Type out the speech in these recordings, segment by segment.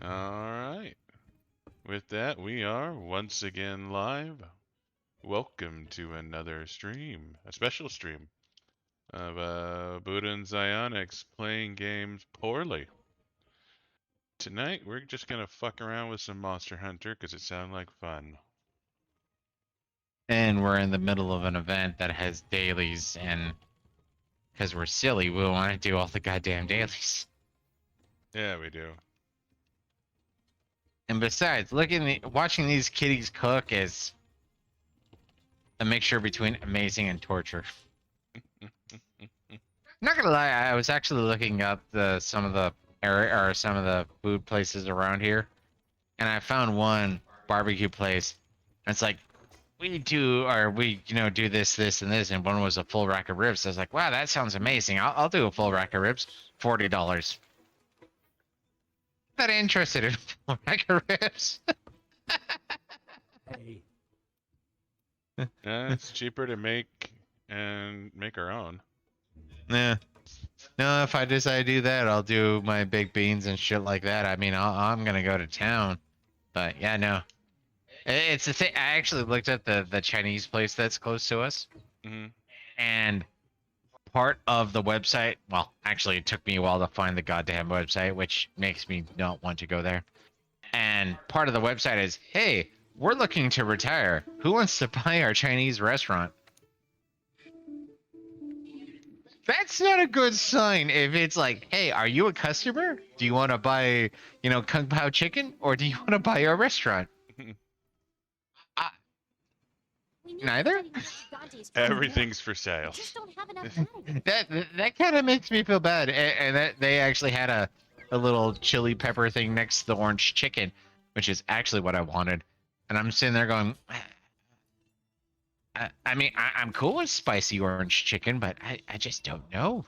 Alright. With that, we are once again live. Welcome to another stream, a special stream of Buddah and Zionics playing games poorly. Tonight, we're just gonna fuck around with some Monster Hunter because it sounds like fun. And we're in the middle of an event that has dailies, and because we're silly, we want to do all the goddamn dailies. Yeah, we do. And besides, watching these kitties cook is a mixture between amazing and torture. Not gonna lie, I was actually looking up some of the food places around here, and I found one barbecue place. And it's like we do this, and this, and one was a full rack of ribs. So I was like, wow, that sounds amazing. I'll do a full rack of ribs, $40. Not interested in a full rack of ribs. Hey, It's cheaper to make our own. Yeah. No, if I decide to do that, I'll do my baked beans and shit like that. I mean, I'm gonna go to town. But yeah, no. It's the thing. I actually looked at the Chinese place that's close to us, and part of the website. Well, actually, it took me a while to find the goddamn website, which makes me not want to go there. And part of the website is, hey, we're looking to retire. Who wants to buy our Chinese restaurant? That's not a good sign if it's like, hey, are you a customer? Do you want to buy, Kung Pao chicken, or do you want to buy our restaurant? Neither? Everything's for sale. Just don't have enough time. that kind of makes me feel bad. And that they actually had a little chili pepper thing next to the orange chicken, which is actually what I wanted. And I'm sitting there going, I mean, I'm cool with spicy orange chicken, but I just don't know.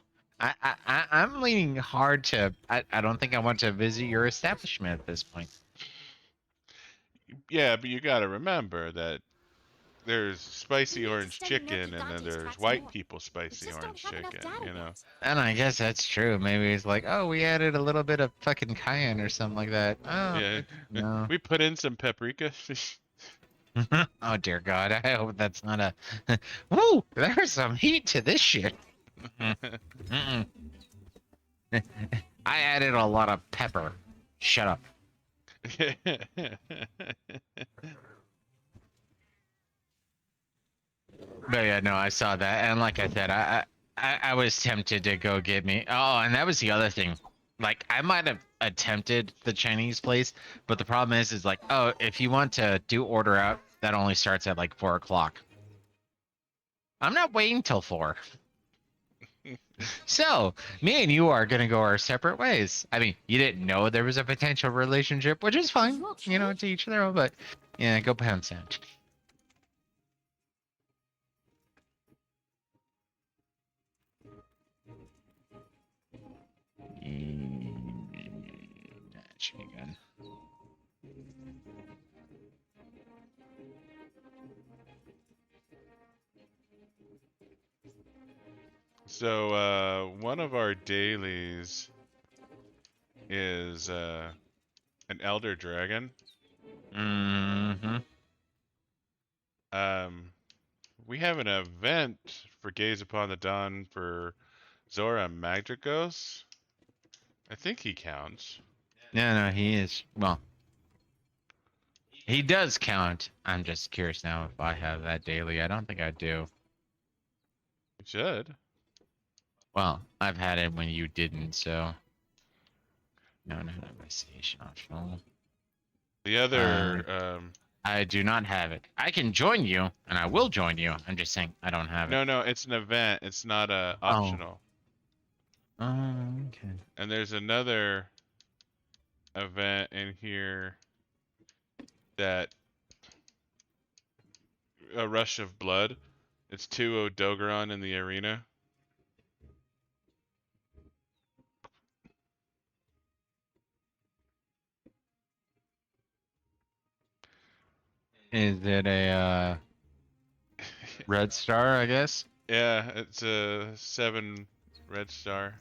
I'm leaning hard to. I don't think I want to visit your establishment at this point. Yeah, but you gotta remember that there's spicy orange chicken and then there's white people spicy orange chicken, you know? And I guess that's true. Maybe it's like, oh, we added a little bit of fucking cayenne or something like that. Oh, Yeah. no. We put in some paprika. Oh, dear God. I hope that's not a... Woo! There's some heat to this shit. Mm-mm. I added a lot of pepper. Shut up. But yeah, no, I saw that, and like I said, I was tempted to go get me. Oh, and that was the other thing. Like, I might have attempted the Chinese place, but the problem is like, oh, if you want to do order out, that only starts at like 4 o'clock. I'm not waiting till 4. So, me and you are gonna go our separate ways. I mean, you didn't know there was a potential relationship, which is fine, to each their own. But yeah, go pound sand. Machine gun. So, one of our dailies is an elder dragon. Mm-hmm. We have an event for Gaze Upon the Dawn for Zora Magdragos. I think he counts. No, he is. Well, he does count. I'm just curious now if I have that daily. I don't think I do. You should. Well, I've had it when you didn't, so. No, investigation optional. The other, I do not have it. I can join you, and I will join you. I'm just saying I don't have it. No, it's an event. It's not optional. Oh, okay. And there's another event in here that a rush of blood. It's 2 Odogaron in the arena. Is it a red star, I guess? Yeah, it's a 7 red star.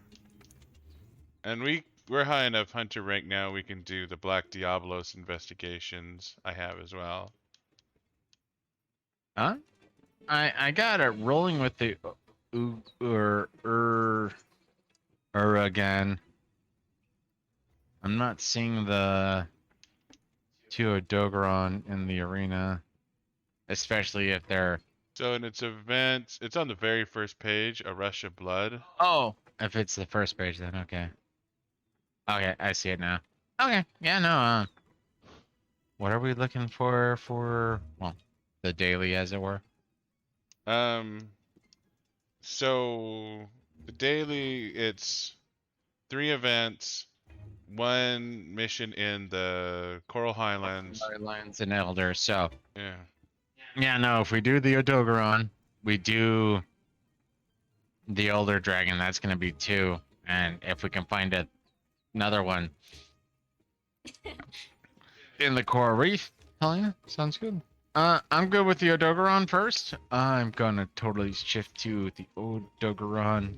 And we we're high enough hunter rank now. We can do the Black Diablos investigations. I have as well. Huh? I got it rolling with the again. I'm not seeing the two Odogaron in the arena, especially if they're. So in its events, it's on the very first page. A rush of blood. Oh, if it's the first page, then okay. Okay, I see it now. Okay, yeah, no. What are we looking for? Well, the daily, as it were. So the daily, it's 3 events, 1 mission in the Coral Highlands. Lions and Elders. So Yeah. yeah, no. If we do the Odogaron, we do the Elder Dragon. That's gonna be 2, and if we can find another one in the Coral Reef, hell yeah, sounds good. I'm good with the Odogaron first. I'm gonna totally shift to the Odogaron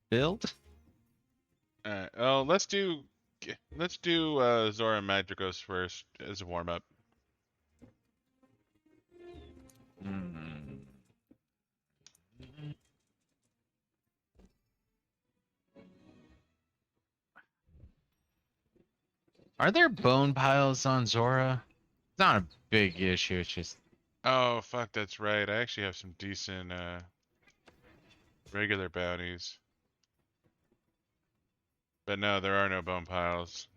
build. Alright. Oh, let's do Zora Madrigos first as a warm up. Hmm. Are there bone piles on Zora? It's not a big issue. It's just Oh, fuck, that's right. I actually have some decent regular bounties. But no, there are no bone piles.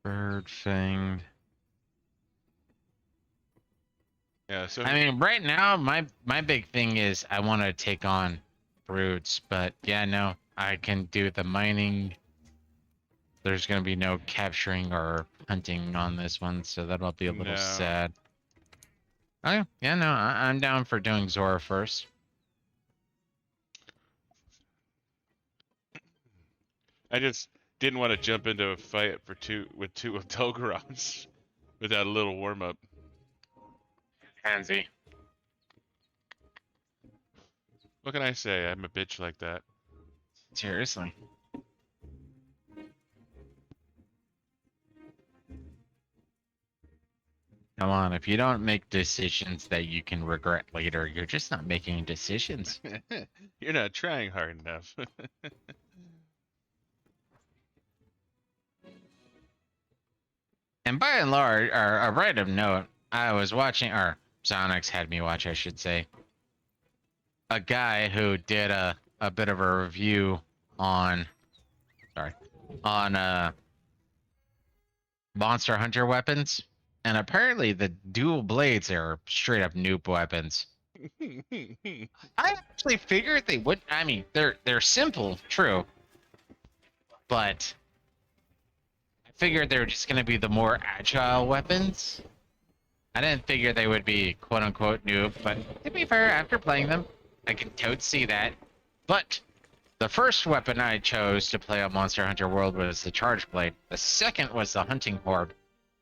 bird fanged. Yeah, so I mean, right now, my big thing is I want to take on brutes, but yeah, no, I can do the mining. There's gonna be no capturing or hunting on this one, so that'll be a little no. sad. Okay, yeah, no, I'm down for doing Zora first. I just didn't want to jump into a fight with two of Odogarons without a little warm up. Pansy. What can I say? I'm a bitch like that. Seriously. Come on, if you don't make decisions that you can regret later, you're just not making decisions. You're not trying hard enough. And by and large, or a random note, I was watching, or Zonix had me watch, I should say, a guy who did a bit of a review on, on Monster Hunter weapons, and apparently the dual blades are straight up noob weapons. I actually figured they would. I mean, they're simple, true, but I figured they were just gonna be the more agile weapons. I didn't figure they would be quote unquote noob, but to be fair, after playing them, I can totes see that. But the first weapon I chose to play on Monster Hunter World was the Charge Blade. The second was the Hunting Horn.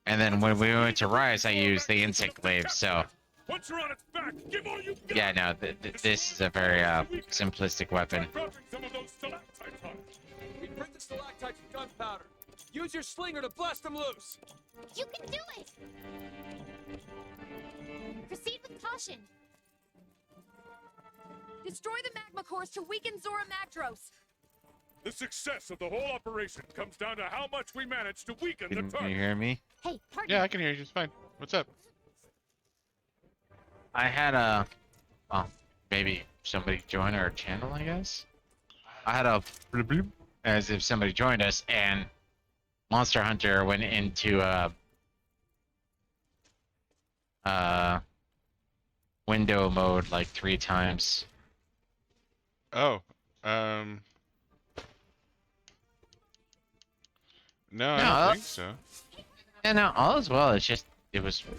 And then when we went to Rise, I used the Insect Glaive, so... Once you're on its back, give all you got. Yeah, no, this is a very simplistic weapon. Some of those stalactites on it. We print the stalactites with gunpowder. Use your slinger to blast them loose. You can do it! Proceed with caution. Destroy the magma cores to weaken Zora Magdros. The success of the whole operation comes down to how much we manage to weaken the Can you target. hear me? Hey, partner. Yeah, I can hear you just fine. What's up? I had a... Well, maybe somebody joined our channel, I guess? I had a... bloop bloop, as if somebody joined us, and Monster Hunter went into window mode like 3 times. Oh, no, I don't think so. Yeah, no, all is well. It's just, it was weird.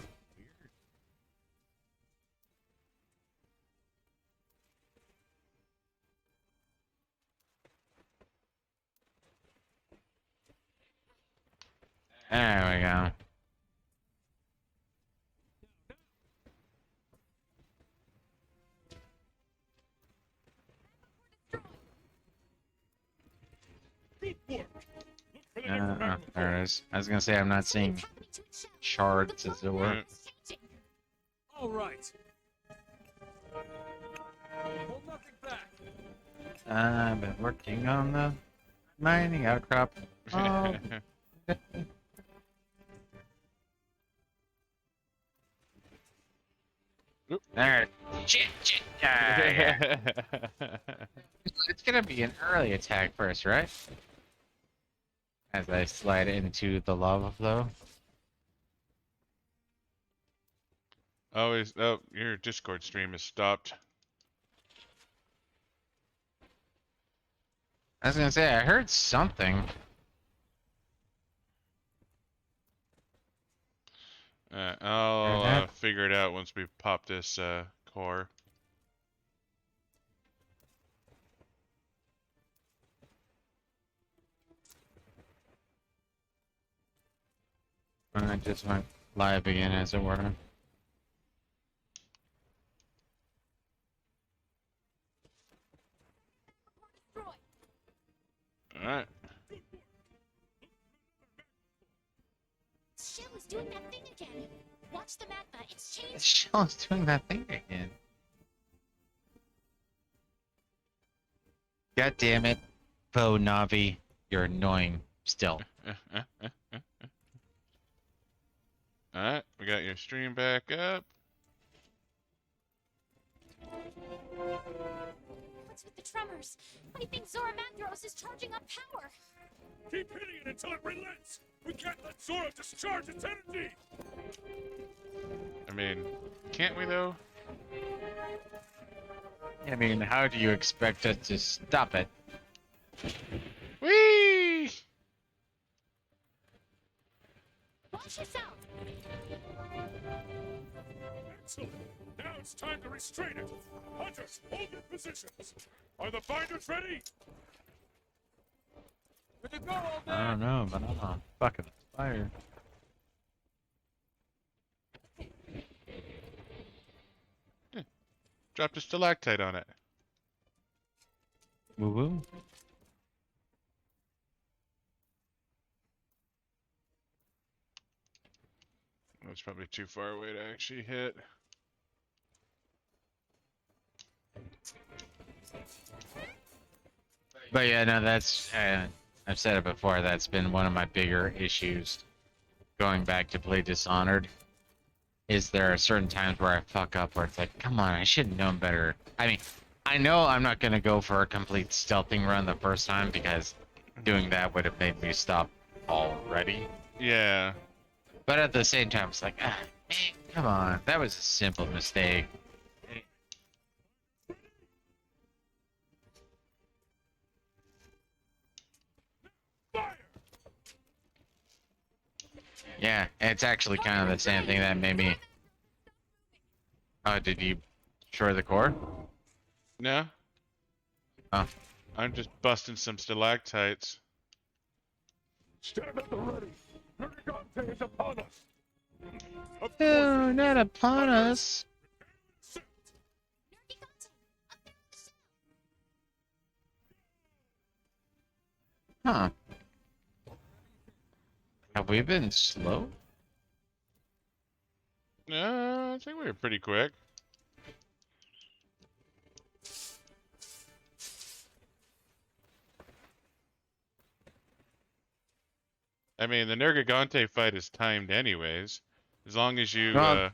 There we go. Good work. Look for the next magma There core. it is. I was gonna say I'm not seeing shards, as it were. All right. Hold nothing back. I've been working on the mining outcrop. Oh, there. Shit. Yeah. It's gonna be an early attack first, right? As I slide into the lava flow. Oh, your Discord stream is stopped. I was gonna say I heard something. I'll figure it out once we pop this core. I just went live again, as it were. Alright. Shell is doing that thing again. Watch the magma. It's The changing. shell is doing that thing again. God damn it, Bo Navi, you're annoying still. Alright, we got your stream back up. What's with the tremors? I think Zoramandros is charging up power. Keep hitting it until it relents. We can't let Zora discharge its energy. I mean, can't we though? I mean, how do you expect us to stop it? Whee! Watch yourself. Excellent. Now it's time to restrain it. Hunters, hold your positions. Are the binders ready? Good to go, all day. I don't know, but I'm on fucking fire. Dropped a stalactite on it. Woo woo. That's probably too far away to actually hit. But yeah, no, that's I've said it before. That's been one of my bigger issues going back to play Dishonored. Is there are certain times where I fuck up where it's like, come on, I should have known better. I mean, I know I'm not gonna go for a complete stealthing run the first time because doing that would have made me stop already. Yeah. But at the same time, it's like, man, come on, that was a simple mistake. Fire! Yeah, it's actually kind of the same thing that made me. Oh, did you destroy the core? No? Oh. I'm just busting some stalactites. Stand at the ready. Nergigante is upon us. Of No, course, not upon us. sit. Nergigante, up there on the shell. Huh. Have we been slow? No, I think we were pretty quick. I mean, the Nergigante fight is timed anyways. As long as you, Well,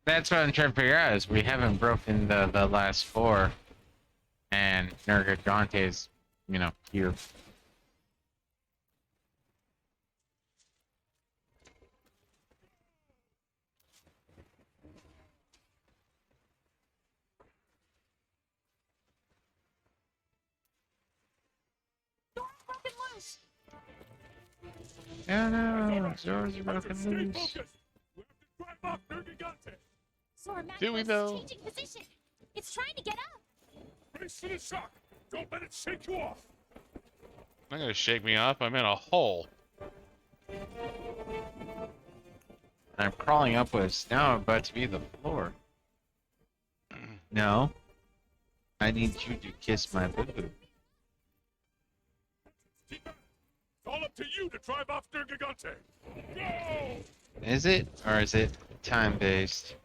That's what I'm trying to figure out is we haven't broken the last four. And Nergigante's, you know, here. Door's broken loose. Oh no, That's Zora's Hunters, broken stay loose. focused. We have to drive off Nergigante. Zoramandros Do we is though? changing position. It's trying to get up. Brace for the shock. Don't let it shake you off. not gonna shake me off. I'm in a hole. I'm crawling upwards. Now I'm about to be the floor. No. I need you to kiss my boo-boo. Keep up to you to drive off Nergigante. Go! Is it? Or is it time-based?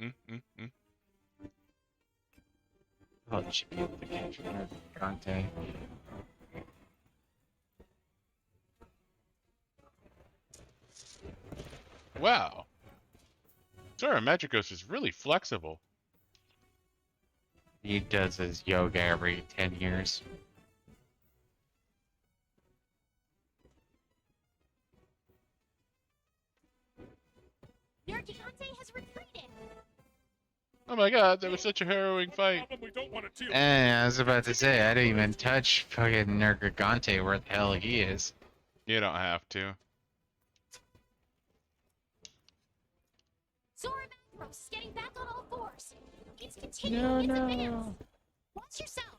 Mm-mm-mm. Oh, it should be able to capture Nergigante. Wow. Zora Magicos is really flexible. He does his yoga every 10 years. Nergigante has retreated. Oh my god, that was such a harrowing fight. Problem we don't want to deal with. I was about to say, I didn't even touch fucking Nergigante where the hell he is. You don't have to. Zora Magdaros is getting back on all fours. It's continuing its advance. Watch yourself.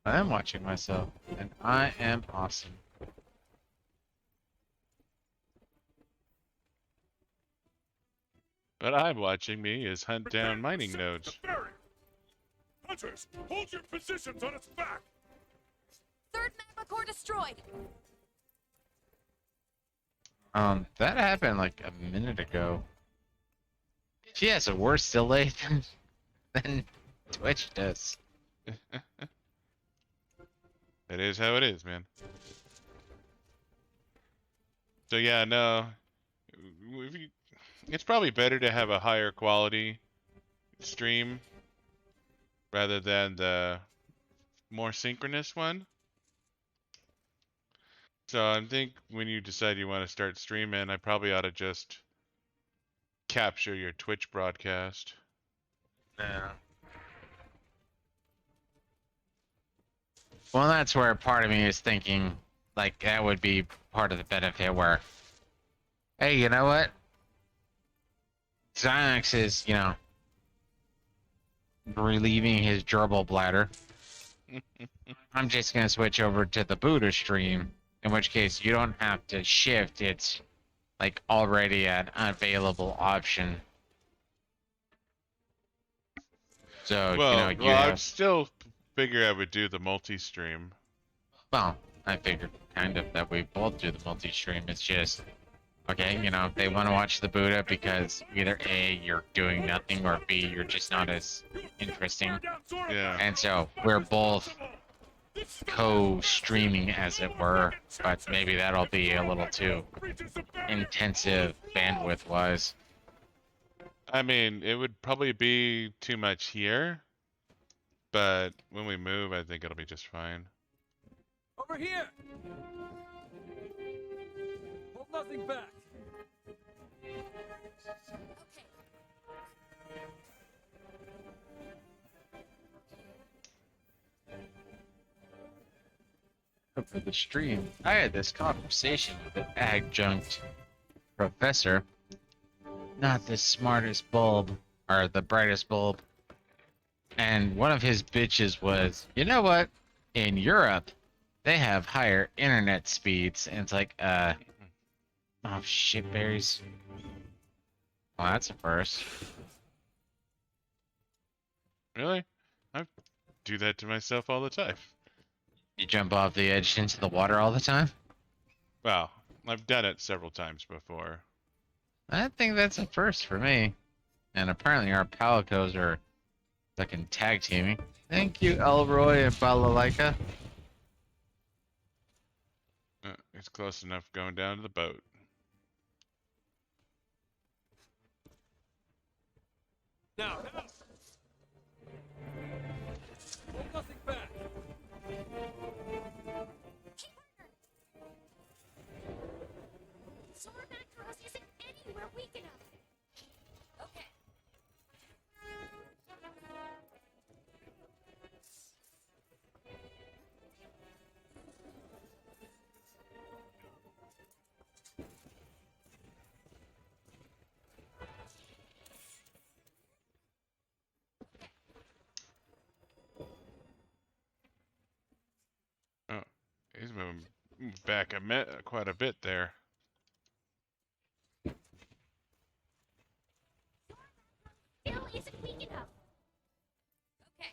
I am watching myself, and I am awesome. What I'm watching me is hunt down mining Prepare to nodes. set the barrier. Hunters, hold your positions on its back. Third magma core destroyed. That happened like a minute ago. She has a worse delay than Twitch does. It is how it is, man. So yeah, no. It's probably better to have a higher quality stream rather than the more synchronous one. So I think when you decide you want to start streaming, I probably ought to just capture your Twitch broadcast. Yeah. Well, that's where part of me is thinking, like, that would be part of the benefit where, hey, you know what? Xanax is, relieving his gerbil bladder. I'm just going to switch over to the Buddha stream, in which case you don't have to shift. It's, like, already an available option. So, Well, you I'd have... still figure I would do the multi-stream. Well, I figured kind of that we both do the multi-stream. It's just, okay, if they want to watch the Buddha because either A, you're doing nothing, or B, you're just not as interesting. Wear down Zora Yeah. And so we're both co-streaming, as it were, but maybe that'll be a little too breaches the barrier. intensive bandwidth-wise. I mean, it would probably be too much here, but when we move, I think it'll be just fine. Over here! Hold nothing back. Okay. For the stream, I had this conversation with an adjunct professor. Not the smartest bulb, or the brightest bulb. And one of his bitches was, you know what? In Europe, they have higher internet speeds. And it's like, oh shit berries. Well, that's a first. Really? I do that to myself all the time. You jump off the edge into the water all the time? Well, I've done it several times before. I think that's a first for me. And apparently our Palicos are fucking tag teaming. Thank you, Elroy and Balalaika. It's close enough going down to the boat. Now, hold nothing back. Zora Magdaros isn't anywhere weak enough. Okay. Oh, he's moving back quite a bit there. Still isn't weak enough. Okay.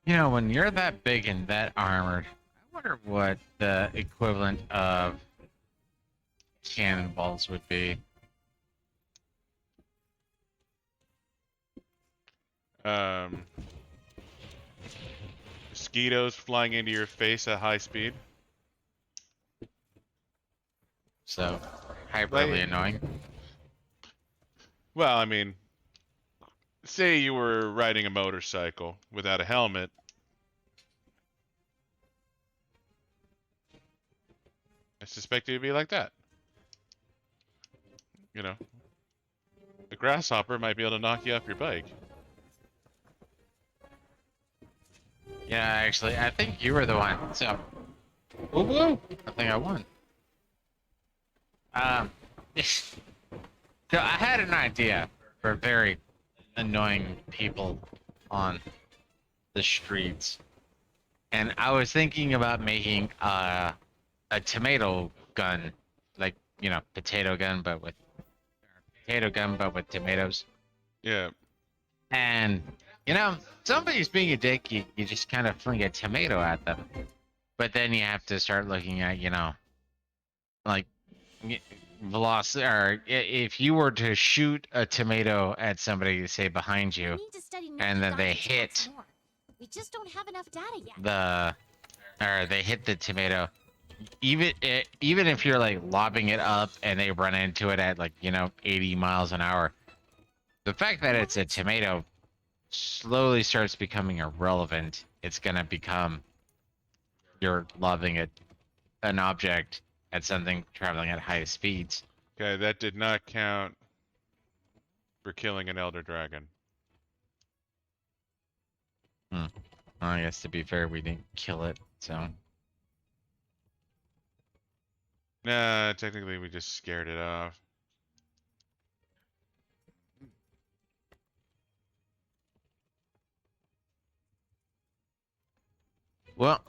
You know, when you're that big and that armored, I wonder what the equivalent of cannonballs would be. Mosquitoes flying into your face at high speed. So, hyperly Like, annoying. well, I mean, say you were riding a motorcycle without a helmet. I suspect it'd be like that. You know, a grasshopper might be able to knock you off your bike. Yeah, actually, I think you were the one. So, woo woo! I think I won. So I had an idea for very annoying people on the streets, and I was thinking about making a tomato gun, like potato gun, but with tomatoes. Yeah. And somebody's being a dick. You just kind of fling a tomato at them, but then you have to start looking at like velocity, or if you were to shoot a tomato at somebody, say behind We you, need to study and then they Nergigante hit more. We just don't have enough data yet. they hit the tomato, even if you're like lobbing it up and they run into it at 80 miles an hour, the fact that it's a tomato slowly starts becoming irrelevant. It's gonna become you're lobbing an object at something traveling at high speeds. Okay, that did not count for killing an elder dragon. I guess to be fair, we didn't kill it, so. Nah, technically we just scared it off. Well,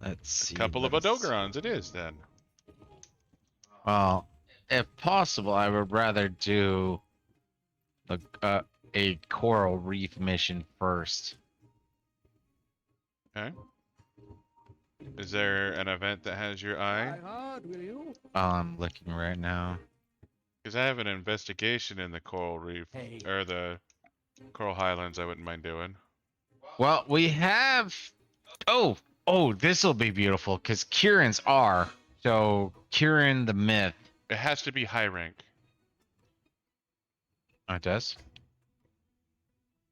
let's see. A couple of let's- Odogarons it is then. Well, if possible, I would rather do a coral reef mission first. Okay. Is there an event that has your eye? hard, will you? I'm looking right now. Because I have an investigation in the coral reef, Hey. or the coral highlands I wouldn't mind doing. Well, we have. Oh, this will be beautiful because Kieran's are. So Kieran the myth. It has to be high rank. Oh, it does.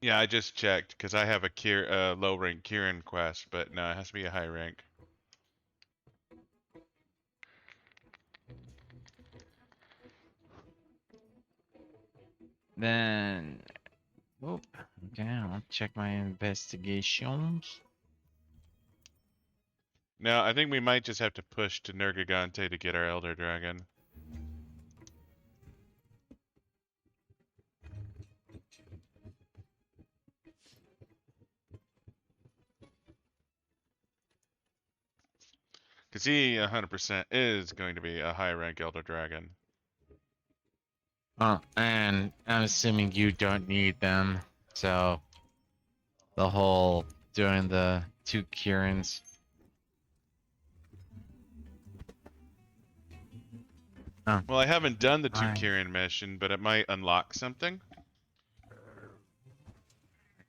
Yeah, I just checked because I have a low rank Kieran quest, but no, it has to be a high rank. Then, okay, I'll check my investigations. Now, I think we might just have to push to Nergigante to get our elder dragon. Because he 100% is going to be a high rank elder dragon. Oh, and I'm assuming you don't need them, so the whole doing the 2 Kierans. Well, I haven't done the 2 Alright. Kieran mission, but it might unlock something.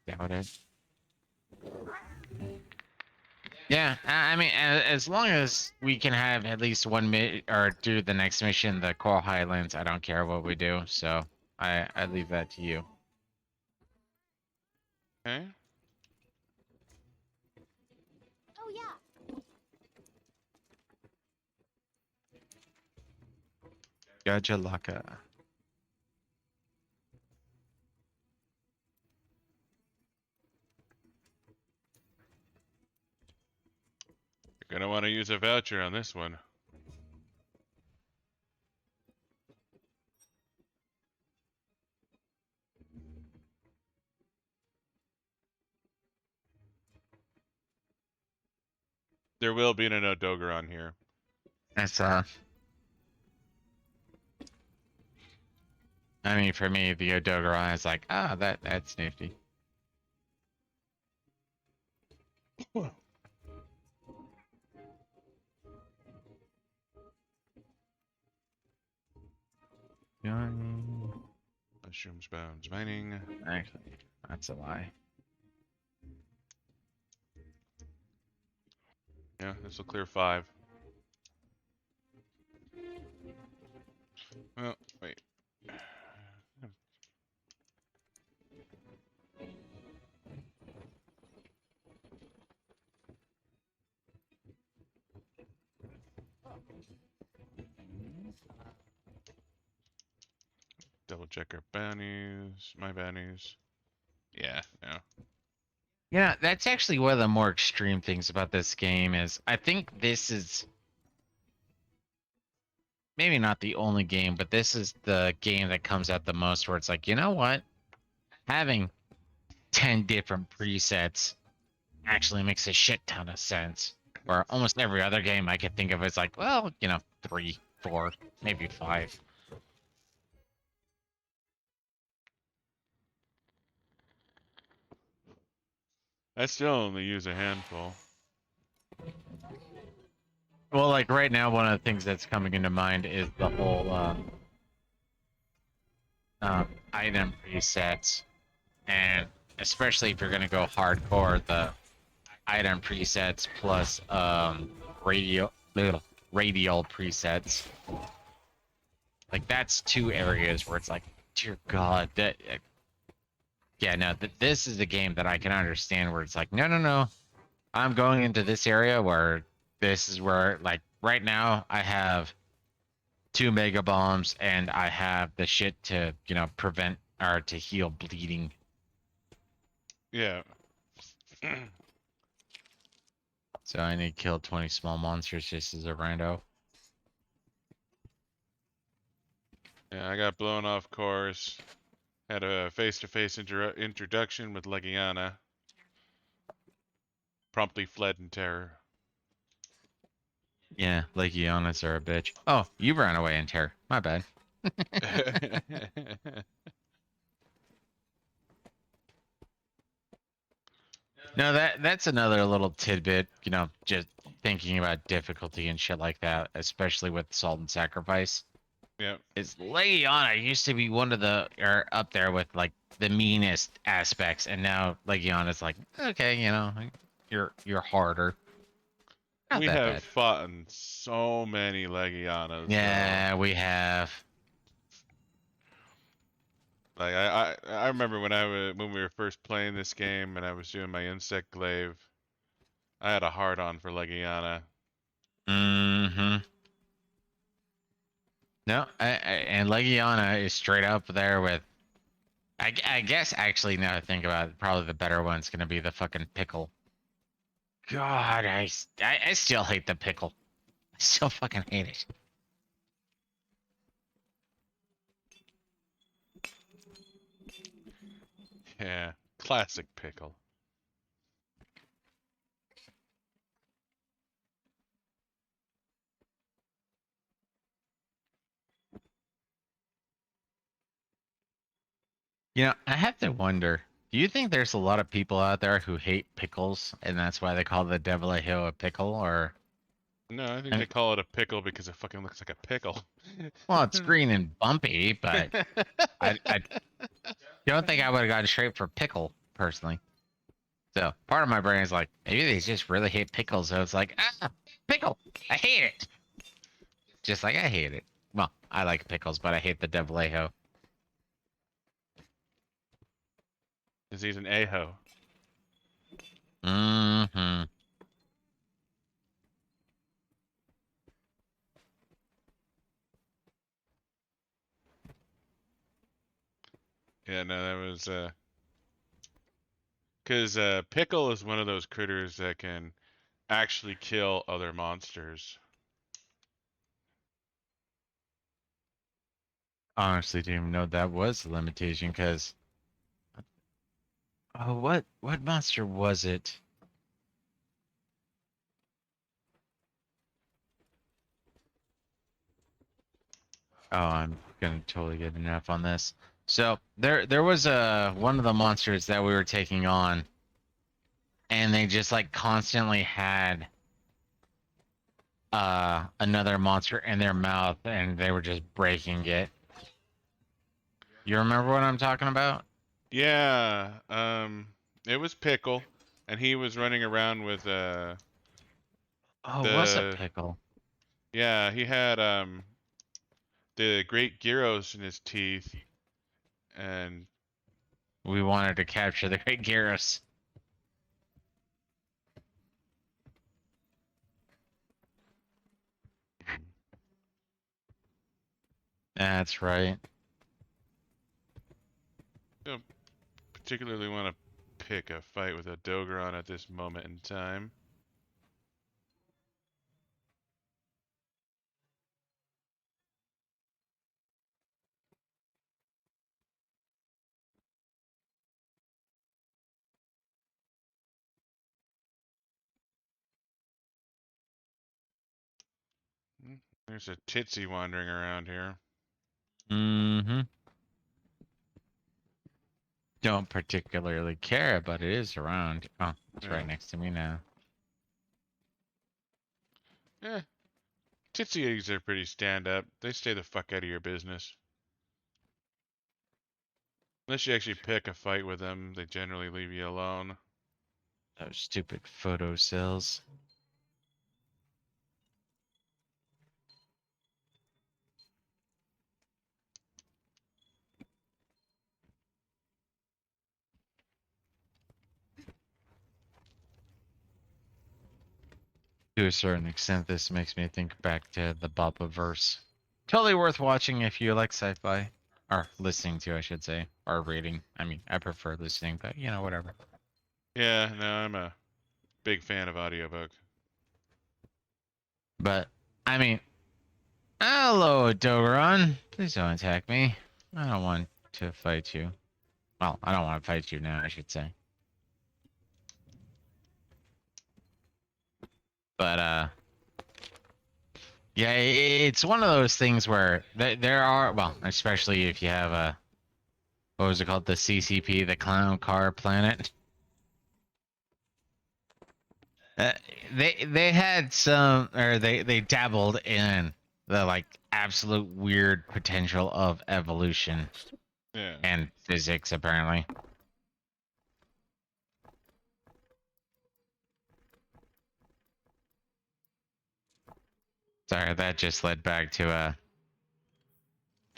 Doubt it. Yeah, I mean, as long as we can have at least one or do the next mission, the Coral Highlands, I don't care what we do. So I leave that to you. Okay. Oh yeah. Gotcha, Laka. Gonna want to use a voucher on this one. There will be an Odogaron here. That's I mean, for me, the Odogaron is like, ah, that's nifty. Mushrooms, bones, mining. Actually, that's a lie. Yeah, this will clear 5. Oh, wait. Double check our bounties. My bounties. Yeah, no. Yeah, that's actually one of the more extreme things about this game is I think this is maybe not the only game, but this is the game that comes out the most where it's like, you know what? Having 10 different presets actually makes a shit ton of sense. Where almost every other game I could think of is like, well, 3, 4, maybe 5. I still only use a handful. Well, like right now, one of the things that's coming into mind is the whole item presets, and especially if you're gonna go hardcore, the item presets plus radial presets. Like that's 2 areas where it's like, dear God, that. Yeah, no, this is a game that I can understand where it's like, no, I'm going into this area where this is where, like, right now I have 2 mega bombs and I have the shit to, prevent or to heal bleeding. Yeah. So I need to kill 20 small monsters just as a rando. Yeah, I got blown off course. Had a face-to-face introduction with Legiana. Promptly fled in terror. Yeah, Legionis are a bitch. Oh, you ran away in terror. My bad. No, that's another little tidbit, just thinking about difficulty and shit like that, especially with Salt and Sacrifice. Yep. Is Legiana used to be one of the or up there with like the meanest aspects, and now Legiana's like, okay, you're harder. Not We that have bad. fought in so many Legianas. Yeah, we have. Like I remember when we were first playing this game and I was doing my insect glaive. I had a hard on for Legiana. Mm-hmm. No, and Legiana is straight up there with. I guess actually now to think about it, probably the better one's gonna be the fucking pickle. God, I still hate the pickle. I still fucking hate it. Yeah, classic pickle. I have to wonder. Do you think there's a lot of people out there who hate pickles, and that's why they call the devil a hill a pickle? Or No, I think they call it a pickle because it fucking looks like a pickle. well, it's green and bumpy, but I don't think I would have gone straight for pickle personally. So part of my brain is like, maybe they just really hate pickles. So it's like, pickle, I hate it. Just like I hate it. Well, I like pickles, but I hate the devil-a-ho. Because he's an a-ho. Mm-hmm. Yeah, no, that was because pickle is one of those critters that can actually kill other monsters. Honestly, didn't even know that was a limitation. Because, oh, what monster was it? Oh, I'm gonna totally get enough on this. So there was one of the monsters that we were taking on, and they just like constantly had another monster in their mouth, and they were just breaking it. You remember what I'm talking about? Yeah, it was Pickle, and he was running around with Oh, was it the Pickle? yeah, he had the great gyros in his teeth, and We wanted to capture the Great Gyros. That's right. don't particularly want to pick a fight with a Odogaron at this moment in time. There's a Titsy wandering around here. Mm-hmm. Don't particularly care, but it is around. Oh, it's Yeah. right next to me now. Eh, Titsy eggs are pretty stand up. They stay the fuck out of your business. Unless you actually pick a fight with them, they generally leave you alone. Those stupid photo cells. To a certain extent, this makes me think back to the Baba verse. Totally worth watching if you like sci-fi. Or listening to, I should say. Or reading. I mean, I prefer listening, but you know, whatever. Yeah, no, I'm a big fan of audiobook. But, I mean, hello, Doron. Please don't attack me. I don't want to fight you. Well, I don't want to fight you now, I should say. But, yeah, it's one of those things where there are, well, especially if you have a, what was it called? The CCP, the Clown Car Planet. Uh, they had some, or they dabbled in the like absolute weird potential of evolution Yeah. and physics, apparently. Sorry, that just led back to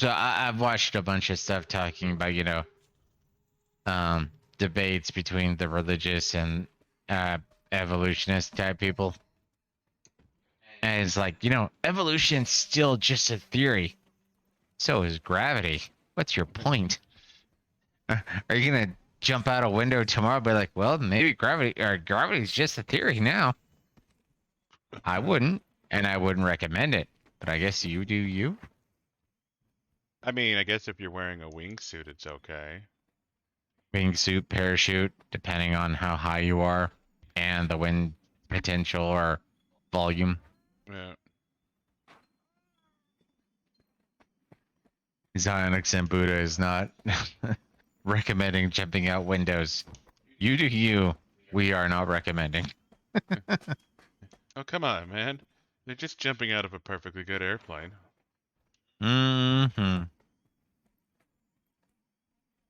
So I've watched a bunch of stuff talking about, debates between the religious and evolutionist type people. And it's like, evolution's still just a theory. So is gravity. What's your point? Are you gonna jump out a window tomorrow and be like, well, maybe gravity's just a theory now? I wouldn't, and I wouldn't recommend it. But I guess you do you. I mean, I guess if you're wearing a wingsuit, it's okay. Wingsuit, parachute, depending on how high you are and the wind potential or volume. Yeah. Xionix and Buddha is not recommending jumping out windows. You do you. We are not recommending. Oh, come on, man. They're just jumping out of a perfectly good airplane. Mm-hmm.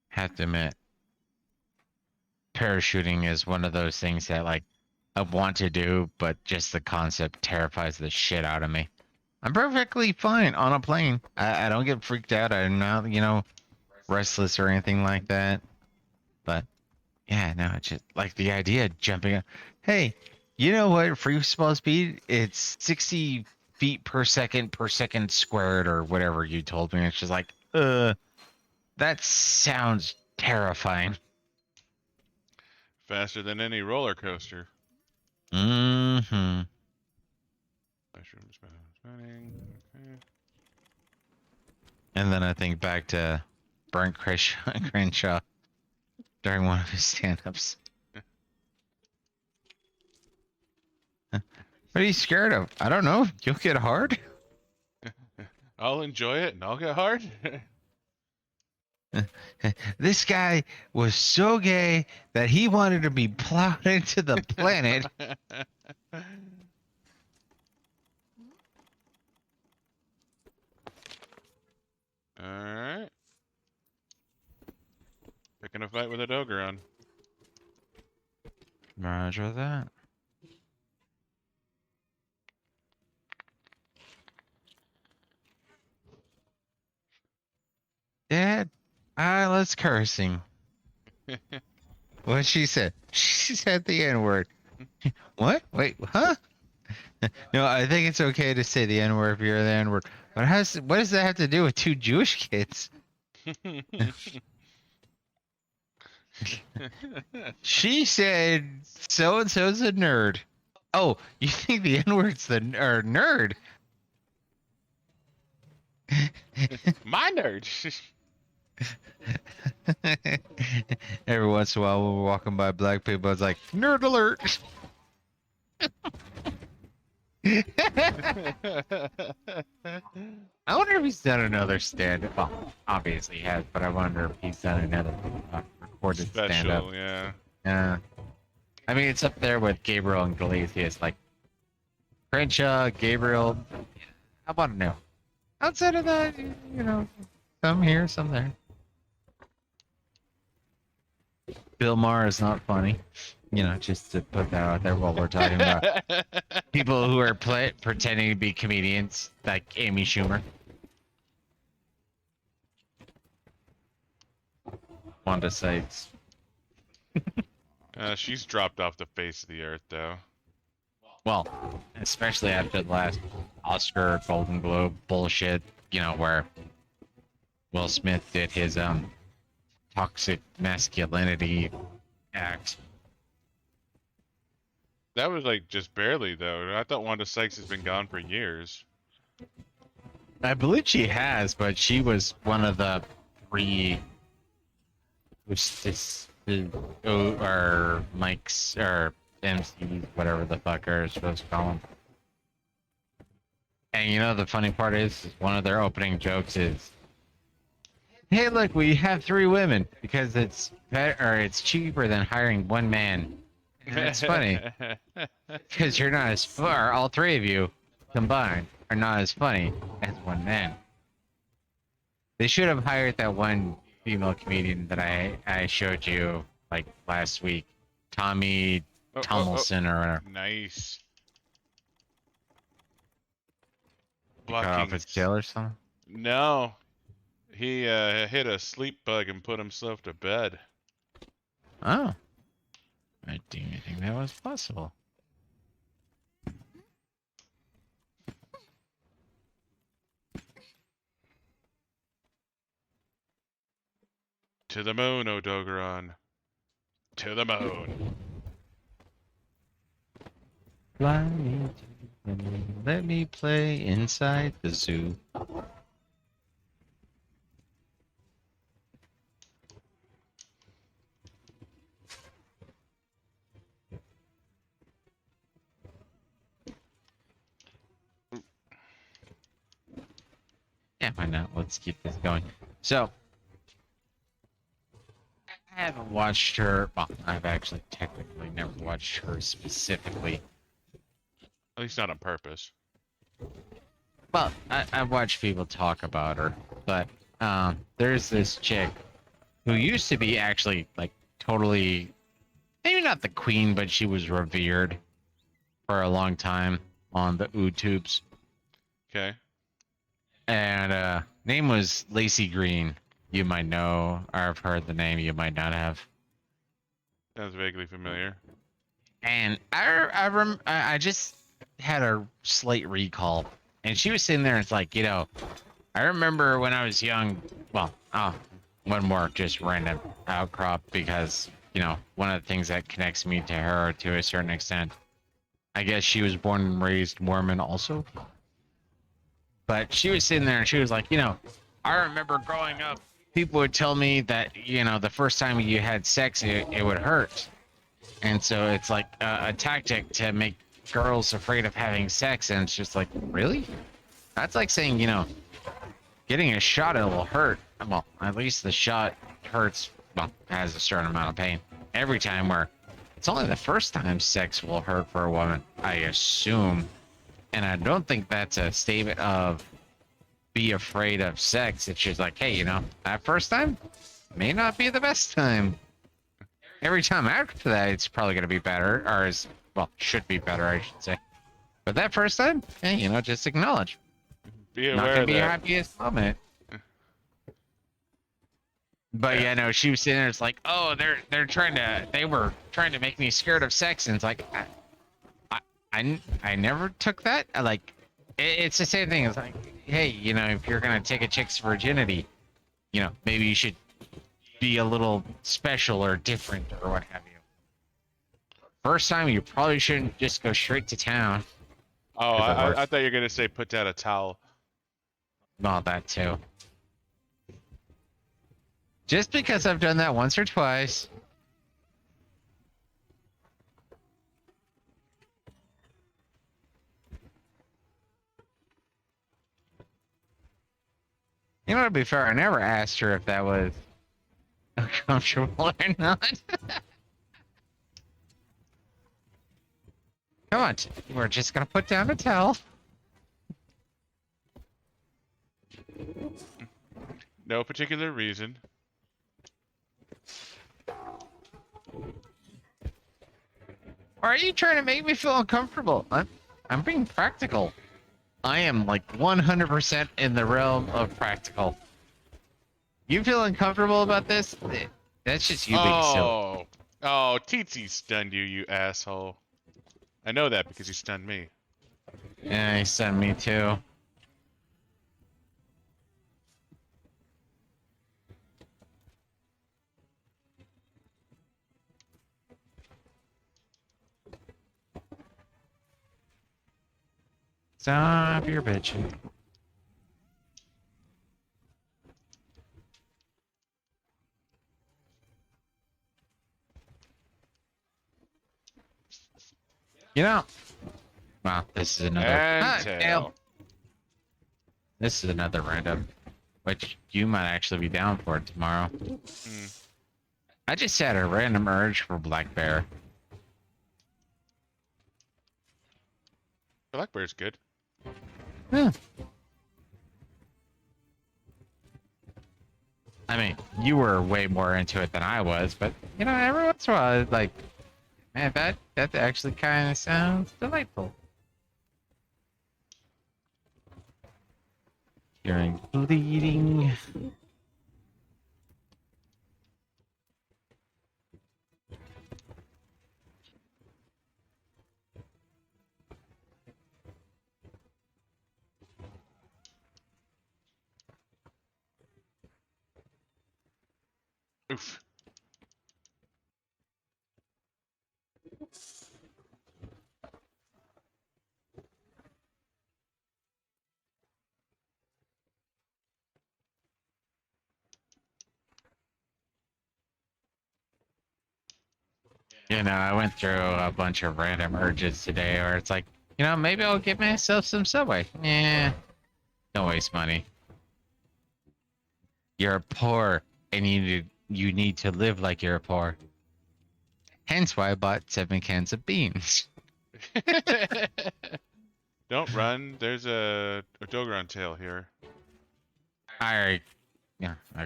Have to admit, parachuting is one of those things that like I want to do, but just the concept terrifies the shit out of me. I'm perfectly fine on a plane. I don't get freaked out. I'm not, restless or anything like that. But yeah, no, it's just like the idea of jumping up. Hey, you know what? Free fall speed, it's 60 feet per second squared or whatever you told me. It's just like, that sounds terrifying. Faster than any roller coaster. Mm-hmm. Mushroom spinning. Okay. And then I think back to Brent Crenshaw during one of his stand-ups. What are you scared of? I don't know. You'll get hard. I'll enjoy it and I'll get hard. This guy was so gay that he wanted to be plowed into the planet. Alright. Picking a fight with a Odogaron. Roger that. Dad, I was cursing. What she said? She said the N-word. What? Wait, huh? No, I think it's okay to say the N-word if you're the N-word. But what does that have to do with two Jewish kids? She said so and so's a nerd. Oh, you think the N-word's the nerd? My nerd. Every once in a while when we're walking by black people, it's like, nerd alert. I wonder if he's done another stand-up. Well, obviously he has, but I wonder if he's done another recorded stand-up. Special, yeah. Yeah. I mean, it's up there with Gabriel and Galatius, like Crenshaw, Gabriel. How about a no? Outside of that, you know, some here, some there. Bill Maher is not funny. You know, just to put that out there while we're talking about people who are pretending to be comedians, like Amy Schumer. Wanda Sykes. She's dropped off the face of the earth, though. Well, especially after the last Oscar, Golden Globe bullshit, you know, where Will Smith did his toxic masculinity act. That was like just barely, though. I thought Wanda Sykes has been gone for years. I believe she has, but she was one of the three, or Mike's, or MCs, whatever the fuck are supposed to call them. And you know, the funny part is one of their opening jokes is, hey, look, we have 3 women because it's better, or it's cheaper than hiring one man. And it's funny because you're not as far. All 3 of you combined are not as funny as one man. They should have hired that one female comedian that I showed you like last week, Tommy Tomlinson or whatever. Nice. Cut off his tail or something. No. He hit a sleep bug and put himself to bed. Oh. I didn't think that was possible. To the moon, Odogaron. To the moon. Fly me to the moon, let me play inside the zoo. Yeah, why not? Let's keep this going. So, I haven't watched her. Well, I've actually technically never watched her specifically. At least not on purpose. Well, I've watched people talk about her, but there's this chick who used to be actually like totally, maybe not the queen, but she was revered for a long time on the YouTubes. Okay. And name was Lacey Green. You might know, or have heard the name. You might not have. Sounds vaguely familiar. And I just had a slight recall, and she was sitting there. And it's like, you know, I remember when I was young. Well, one more just random outcrop because you know one of the things that connects me to her to a certain extent I guess she was born and raised Mormon also. But she was sitting there and she was like, I remember growing up, people would tell me that, the first time you had sex, it would hurt. And so it's like a tactic to make girls afraid of having sex. And it's just like, really? That's like saying, getting a shot, it will hurt. Well, at least the shot hurts, well, has a certain amount of pain every time, where it's only the first time sex will hurt for a woman, I assume. And I don't think that's a statement of be afraid of sex. It's just like, hey, that first time may not be the best time. Every time after that, it's probably going to be better, or should be better, I should say. But that first time, hey, just acknowledge. Be Not aware going to be your that happiest moment. But yeah, no, she was sitting there. It's like, oh, they were trying to make me scared of sex, and it's like, I never took that. It's the same thing. It's like, hey, if you're gonna take a chick's virginity, maybe you should be a little special or different or what have you. First time, you probably shouldn't just go straight to town. Oh, I thought you were gonna say put down a towel. Well, that too. Just because I've done that once or twice. To be fair, I never asked her if that was uncomfortable or not. Come on, we're just gonna put down a towel. No particular reason. Or are you trying to make me feel uncomfortable? I'm being practical. I am like 100% in the realm of practical. You feel uncomfortable about this? That's just you being silly. Oh, TT stunned you, you asshole. I know that because he stunned me. Yeah, he sent me too. Stop your bitching. Wow, this is another. And tail. This is another random, which you might actually be down for tomorrow. I just had a random urge for black bear. Black bear's good. Yeah. I mean, you were way more into it than I was, but every once in a while, it's like, man, that actually kind of sounds delightful. Hearing bleeding. Oof. I went through a bunch of random urges today where it's like, maybe I'll get myself some Subway. Yeah, don't waste money. You're poor, and you need to live like you're poor. Hence why I bought 7 cans of beans. Don't run. There's a Odogaron tail here. I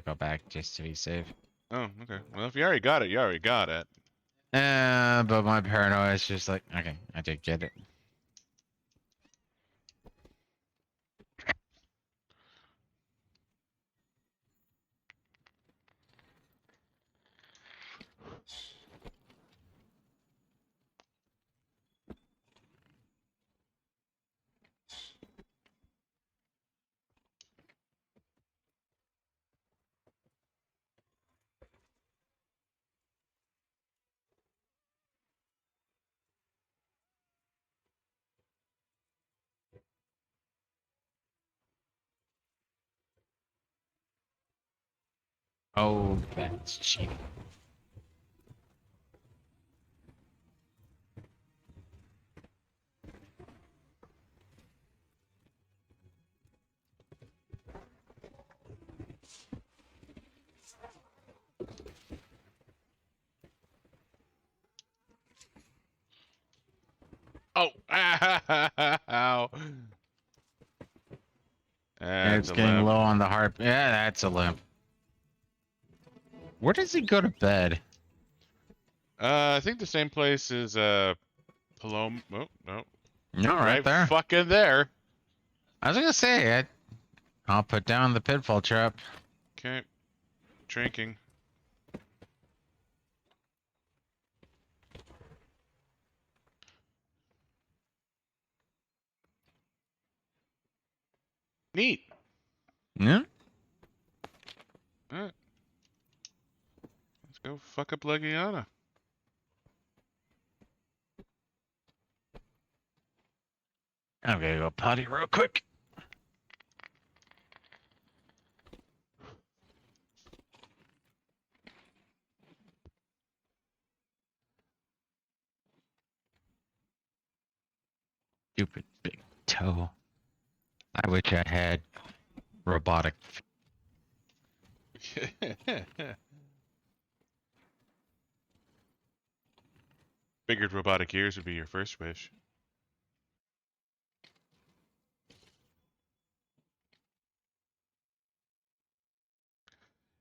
go back just to be safe. Oh, okay. Well, if you already got it, you already got it. But my paranoia is just like, okay, I did get it. Oh, that's cheap. Oh, ow. That's It's a getting limp. low on the heart. Yeah, that's a limp. Where does he go to bed? I think the same place as Palom. Oh no, No, right right there. fucking there. I was gonna say, I'll put down the pitfall trap. Okay, drinking. Neat. Yeah. Alright, let's go fuck up Legiana. I'm gonna go potty real quick. Stupid big toe. I wish I had robotic. Figured robotic ears would be your first wish.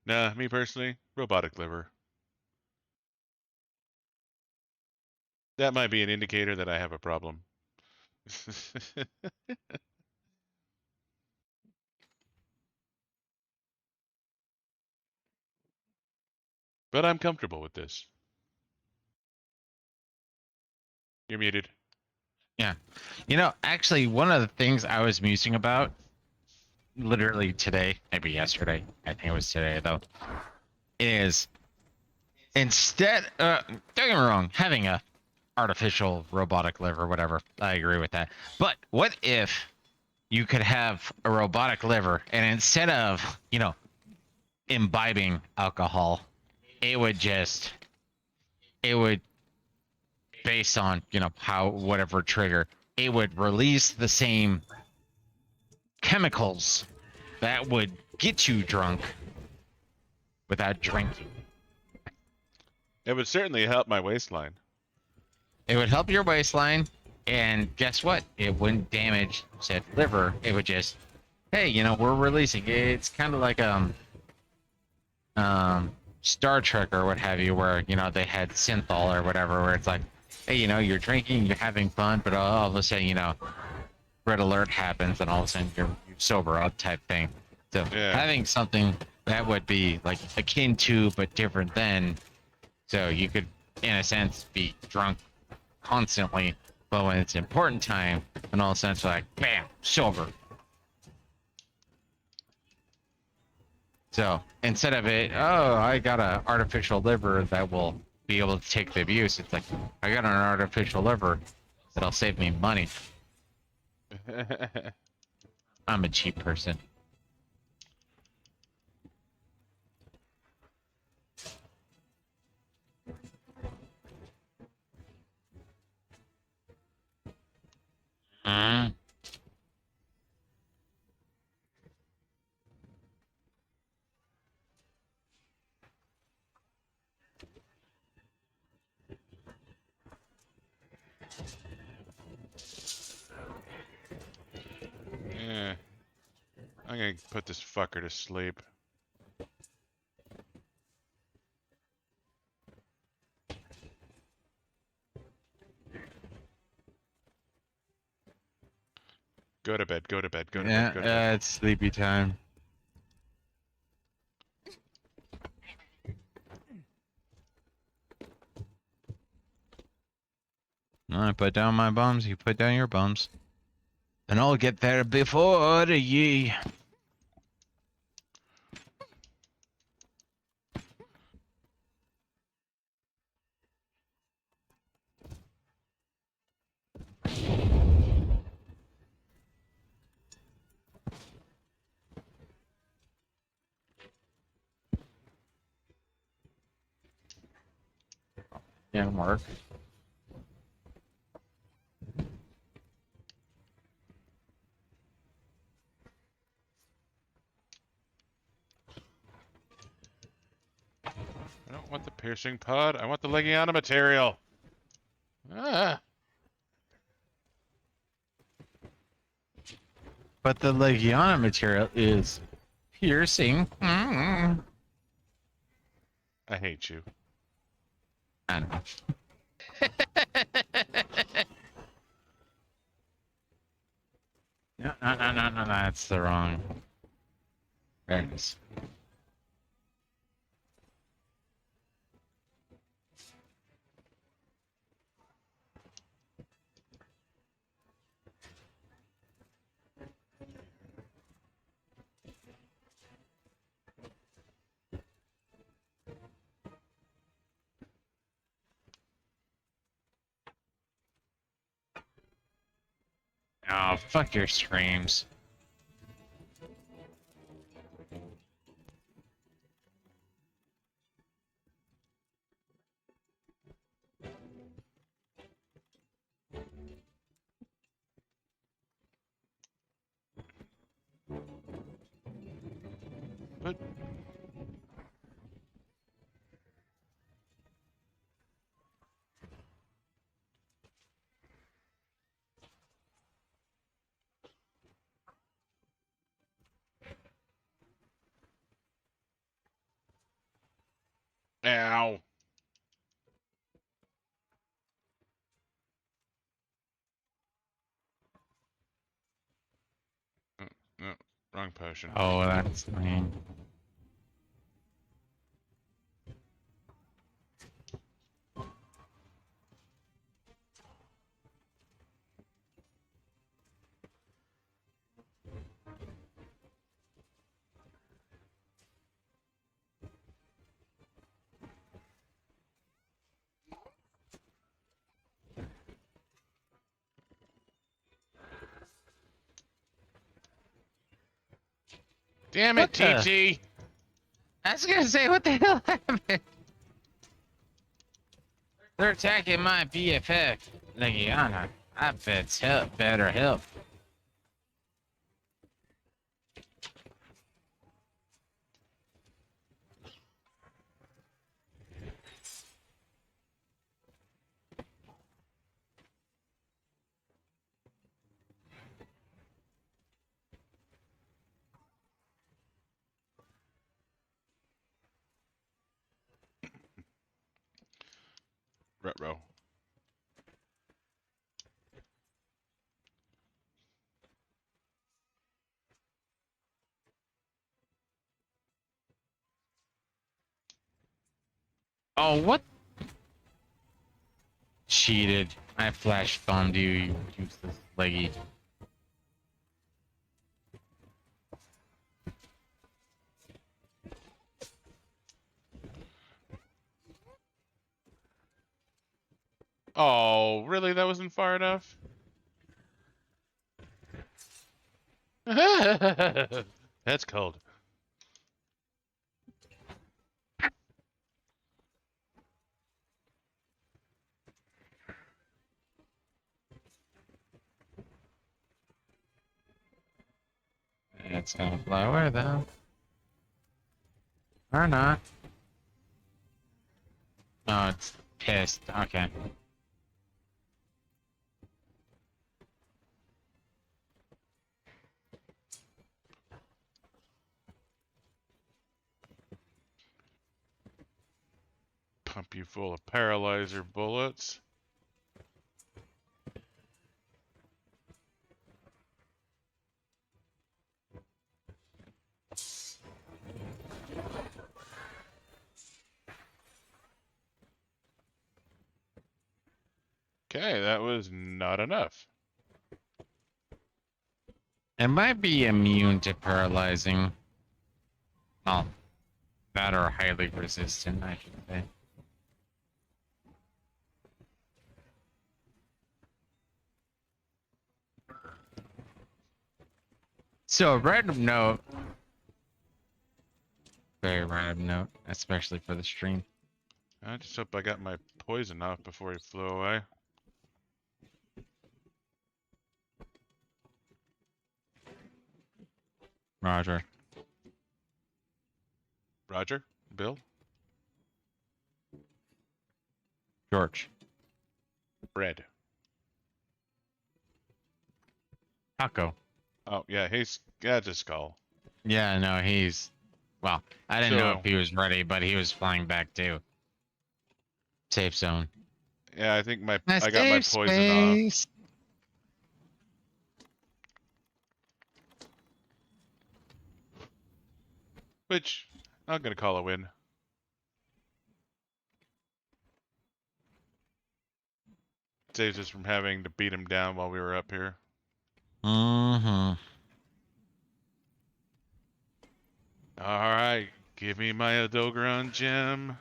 Nah, me personally, robotic liver. That might be an indicator that I have a problem. But I'm comfortable with this. You're muted. Yeah. You know, actually, one of the things I was musing about literally today, maybe yesterday, I think it was today though, is instead, don't get me wrong, having a artificial robotic liver, whatever, I agree with that. But what if you could have a robotic liver and instead of, imbibing alcohol, it would based on, how, whatever trigger, it would release the same chemicals that would get you drunk without drinking. It would certainly help my waistline. It would help your waistline, and guess what? It wouldn't damage said liver. It would just, hey, we're releasing. It's kind of like Star Trek or what have you, where they had synthol or whatever, where it's like, hey, you're drinking, you're having fun, but all of a sudden, red alert happens, and all of a sudden you're sober up type thing. So Yeah. having something that would be like akin to but different than, so you could in a sense be drunk constantly, but when it's important time, and all of a sudden it's like bam, sober. So instead of it, oh, I got an artificial liver that will be able to take the abuse, it's like I got an artificial liver that'll save me money. I'm a cheap person. Mm. Yeah. I'm gonna put this fucker to sleep. Go to bed, go to bed, go to bed, go to bed. It's sleepy time. I put down my bums, you put down your bums. And I'll get there before ye. Didn't work. I don't want the piercing pod. I want the Legiana material. Ah. But the Legiana material is piercing. Mm-hmm. I hate you. I know. No, that's the wrong. There it is. Oh, fuck your screams. But ow. No, wrong potion. Oh, that's lame. Damn What it, the- TT! I was gonna say, what the hell happened? They're attacking my BFF, Legiana. I bet help, better help. Retro. Oh, what? Cheated. I flash bombed you, you useless leggy. Oh, really? That wasn't far enough? That's cold. It's gonna fly away though. Or not. Oh, it's pissed. Okay. Pump you full of paralyzer bullets. Okay, that was not enough. It might be immune to paralyzing. Well, that or highly resistant, I should say. So, random note. Very random note, especially for the stream. I just hope I got my poison off before he flew away. Roger. Roger? Bill? George. Bread. Taco. Oh, yeah, he's got a skull. Yeah, no, he's... Well, I didn't know So- if he was ready, but he was flying back too. Safe zone. Yeah, I think I Nice got my safe poison off. space. Which I'm gonna call a win. Saves us from having to beat him down while we were up here. Mm-hmm. Alright, give me my Odogaron gem.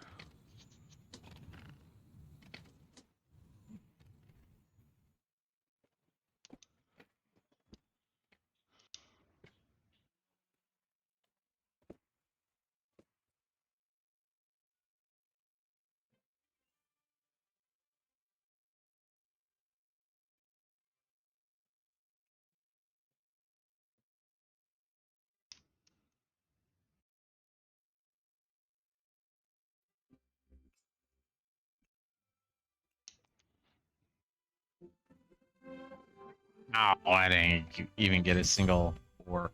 Oh, I didn't even get a single ore.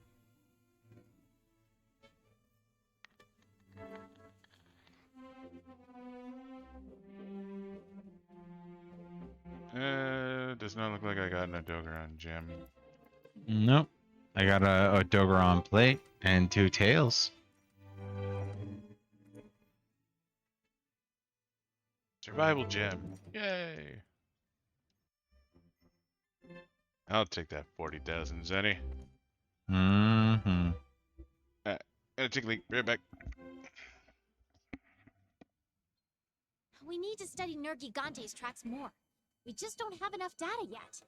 Does not look like I got an Odogaron gem. Nope. I got a Odogaron plate and 2 tails. Survival gem. Yay! I'll take that 40,000 Zenny. Mm-hmm. Tickly, right back. We need to study Nergigante's tracks more. We just don't have enough data yet.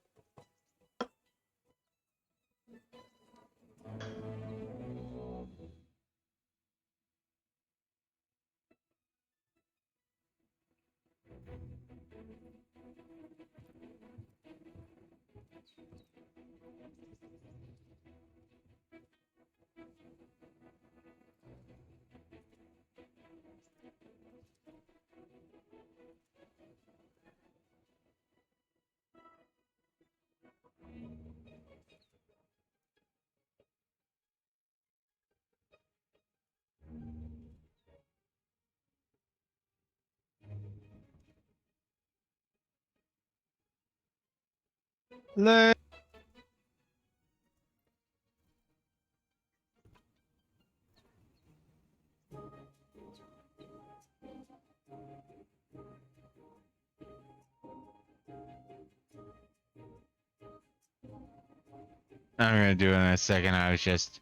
I'm gonna do it in a second. I was just...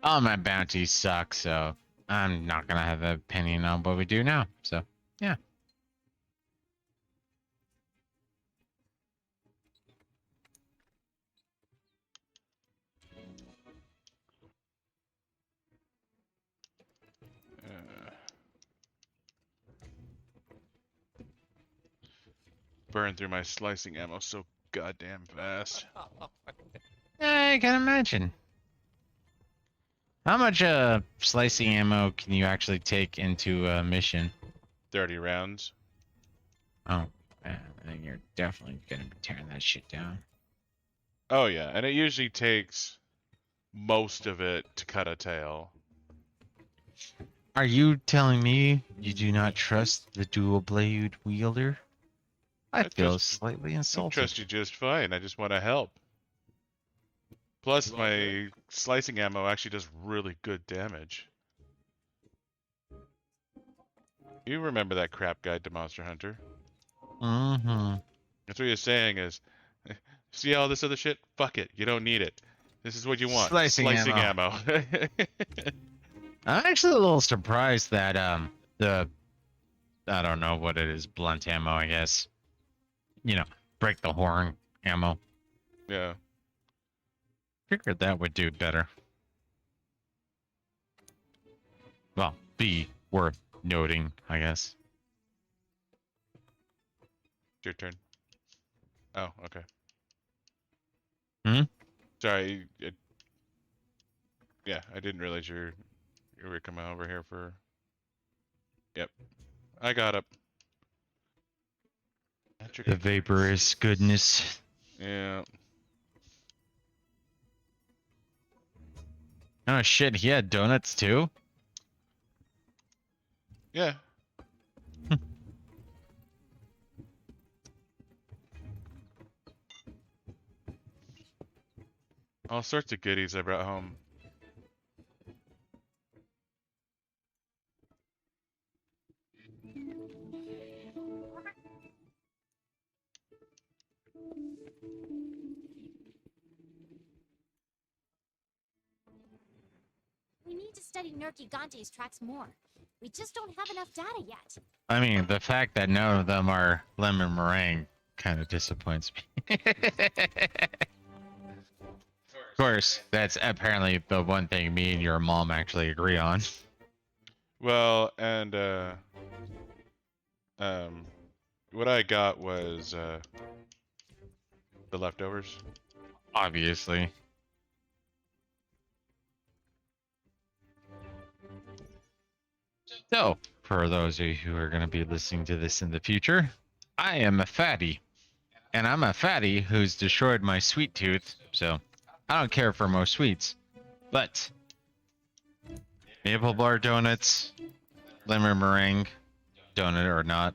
All my bounties suck, so I'm not gonna have an opinion on what we do now. So, yeah. Burn through my slicing ammo so goddamn fast. I can imagine. How much slicing ammo can you actually take into a mission? 30 rounds. Oh, man, then you're definitely gonna be tearing that shit down. Oh yeah, and it usually takes most of it to cut a tail. Are you telling me you do not trust the dual blade wielder? I I feel trust- slightly I insulted. trust you just fine. I just want to help. Plus, my slicing ammo actually does really good damage. You remember that crap guide to Monster Hunter? Mm-hmm. That's what you're saying is, see all this other shit? Fuck it. You don't need it. This is what you want. Slicing ammo. I'm actually a little surprised that the I don't know what it is, blunt ammo, I guess. You know, break the horn ammo. Yeah. Figured that would do better. be worth noting, I guess. It's your turn. Oh, okay. Hmm? Sorry. Yeah, I didn't realize you were coming over here for. Yep, I got up. The vaporous goodness. Yeah. Oh shit, he had donuts too? Yeah. All sorts of goodies I brought home. We need to study Nergigante's tracks more. We just don't have enough data yet. I mean, the fact that none of them are lemon meringue kind of disappoints me. Of course, that's apparently the one thing me and your mom actually agree on. Well, and what I got was the leftovers. Obviously. So, for those of you who are going to be listening to this in the future, I am a fatty. And I'm a fatty who's destroyed my sweet tooth, so I don't care for most sweets. But maple bar donuts, lemon meringue, donut or not,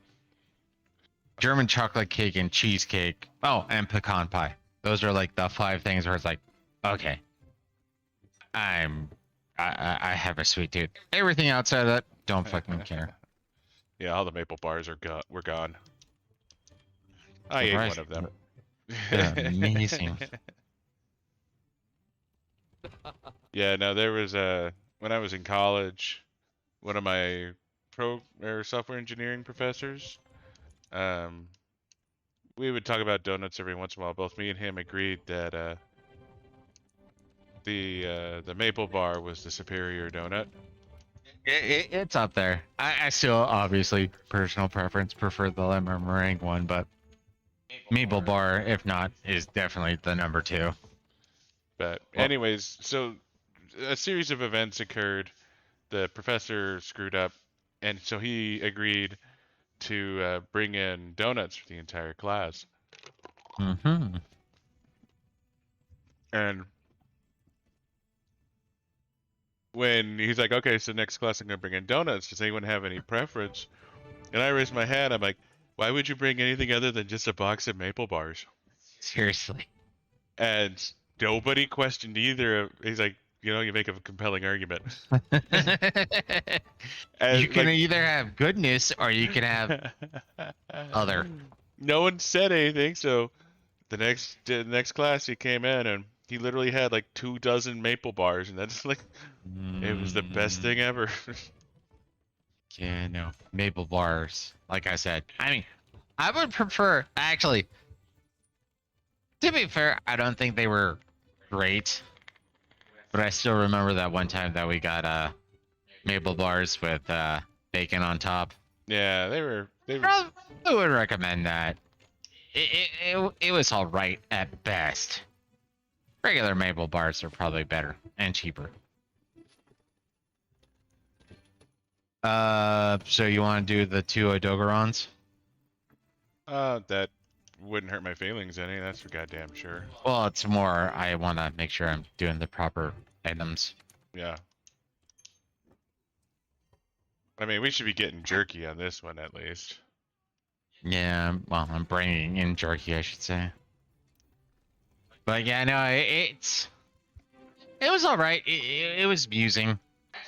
German chocolate cake and cheesecake. Oh, and pecan pie. Those are like the 5 things where it's like, okay, I have a sweet tooth. Everything outside of that, don't fucking care. Yeah, all the maple bars were gone. I ate one of them. They're amazing. Yeah, no, there was when I was in college, one of my software engineering professors, we would talk about donuts every once in a while. Both me and him agreed that the maple bar was the superior donut. It's up there. I still, obviously, personal preference, prefer the lemon meringue one, but maple bar, if not, is definitely the number 2. But anyways, so a series of events occurred. The professor screwed up, and so he agreed to bring in donuts for the entire class. Mm-hmm. And when he's like, okay, so next class I'm going to bring in donuts. Does anyone have any preference? And I raised my hand. I'm like, why would you bring anything other than just a box of maple bars? Seriously. And nobody questioned either. He's like, you make a compelling argument. And you can either have goodness or you can have other. No one said anything, so the next class he came in and he literally had like 24 maple bars, and that's like, it was the best thing ever. Yeah, no. Maple bars. Like I said. I mean, I would prefer, actually, to be fair, I don't think they were great. But I still remember that one time that we got maple bars with bacon on top. Yeah, they were. I would recommend that. It was all right at best. Regular maple bars are probably better and cheaper. So you want to do the 2 Odogarons? That wouldn't hurt my feelings any. That's for goddamn sure. Well, it's more I want to make sure I'm doing the proper items. Yeah. I mean, we should be getting jerky on this one at least. Yeah, well, I'm bringing in jerky, I should say. But yeah, no, it was all right. It was amusing.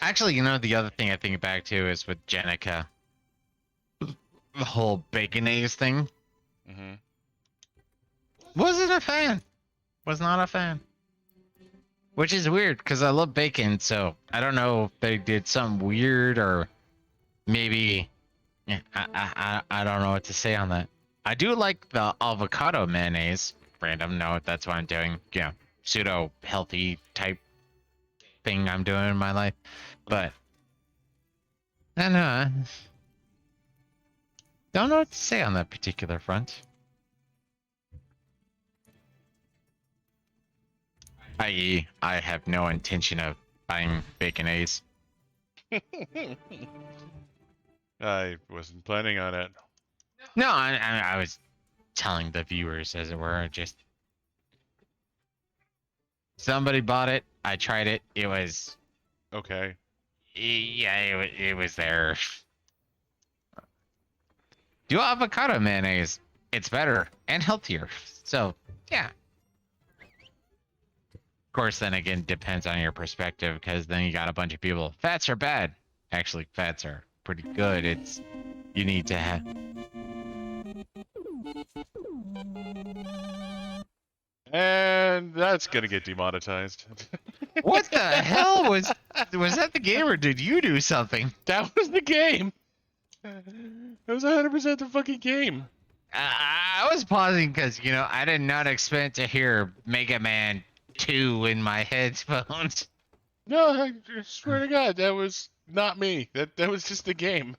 Actually, the other thing I think back to is with Jenica. The whole bacon eggs thing. Mm-hmm. Wasn't a fan. Was not a fan. Which is weird, because I love bacon, so I don't know if they did something weird or maybe... Yeah, I don't know what to say on that. I do like the avocado mayonnaise. Random note, that's what I'm doing. Pseudo-healthy type thing I'm doing in my life. But I know. Don't know what to say on that particular front. I.e., I have no intention of buying bacon A's. I wasn't planning on it. No, I was telling the viewers, as it were, just somebody bought it. I tried it. It was, Okay. yeah, it was there. Do avocado mayonnaise. It's better and healthier. So, yeah. Of course, then again, depends on your perspective, because then you got a bunch of people. Fats are bad. Actually, fats are pretty good. It's, you need to have. And that's gonna get demonetized. What the hell was that the game, or did you do something? That was the game. It was 100% the fucking game. I was pausing because, you know, I did not expect to hear Mega Man 2 in my headphones. No, I swear to God, that was not me. That was just the game.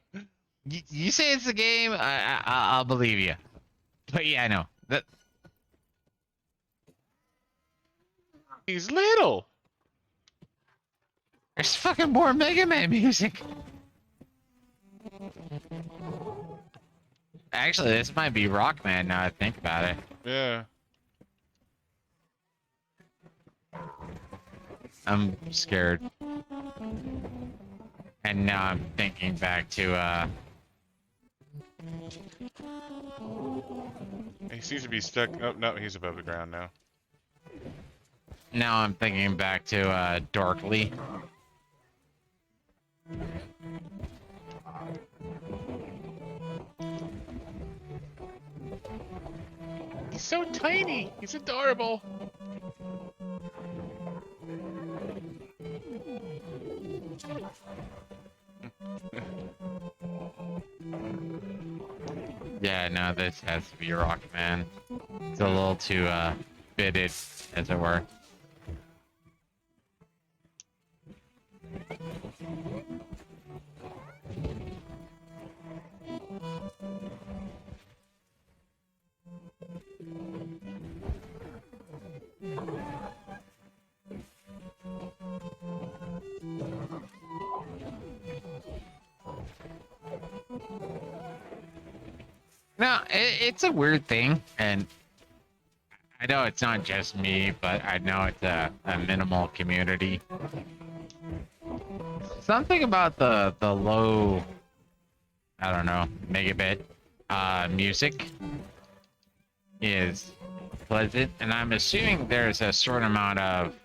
You say it's the game, I'll believe you. But yeah, I know. He's little. There's fucking more Mega Man music. Actually, this might be Rockman now I think about it. Yeah. I'm scared. And now I'm thinking back to, He seems to be stuck. Oh, no, he's above the ground now. now I'm thinking back to, Dorkly. He's so tiny. He's adorable. Yeah, no, this has to be Rockman. It's a little too, fitted, as it were. No, it's a weird thing, and I know it's not just me, but I know it's a minimal community. Something about the low, I don't know, megabit music is pleasant, and I'm assuming there's a certain amount of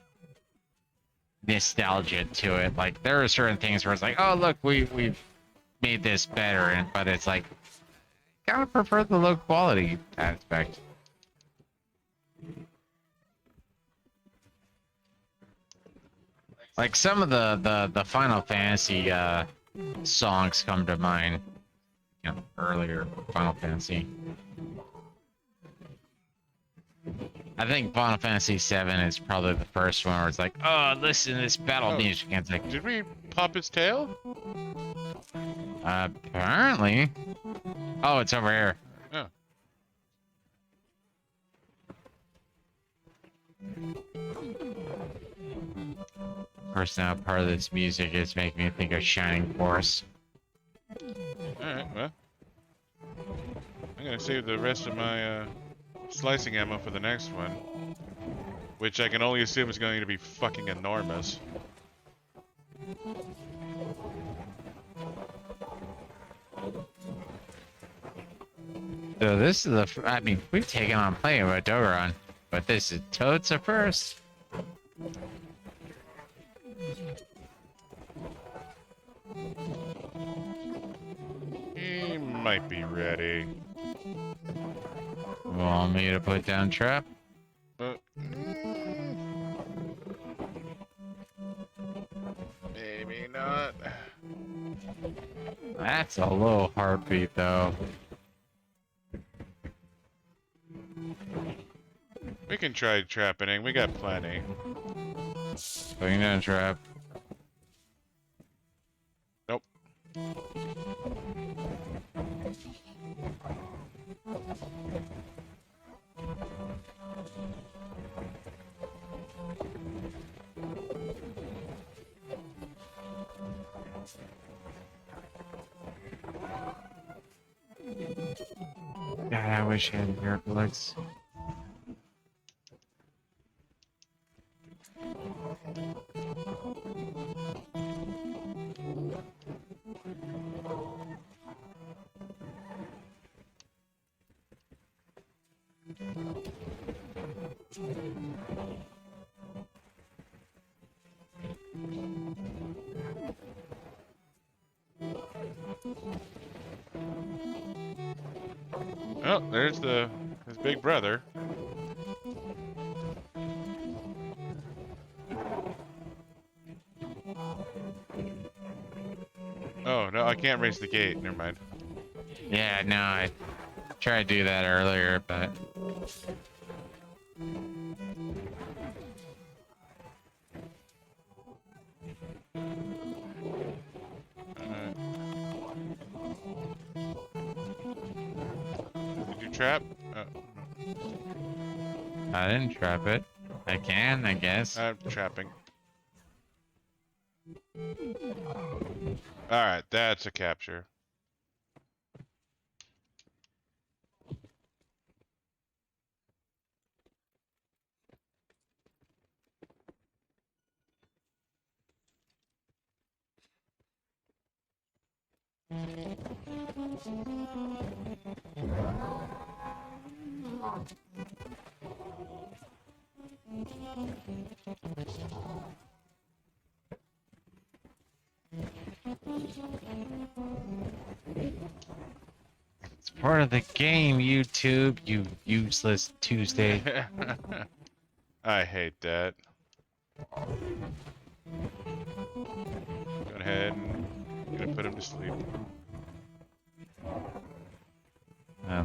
nostalgia to it. Like, there are certain things where it's like, oh look, we've made this better, and but it's like, kind of prefer the low quality aspect. Like some of the Final Fantasy songs come to mind. You know, earlier Final Fantasy. I think Final Fantasy VII is probably the first one where it's like, oh, listen to this battle music. And it's like, Did we pop his tail? apparently. Oh, it's over here. Oh. Of course, now part of this music is making me think of Shining Force. Alright, well. I'm gonna save the rest of my slicing ammo for the next one. Which I can only assume is going to be fucking enormous. So this is I mean, we've taken on plenty of Odogaron, but this is totes a first. He might be ready. Want me to put down trap? Maybe not. That's a low heartbeat, though. We can try trapping. We got plenty. Putting down trap. Nope. God, I wish I had earplugs. Oh, there's his big brother. Oh no, I can't raise the gate. Never mind. Yeah, no, I tried to do that earlier, but Did you trap? I didn't trap it. I can, I guess. I'm trapping. Alright, that's a capture. It's part of the game, YouTube, you useless Tuesday. I hate that. Go ahead and gonna put him to sleep.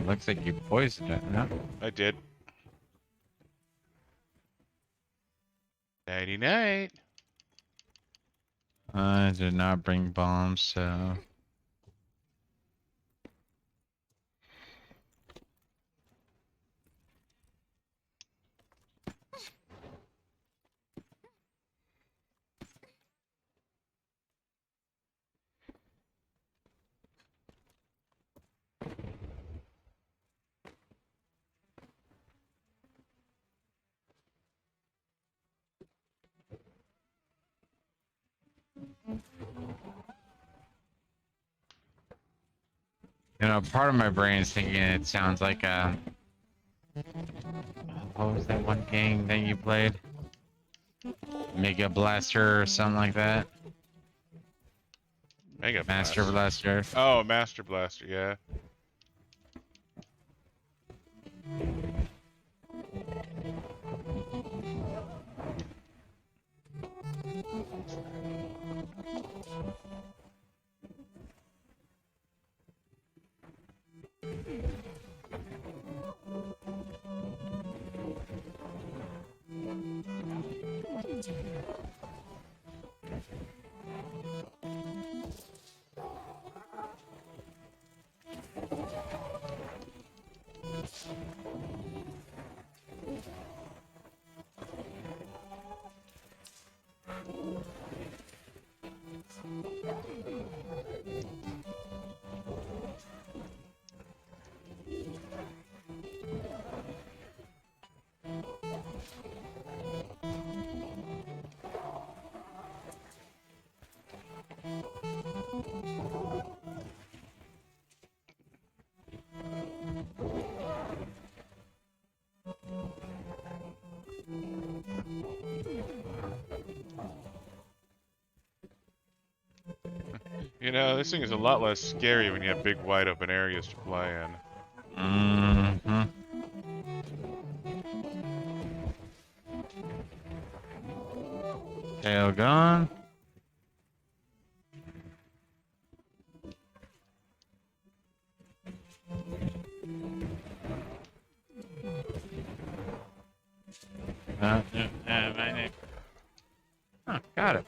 Looks like you poisoned it, no? I did. Nighty night. I did not bring bombs, so... You know, part of my brain is thinking it sounds like what was that one game that you played? Mega Blaster or something like that? Mega Master Blaster. Blaster. Oh, Master Blaster, yeah. You know, this thing is a lot less scary when you have big wide open areas to fly in. Mm-hmm. Tail gone. My name. Oh, got it.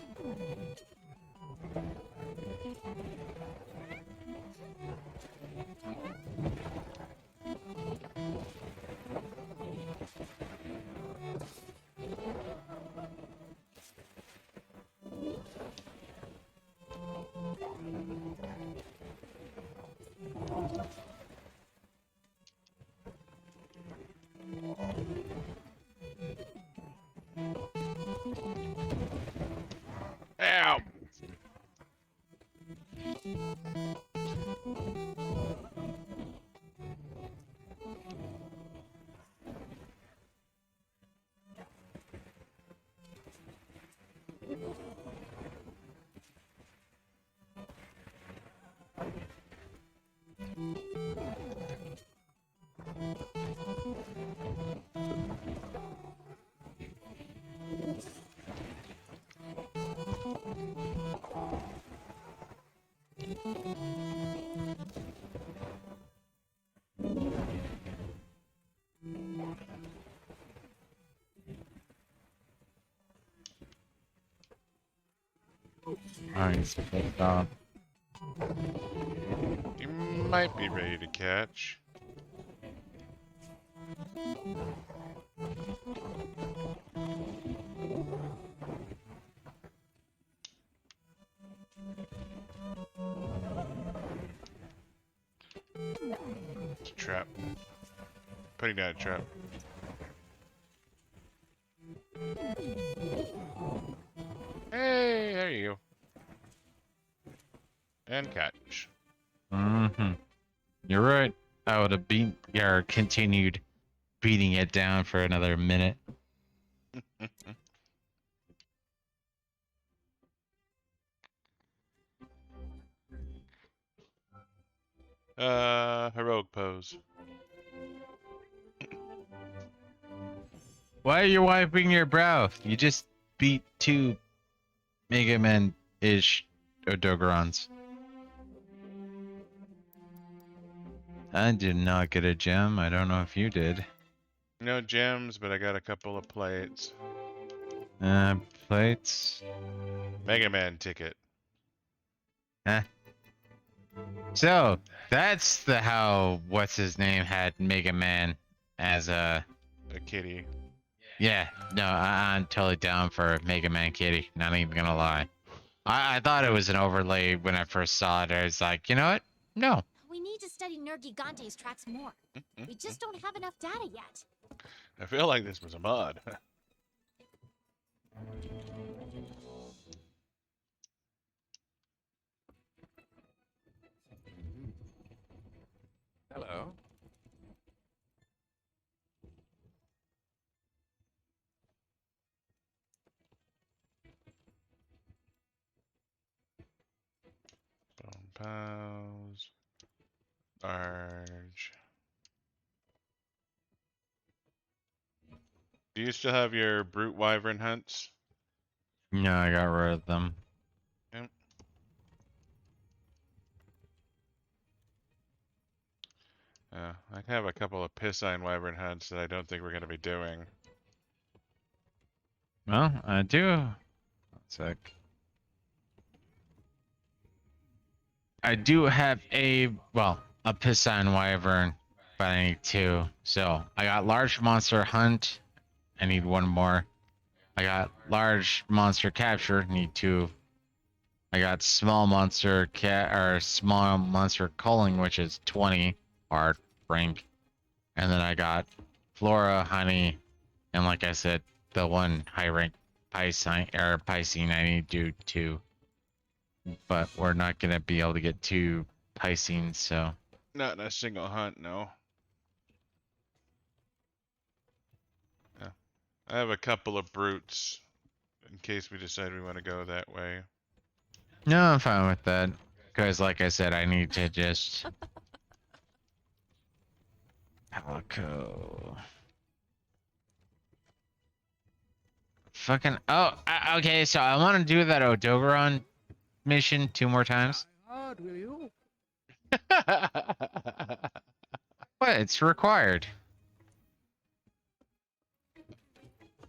Ow! Alright, pissed off. You might be ready to catch. It's a trap. Putting down a trap. Hey, there you go. And catch. Mm-hmm. You're right. I would have continued beating it down for another minute. Heroic pose. Why are you wiping your brow? You just beat 2 Megaman-ish Odogarons. I did not get a gem. I don't know if you did. No gems, but I got a couple of plates. Plates. Megaman ticket. So, that's how what's his name had Mega Man as a... A kitty. Yeah, no, I'm totally down for Mega Man Kitty. Not even gonna lie. I thought it was an overlay when I first saw it. I was like, you know what? No. We need to study Nergigante's tracks more. We just don't have enough data yet. I feel like this was a mod. Hello. Bone piles. Large. Do you still have your brute wyvern hunts? No, I got rid of them. Yep. I have a couple of piscine wyvern hunts that I don't think we're going to be doing. Well, I do. One sec. I do have a piscine wyvern, but I need 2. So I got large monster hunt. I need 1 more. I got large monster capture. Need 2. I got small monster small monster culling, which is 20 art rank, and then I got flora, honey, and like I said, the 1 high rank Piscine I need to do 2. But we're not gonna be able to get 2 Piscines, so. Not in a single hunt, no. Yeah. I have a couple of brutes in case we decide we want to go that way. No, I'm fine with that. Because, like I said, I need to just... Palico... Fucking... Oh, okay, so I want to do that Odogaron mission 2 more times. Hard, will you? What? It's required.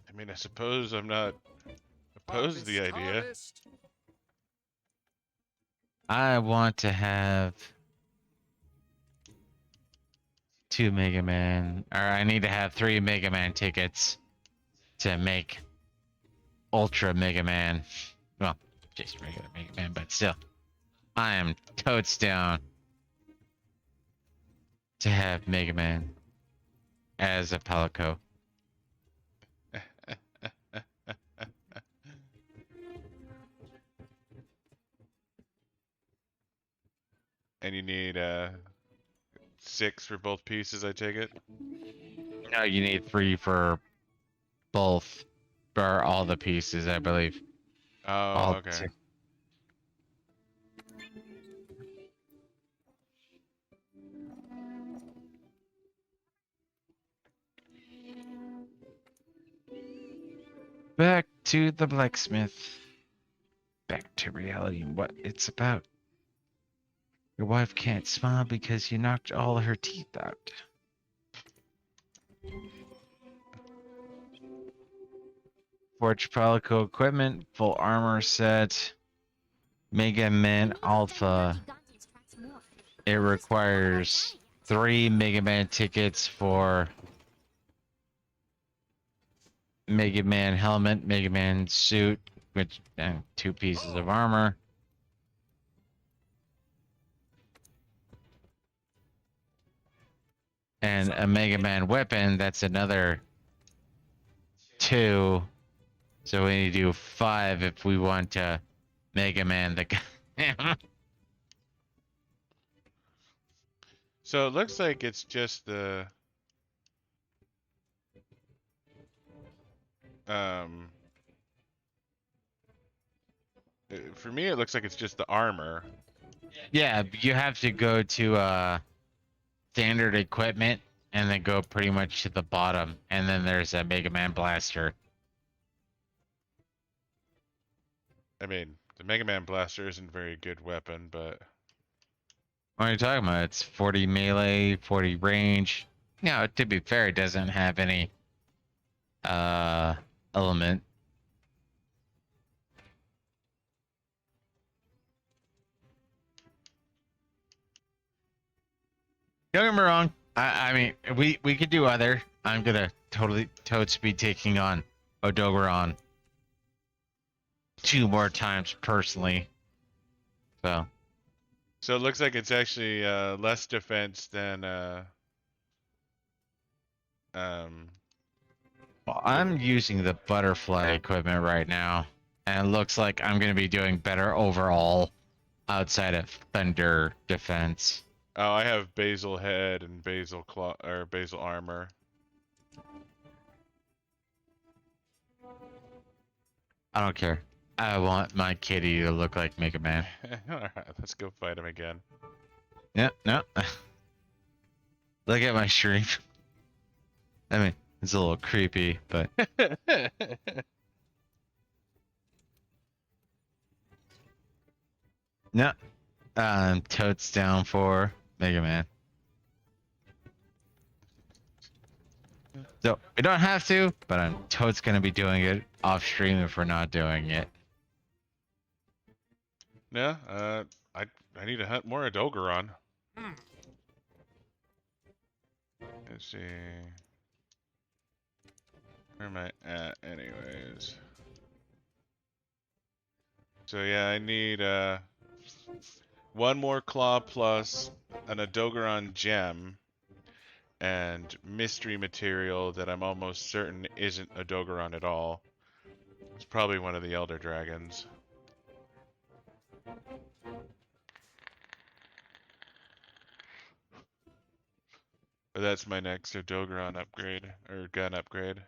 I mean, I suppose I'm not opposed to the idea. Harvest. I want to have 2 Mega Man, or I need to have 3 Mega Man tickets to make Ultra Mega Man. Well, just regular Mega Man, but still. I am totes down to have Mega Man as a Palico. And you need 6 for both pieces, I take it? No, you need 3 for both, or all the pieces, I believe. Oh, All okay. two. Back to the blacksmith. Back to reality and what it's about. Your wife can't smile because you knocked all her teeth out. Forge Palico equipment, full armor set, Mega Man Alpha. Nergigante's cracks more. It requires 3 Mega Man tickets for Mega Man helmet, Mega Man suit, which 2 pieces of armor. And a Mega Man weapon, that's another 2. So we need to do 5 if we want to Mega Man the guy. So it looks like it's just the for me it looks like it's just the armor. Yeah, you have to go to standard equipment and then go pretty much to the bottom, and then there's a Mega Man blaster. I mean, the Mega Man blaster isn't a very good weapon, but What are you talking about? It's 40 melee, 40 range. No, to be fair, it doesn't have any element. Don't get me wrong. I mean, we could do other. I'm gonna totes be taking on Odogaron 2 more times personally. So so it looks like it's actually less defense than well, I'm using the butterfly equipment right now, and it looks like I'm gonna be doing better overall outside of thunder defense. oh, I have basil head and basil claw or basil armor. I don't care. I want my kitty to look like Mega Man. Alright, let's go fight him again. Yeah, no. Look at my stream. I mean, it's a little creepy, but no. Totes down for Mega Man. So we don't have to, but I'm totes gonna be doing it off stream if we're not doing it. Yeah, I need to hunt more Odogaron. Let's see. Where am I at anyways? So yeah, I need 1 more claw plus an Odogaron gem and mystery material that I'm almost certain isn't Odogaron at all. It's probably one of the Elder Dragons. But that's my next Odogaron upgrade, or gun upgrade.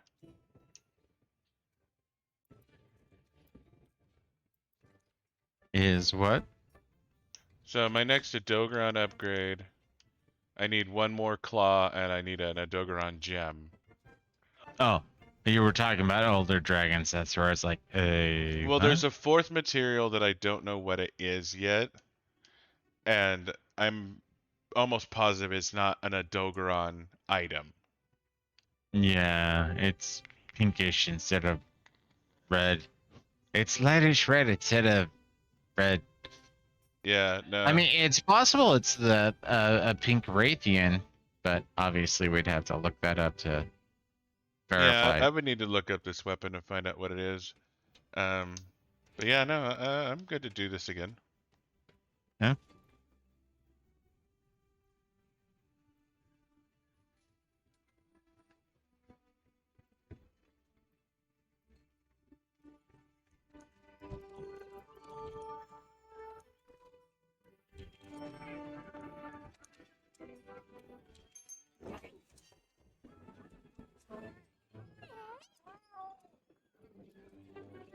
Is what? So my next Odogaron upgrade, I need 1 more claw and I need an Odogaron gem. Oh, you were talking about older dragons. That's where I was like, hey. Well, there's a 4th material that I don't know what it is yet, and I'm almost positive it's not an Odogaron item. Yeah, it's pinkish instead of red. It's lightish red instead of red. Yeah, no. I mean, it's possible it's the a pink Raytheon, but obviously we'd have to look that up to verify. Yeah, I would need to look up this weapon and find out what it is. But yeah, no, I'm good to do this again. Yeah.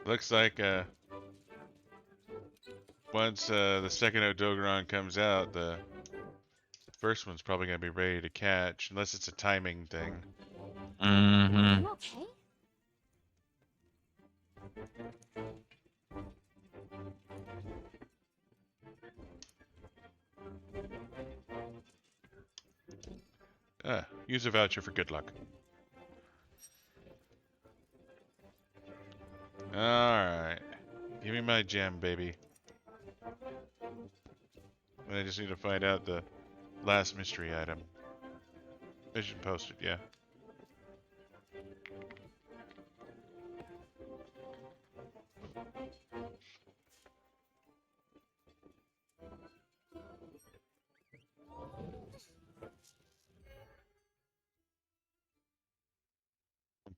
Looks like once the second Odogaron comes out, the first one's probably gonna be ready to catch, unless it's a timing thing. Mm-hmm. You okay? Use a voucher for good luck. Alright. Give me my gem, baby. And I just need to find out the last mystery item. Mission posted, yeah.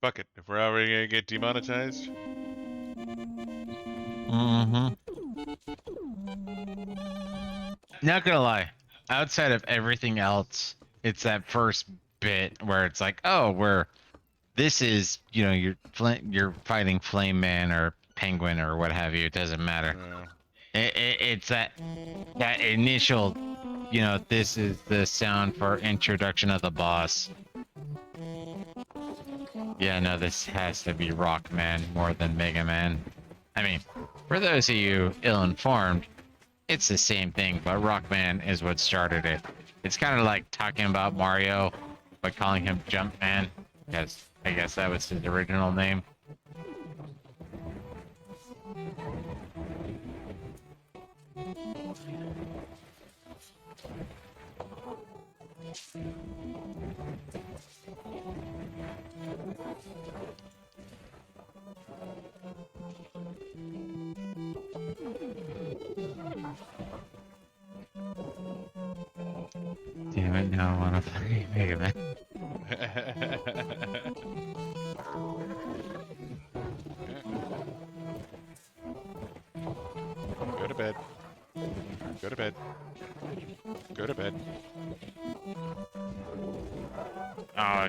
Bucket, if we're already gonna get demonetized. Mm-hmm. Not gonna lie, outside of everything else, it's that first bit where it's like, oh, this is, you know, you're fighting Flame Man or Penguin or what have you. It doesn't matter. It's that initial, you know, this is the sound for introduction of the boss. Yeah, no, this has to be Rockman more than Mega Man. I mean, for those of you ill-informed, it's the same thing, but Rockman is what started it. It's kind of like talking about Mario, but calling him Jumpman, because I guess that was his original name. Damn it, now I want to play Mega Man. Go to bed. Go to bed. Go to bed. Oh,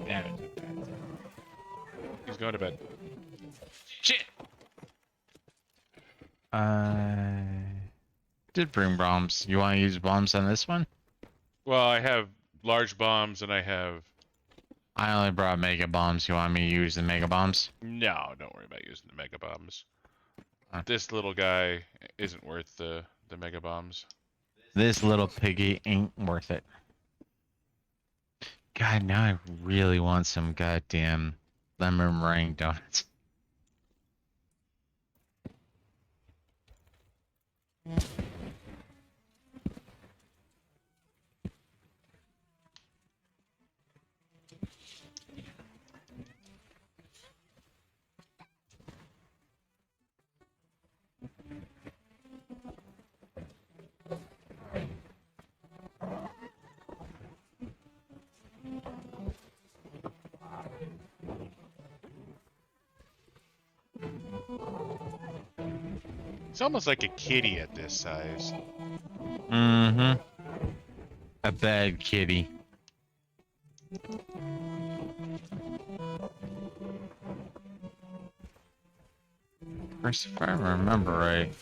damn it. He's going to bed. Shit! I did bring bombs. You want to use bombs on this one? Well, I have large bombs and I have... I only brought mega bombs. You want me to use the mega bombs? No, don't worry about using the mega bombs. Huh. This little guy isn't worth the mega bombs. This little piggy ain't worth it. God, now I really want some goddamn lemon meringue donuts. It's almost like a kitty at this size. Mm-hmm. A bad kitty. Of course, if I remember right,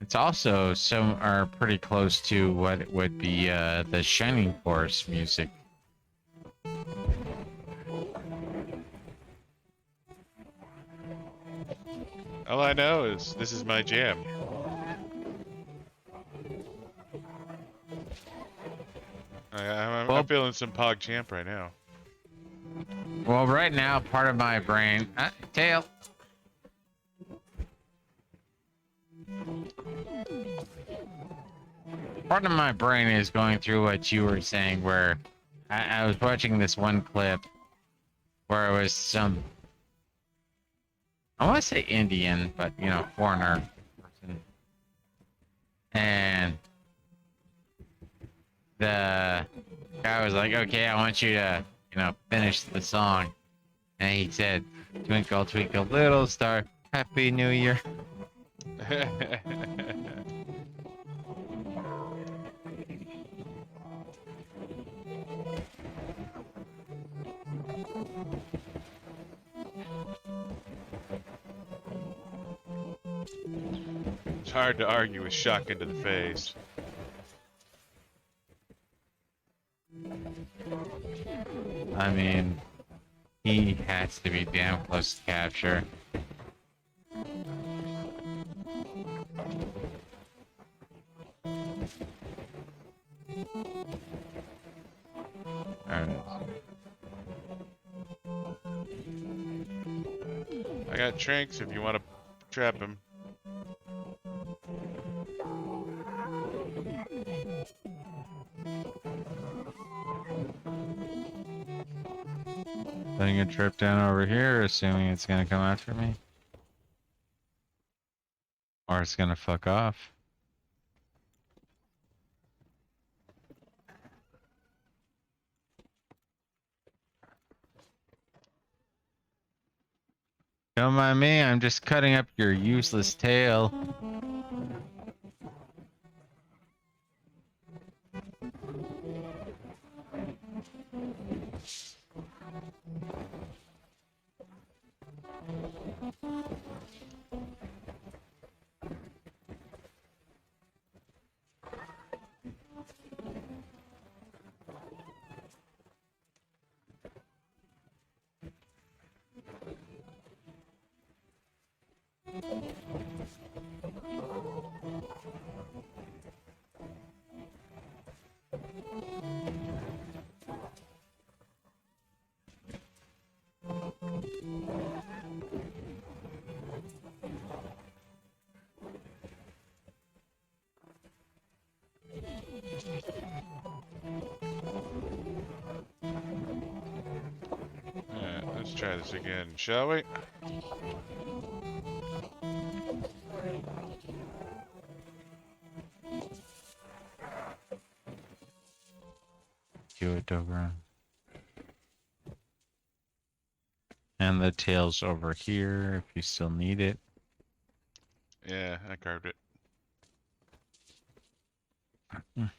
it's also are pretty close to what it would be the Shining Force music. All I know is this is my jam. I'm feeling some Pog Champ right now. Well, right now, part of my brain... tail! part of my brain is going through what you were saying, where I was watching this one clip where it was some, I want to say Indian, but you know, foreigner person, and the guy was like, "Okay, I want you to, you know, finish the song," and he said, "Twinkle, twinkle, little star, Happy New Year." It's hard to argue with shotgun to the face. I mean, he has to be damn close to capture. There it is. I got tranks if you want to trap him. Letting a trip down over here, assuming it's gonna come after me. Or it's gonna fuck off. Don't mind me, I'm just cutting up your useless tail. Alright, let's try this again, shall we? Do it, Odogaron. And the tail's over here if you still need it. Yeah, I carved it. Mm.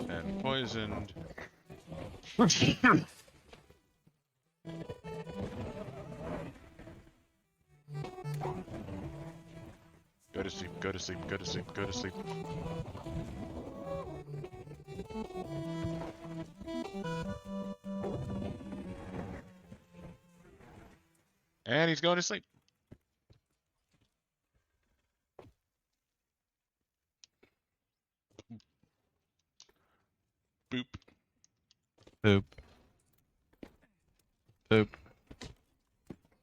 And poisoned. Go to sleep, go to sleep, go to sleep, go to sleep. And he's going to sleep. Boop. Boop. Boop.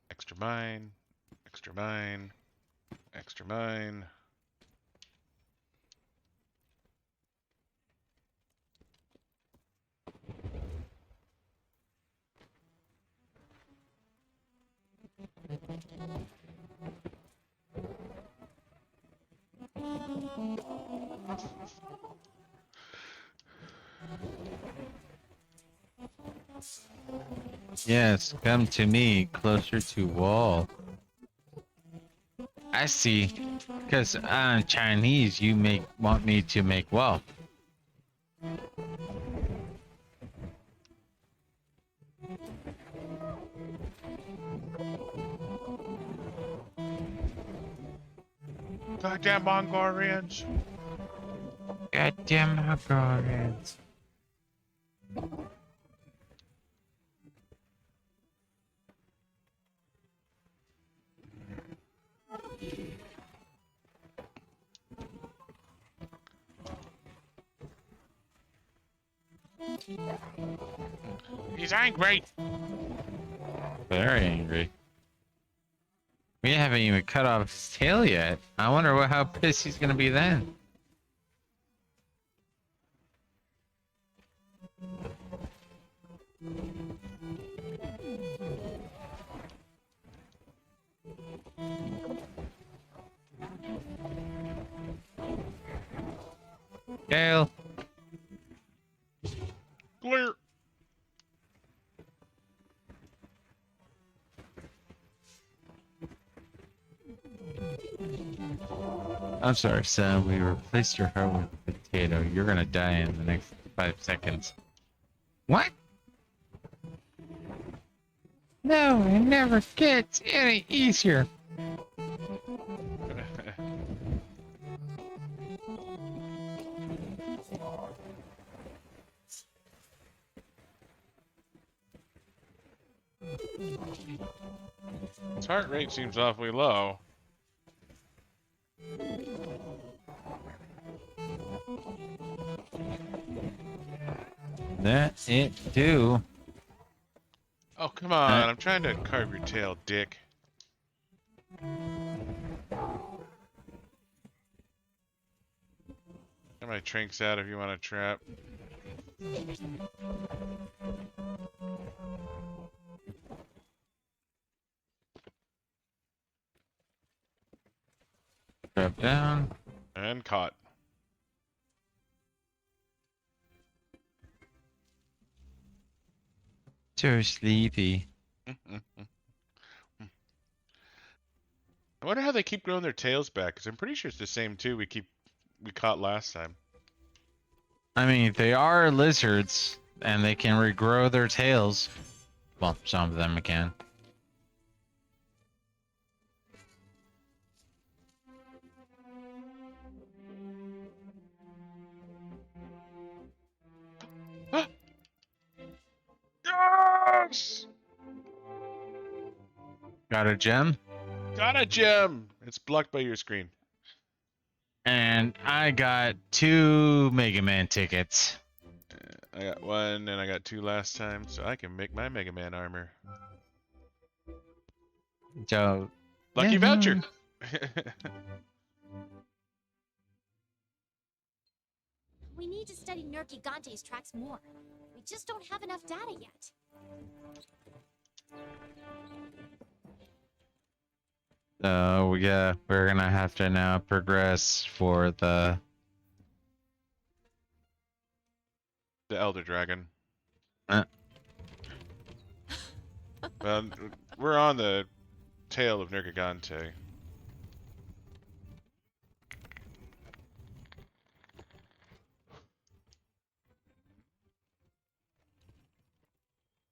Extra mine. Extra mine. Extra mine. Yes, come to me, closer to wall. I see. Because I'm Chinese, you want me to make wall. Goddamn Mongolians. Goddamn Odogarons. He's angry. Very angry. We haven't even cut off his tail yet. I wonder how pissed he's gonna be then. Gale. Clear. I'm sorry, son. We replaced your heart with a potato. You're gonna die in the next 5 seconds. What? No, it never gets any easier. His heart rate seems awfully low. That it do. Oh, come on. I'm trying to carve your tail, dick. Get my trinks out if you want to trap. Drop down. And caught. So sleepy. I wonder how they keep growing their tails back, because I'm pretty sure it's the same two we caught last time. I mean, they are lizards, and they can regrow their tails. Well, some of them can. Yes! Got a gem? Got a gem! It's blocked by your screen. And I got 2 Mega Man tickets. I got 1 and I got 2 last time, so I can make my Mega Man armor. So, Lucky yeah. voucher! We need to study Nergigante's tracks more. We just don't have enough data yet. So we're gonna have to now progress for the Elder Dragon. Uh. Well, we're on the tail of Nergigante.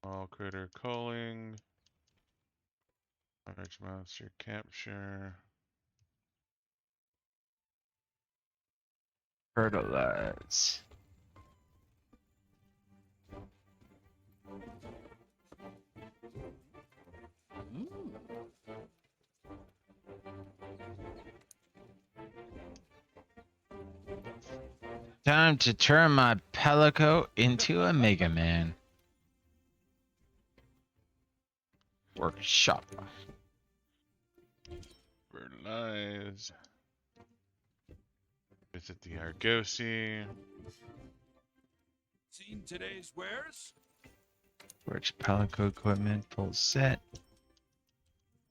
All critter culling. Large monster capture. fertilize. Time to turn my Pelico into a Mega Man. Workshop. Fertilize. Visit the Argosy. Seen today's wares? Which Pelico equipment full set?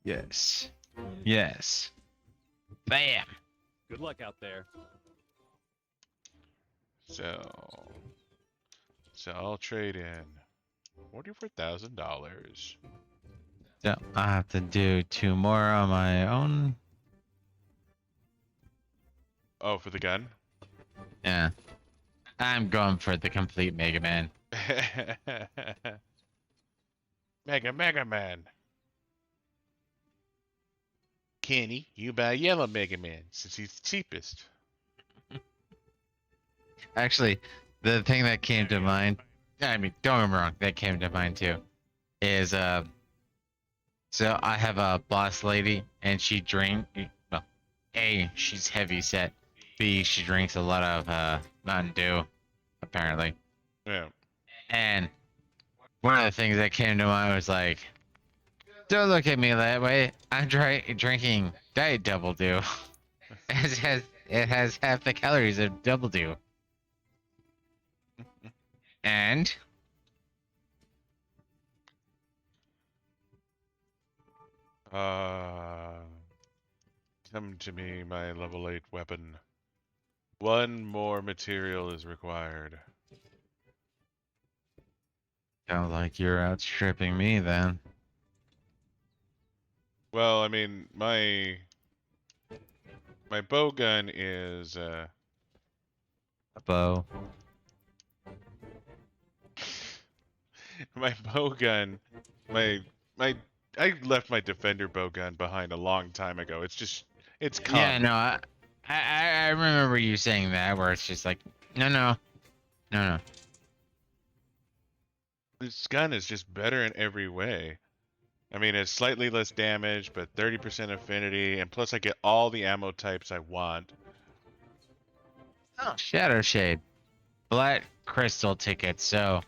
Yes. Yes. Bam! Good luck out there. So I'll trade in $44,000. So I have to do 2 more on my own. Oh, for the gun? Yeah. I'm going for the complete Mega Man. Mega Man. Kenny, you buy yellow Mega Man since he's the cheapest. Actually, the thing that came to mind I mean, don't get me wrong, that came to mind too. Is so I have a boss lady, and she drink. Well, A, she's heavy set. B, she drinks a lot of Mountain Dew, apparently. Yeah. And one of the things that came to mind was like, don't look at me that way. I'm drinking Diet Double Dew. It has half the calories of Double Dew. And Come to me, my level 8 weapon. One more material is required. sounds like you're outstripping me then. Well, I mean, my bow gun is A bow. my bow gun. My I left my defender bow gun behind a long time ago. It's Yeah, con. no, I remember you saying that, where it's just like, no. This gun is just better in every way. I mean, it's slightly less damage, but 30% affinity, and plus I get all the ammo types I want. Oh, Shadow Shade. Black crystal tickets, so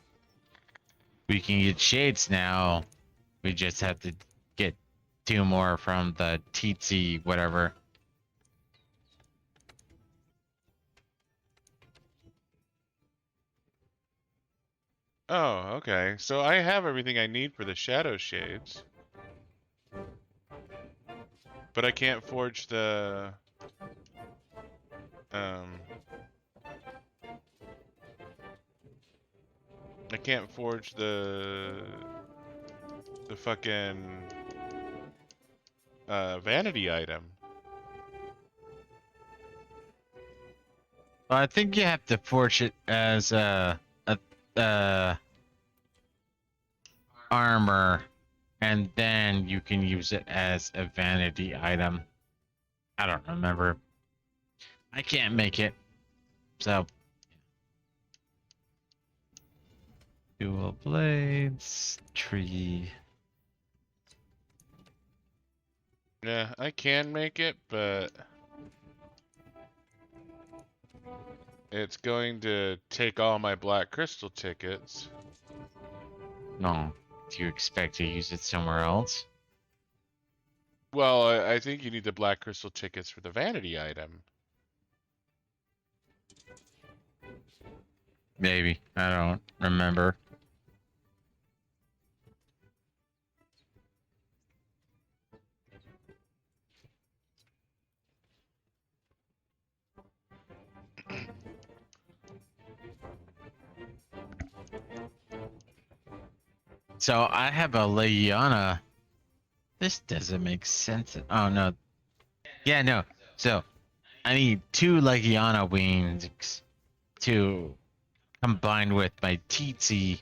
we can get shades now. We just have to get 2 more from the teensy whatever. Oh, okay. So I have everything I need for the shadow shades. But I can't forge the I can't forge the fucking vanity item. Well, I think you have to forge it as a armor, and then you can use it as a vanity item. I don't remember. I can't make it, so. Dual blades, tree. Yeah, I can make it, but it's going to take all my black crystal tickets. No. Do you expect to use it somewhere else? Well, I think you need the black crystal tickets for the vanity item. Maybe. I don't remember. So I have a Legiana. This doesn't make sense. Oh no. Yeah, no. So I need 2 Legiana wings to combine with my Tsetse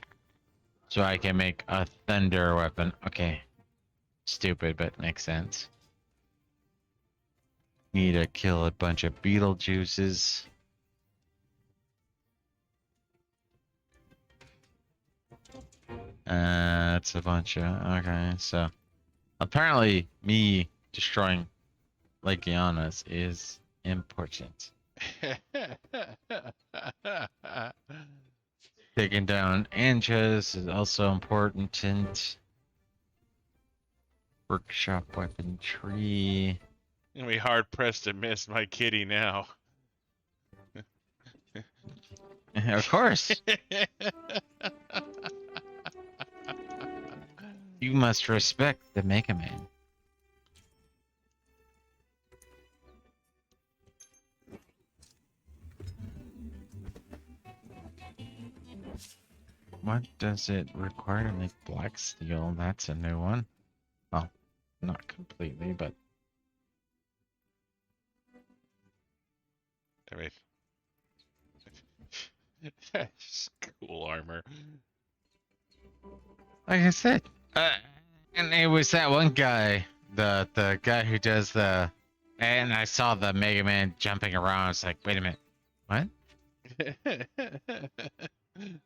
so I can make a thunder weapon. Okay. Stupid, but makes sense. Need to kill a bunch of Beetlejuices. It's a bunch of... Okay, so... Apparently, me destroying Legianas is important. Taking down Anjas is also important. Workshop weapon tree. You'll be hard pressed to miss my kitty now. Of course. You must respect the Megaman. What does it require to make black steel? That's a new one. Well, not completely, but... I mean, that's cool armor. Like I said, and it was that one guy, the guy who does the... And I saw the Mega Man jumping around. It's like, wait a minute. What?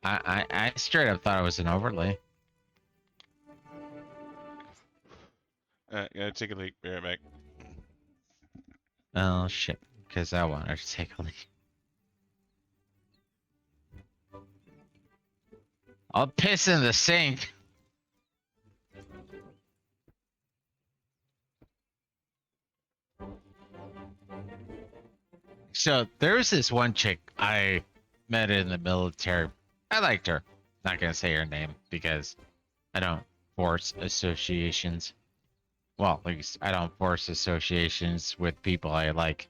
I straight up thought it was an overlay. Gotta take a leak. Be right back. Oh shit! Because I wanted to take a leak. I'll piss in the sink. So there's this one chick I met in the military. I liked her. Not gonna say her name because I don't force associations. Well, at least I don't force associations with people I like.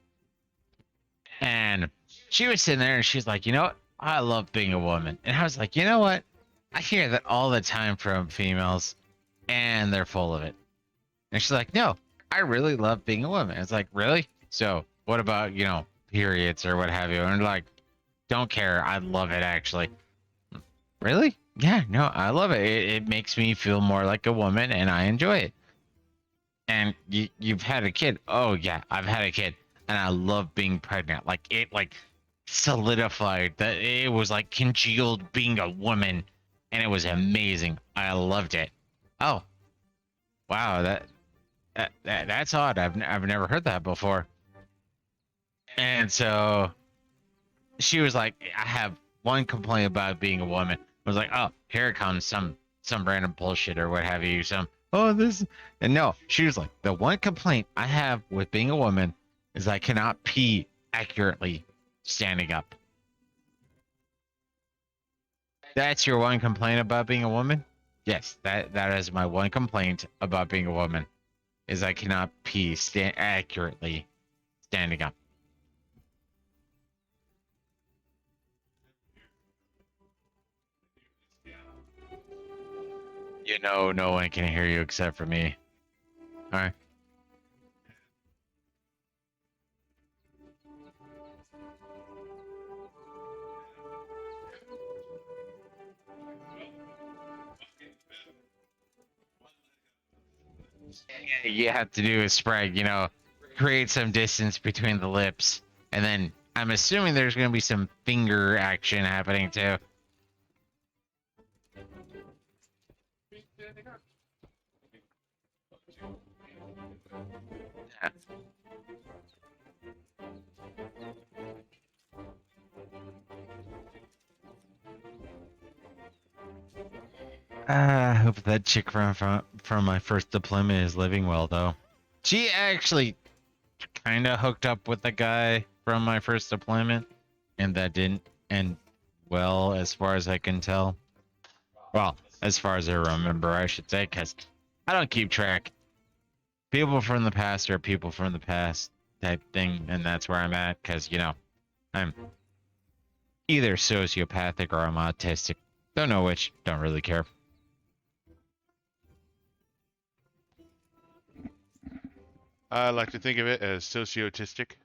And she was sitting there and she's like, you know what? I love being a woman. And I was like, you know what? I hear that all the time from females and they're full of it. And she's like, no, I really love being a woman. It's like, really? So what about, periods or what have you? And like, don't care. I love it actually. Really? Yeah, no, I love it. It makes me feel more like a woman and I enjoy it. And you've had a kid. Oh yeah, I've had a kid and I love being pregnant. Like it solidified that it was like congealed being a woman and it was amazing. I loved it. Oh, wow, that's odd. I've never heard that before. And so she was like, I have one complaint about being a woman. I was like, oh, here it comes, some random bullshit or what have you. And no, she was like, the one complaint I have with being a woman is I cannot pee accurately standing up. That's your one complaint about being a woman? Yes, that is my one complaint about being a woman, is I cannot pee accurately standing up. You know, no one can hear you except for me. All right. You have to do is spread, create some distance between the lips. And then I'm assuming there's going to be some finger action happening too. I hope that chick from my first deployment is living well, though. She actually kind of hooked up with the guy from my first deployment, and that didn't end well, as far as I can tell. Well, as far as I remember, I should say, because I don't keep track. People from the past are people from the past type thing, and that's where I'm at, because, I'm either sociopathic or I'm autistic. Don't know which, don't really care. I like to think of it as sociotistic.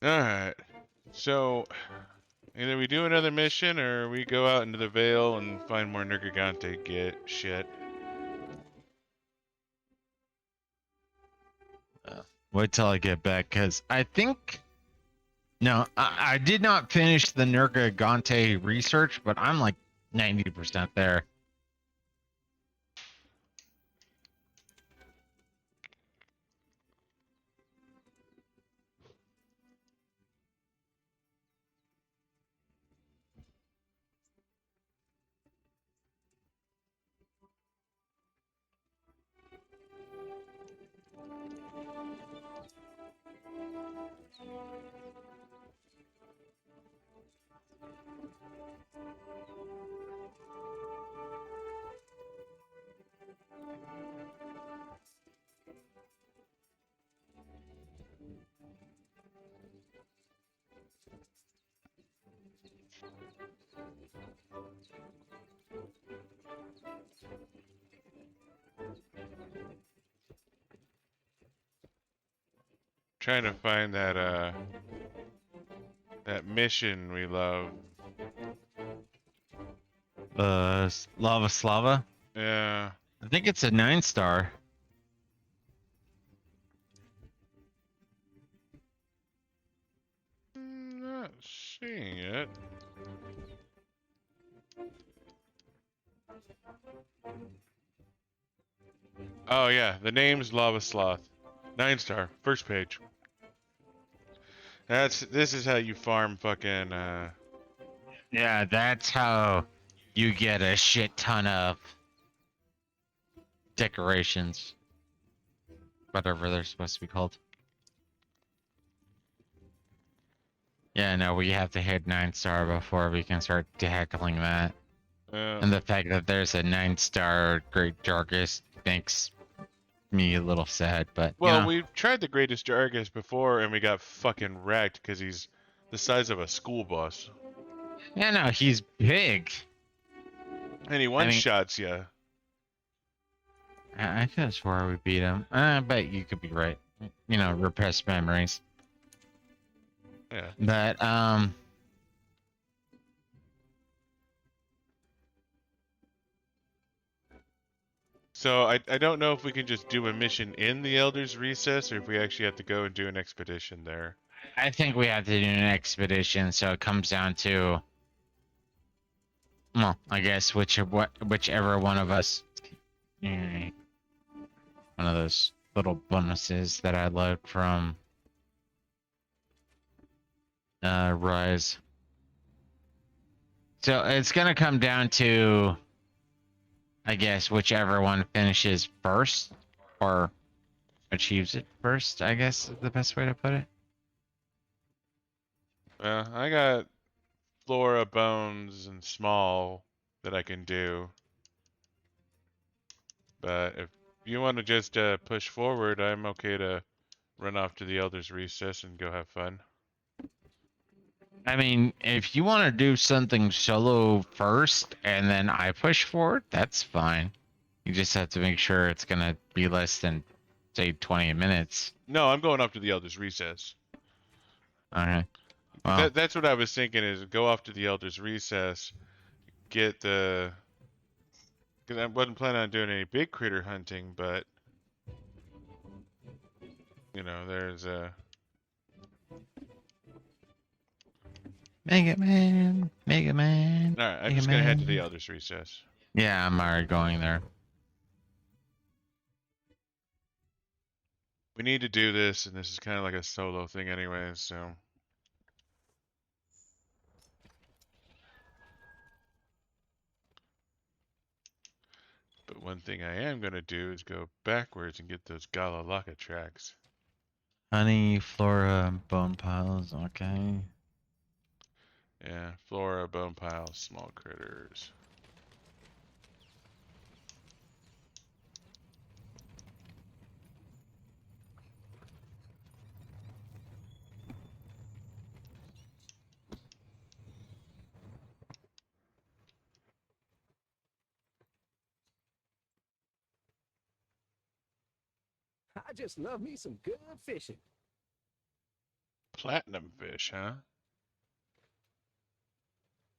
Alright. So, either we do another mission or we go out into the Vale and find more Nergigante get shit. Wait till I get back, because I think... No, I did not finish the Nergigante research, but I'm like 90% there. Trying to find that mission we love. Lava Slava? Yeah. I think it's a 9-star. seeing it. Oh yeah, the name's Lava Sloth. 9-star, first page. This is how you farm fucking Yeah, that's how you get a shit ton of decorations. Whatever they're supposed to be called. Yeah, no, we have to hit 9-star before we can start tackling that. And the fact that there's a 9-star Great Jargus makes me a little sad, but well, you know. we tried the greatest Jargus before and we got fucking wrecked because he's the size of a school bus. Yeah, no, he's big. And he one-shots you. I could have swore we beat him. I bet you could be right. You know, repressed memories. Yeah. But, So I don't know if we can just do a mission in the Elder's Recess or if we actually have to go and do an expedition there. I think we have to do an expedition, so it comes down to, well, I guess whichever one of us, one of those little bonuses that I load from Rise. So it's gonna come down to, I guess, whichever one finishes first or achieves it first, I guess is the best way to put it. I got Flora, Bones, and Small that I can do. But if you want to just push forward, I'm okay to run off to the Elder's Recess and go have fun. I mean, if you want to do something solo first and then I push forward, that's fine. You just have to make sure it's going to be less than, say, 20 minutes. No, I'm going off to the Elder's Recess. Okay. Well, That's what I was thinking is go off to the Elder's Recess, get the... Because I wasn't planning on doing any big critter hunting, but... You know, there's a... Megaman. Alright, I'm just going to head to the Elder's Recess. Yeah, I'm already going there. We need to do this, and this is kind of like a solo thing anyway, so... But one thing I am going to do is go backwards and get those Galalaka tracks. Honey, flora, bone piles, okay. Yeah, flora, bone piles, small critters. I just love me some good fishing. Platinum fish, huh?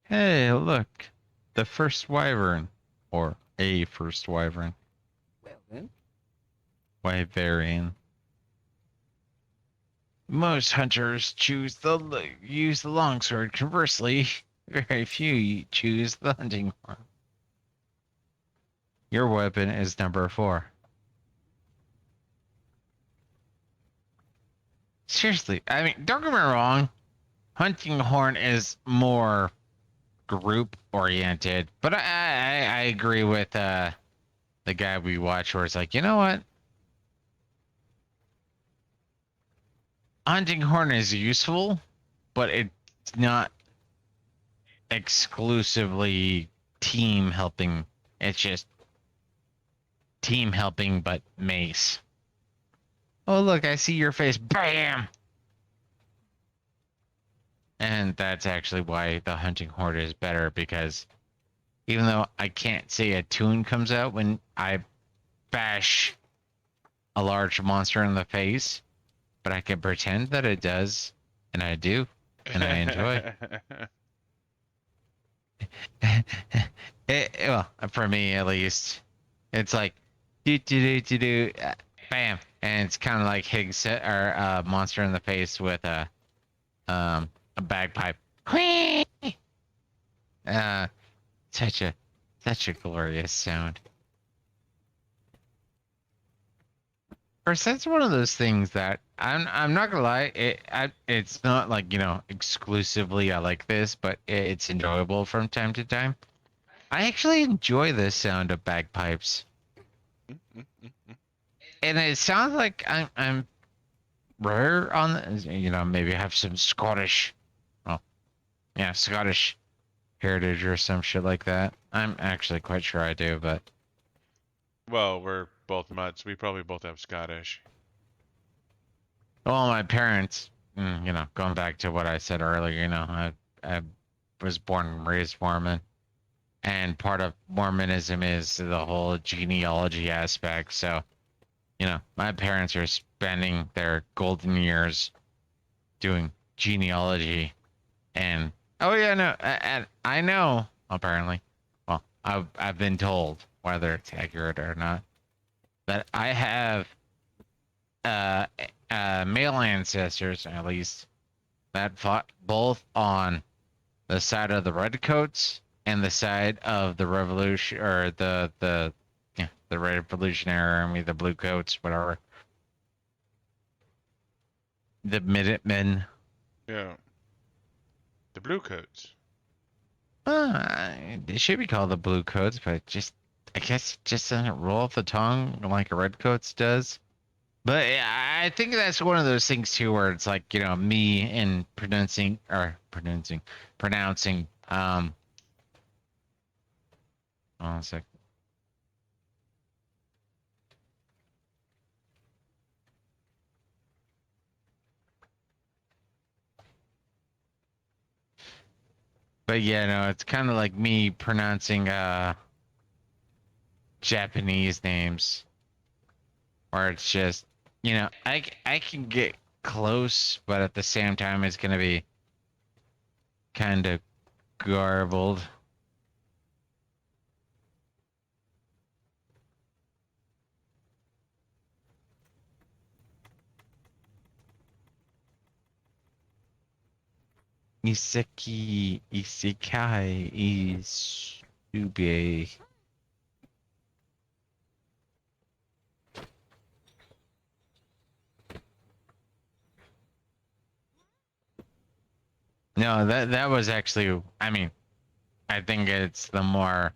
Hey, look. The first wyvern. Or a first wyvern. Well then, Wyverian. Most hunters use the longsword. Conversely, very few choose the hunting horn. Your weapon is number 4. Seriously, I mean, don't get me wrong. Hunting horn is more group oriented, but I agree with the guy we watch where it's like, you know what? Hunting horn is useful, but it's not exclusively team helping. It's just team helping, but mace. Oh, look, I see your face. Bam! And that's actually why the hunting horde is better, because even though I can't say a tune comes out when I bash a large monster in the face, but I can pretend that it does, and I do, and I enjoy. Well, for me at least, it's like do, bam, and it's kind of like hitting a monster in the face with a bagpipe. Whee! Such a glorious sound. Of course, that's one of those things that I'm not gonna lie. It's not like, you know, exclusively I like this, but it's enjoyable from time to time. I actually enjoy the sound of bagpipes, and it sounds like I'm rare on the, you know, maybe have some Scottish, well, yeah, Scottish heritage or some shit like that. I'm actually quite sure I do, but Well, we're both mutts. We probably both have Scottish. well, my parents, you know, going back to what I said earlier, you know, I was born and raised Mormon, and part of Mormonism is the whole genealogy aspect. So, you know, my parents are spending their golden years doing genealogy, and oh yeah, no, and I know apparently, well, I've been told, whether it's accurate or not, that I have male ancestors at least that fought both on the side of the redcoats and the side of the revolution, or the Revolutionary Army, the bluecoats, whatever, the Minutemen. Yeah. The Bluecoats. They should be called the bluecoats, but just I guess it just doesn't roll off the tongue like a redcoats does. But yeah, I think that's one of those things too, where it's like, you know, me and pronouncing. Hold on a sec. But yeah, no, it's kind of like me pronouncing Japanese names, where it's just, you know, I can get close, but at the same time, it's gonna be kind of garbled. Isekai is Ube. No, that was actually, I mean, I think it's the more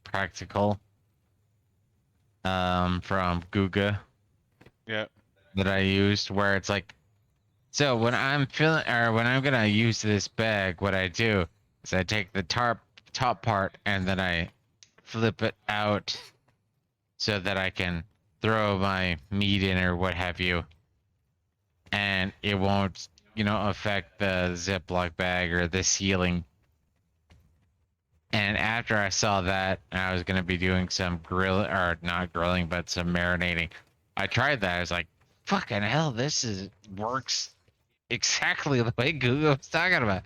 practical from Guga Yeah. that I used, where it's like, so when I'm feeling, or when I'm gonna use this bag, what I do is I take the top part and then I flip it out so that I can throw my meat in or what have you, and it won't, you know, affect the Ziploc bag or the sealing. And after I saw that, I was gonna be doing some or not grilling, but some marinating. I tried that. I was like, fucking hell, works exactly the way Google was talking about.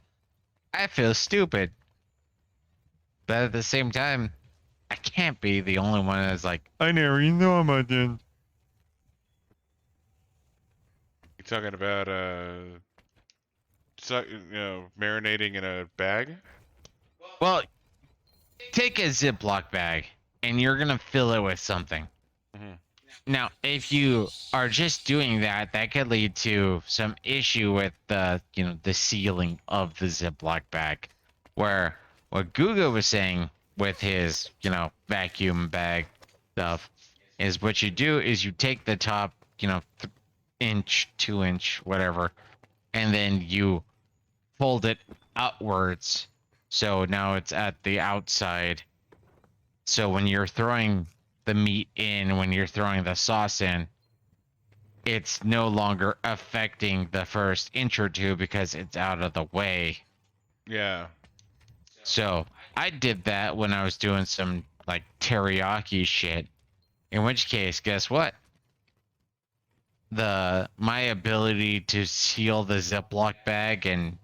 I feel stupid. But at the same time, I can't be the only one that's like, I never even know about this. You talking about marinating in a bag? Well, take a Ziploc bag and you're gonna fill it with something. Mhm. Now, if you are just doing that, that could lead to some issue with the sealing of the Ziploc bag. Where what Guga was saying with his, vacuum bag stuff is what you do is you take the top, inch, 2 inch, whatever, and then you fold it outwards. So now it's at the outside. So when you're throwing the meat in, when you're throwing the sauce in, it's no longer affecting the first inch or two because it's out of the way. Yeah. So I did that when I was doing some like teriyaki shit. In which case, guess what? My ability to seal the Ziploc bag and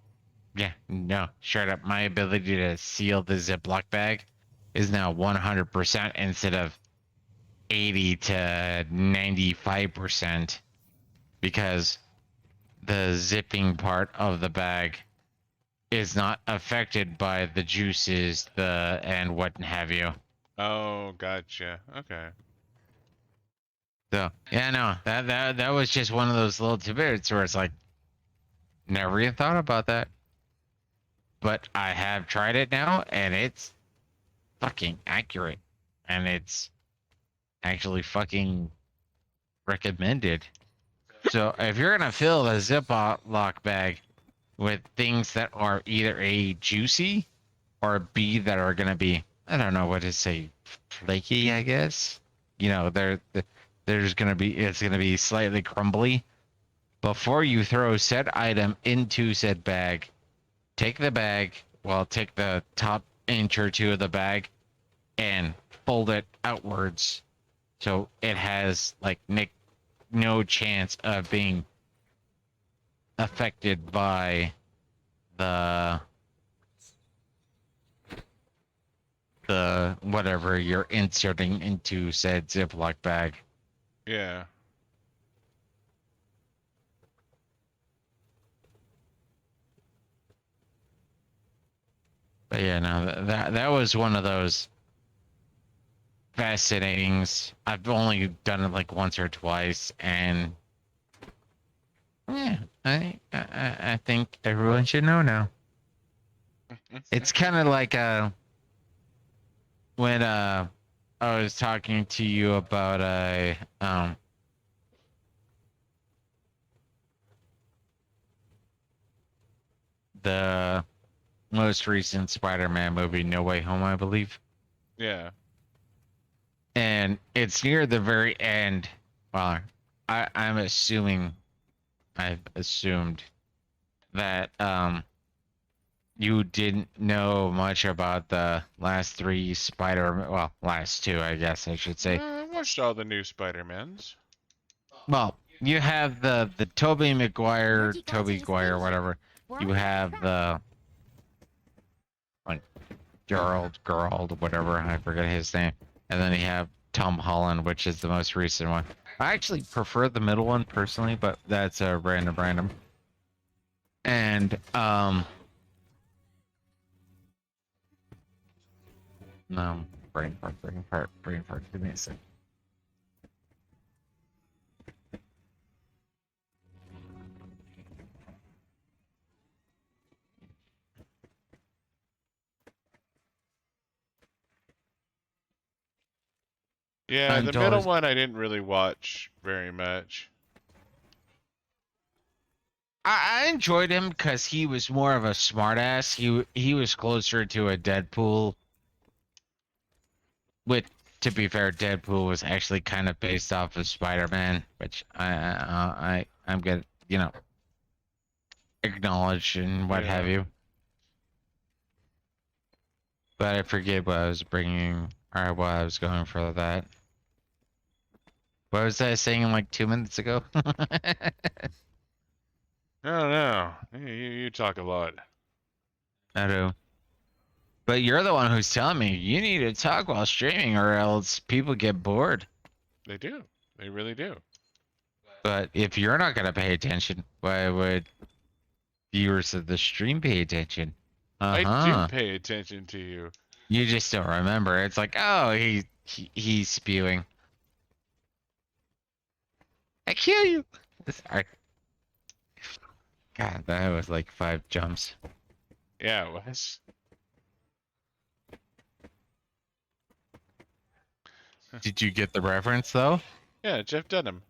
straight up, my ability to seal the Ziploc bag is now 100% instead of 80 to 95%, because the zipping part of the bag is not affected by the juices, and what have you. Oh, gotcha. Okay. So yeah, no, that was just one of those little tidbits where it's like, never even thought about that. But I have tried it now, and it's fucking accurate, and it's actually fucking recommended. So if you're gonna fill a Ziploc bag with things that are either A, juicy, or B, that are gonna be, I don't know what to say, flaky, I guess. You know, there's gonna be, it's gonna be slightly crumbly. Before you throw said item into said bag, take the bag, well, take the top inch or two of the bag and fold it outwards so it has like no chance of being affected by the whatever you're inserting into said Ziploc bag. Yeah. But yeah, no, that was one of those fascinatings. I've only done it like once or twice, and yeah, I think everyone should know now. It's kind of like when I was talking to you about the most recent Spider-Man movie, No Way Home, I believe. Yeah. And it's near the very end. Well, I've assumed that you didn't know much about the last three last two, I guess I should say. I watched all the new Spider-Mans. Well, you have the Tobey Maguire, Nergigante Tobey is Maguire, leaving. whatever. We're You on have track. the like Gerald, whatever, I forget his name. And then you have Tom Holland, which is the most recent one. I actually prefer the middle one personally, but that's a random. And no, brain fart. Give me a sec. Yeah, I'm the middle totally. one I didn't really watch very much. I enjoyed him because he was more of a smartass. He was closer to a Deadpool. Which, to be fair, Deadpool was actually kind of based off of Spider-Man, which I'm gonna acknowledge and what have Yeah. you. But I forget what I was bringing or what I was going for that. What was I saying like 2 minutes ago? I don't know. You talk a lot. I do. But you're the one who's telling me you need to talk while streaming or else people get bored. They do. They really do. But if you're not gonna pay attention, why would viewers of the stream pay attention? I do Uh-huh. pay attention to you. You just don't remember. It's like, oh, he's spewing. I kill you. Sorry. God, that was like 5 jumps. Yeah, it was. Did you get the reference though? Yeah, Jeff Dunham.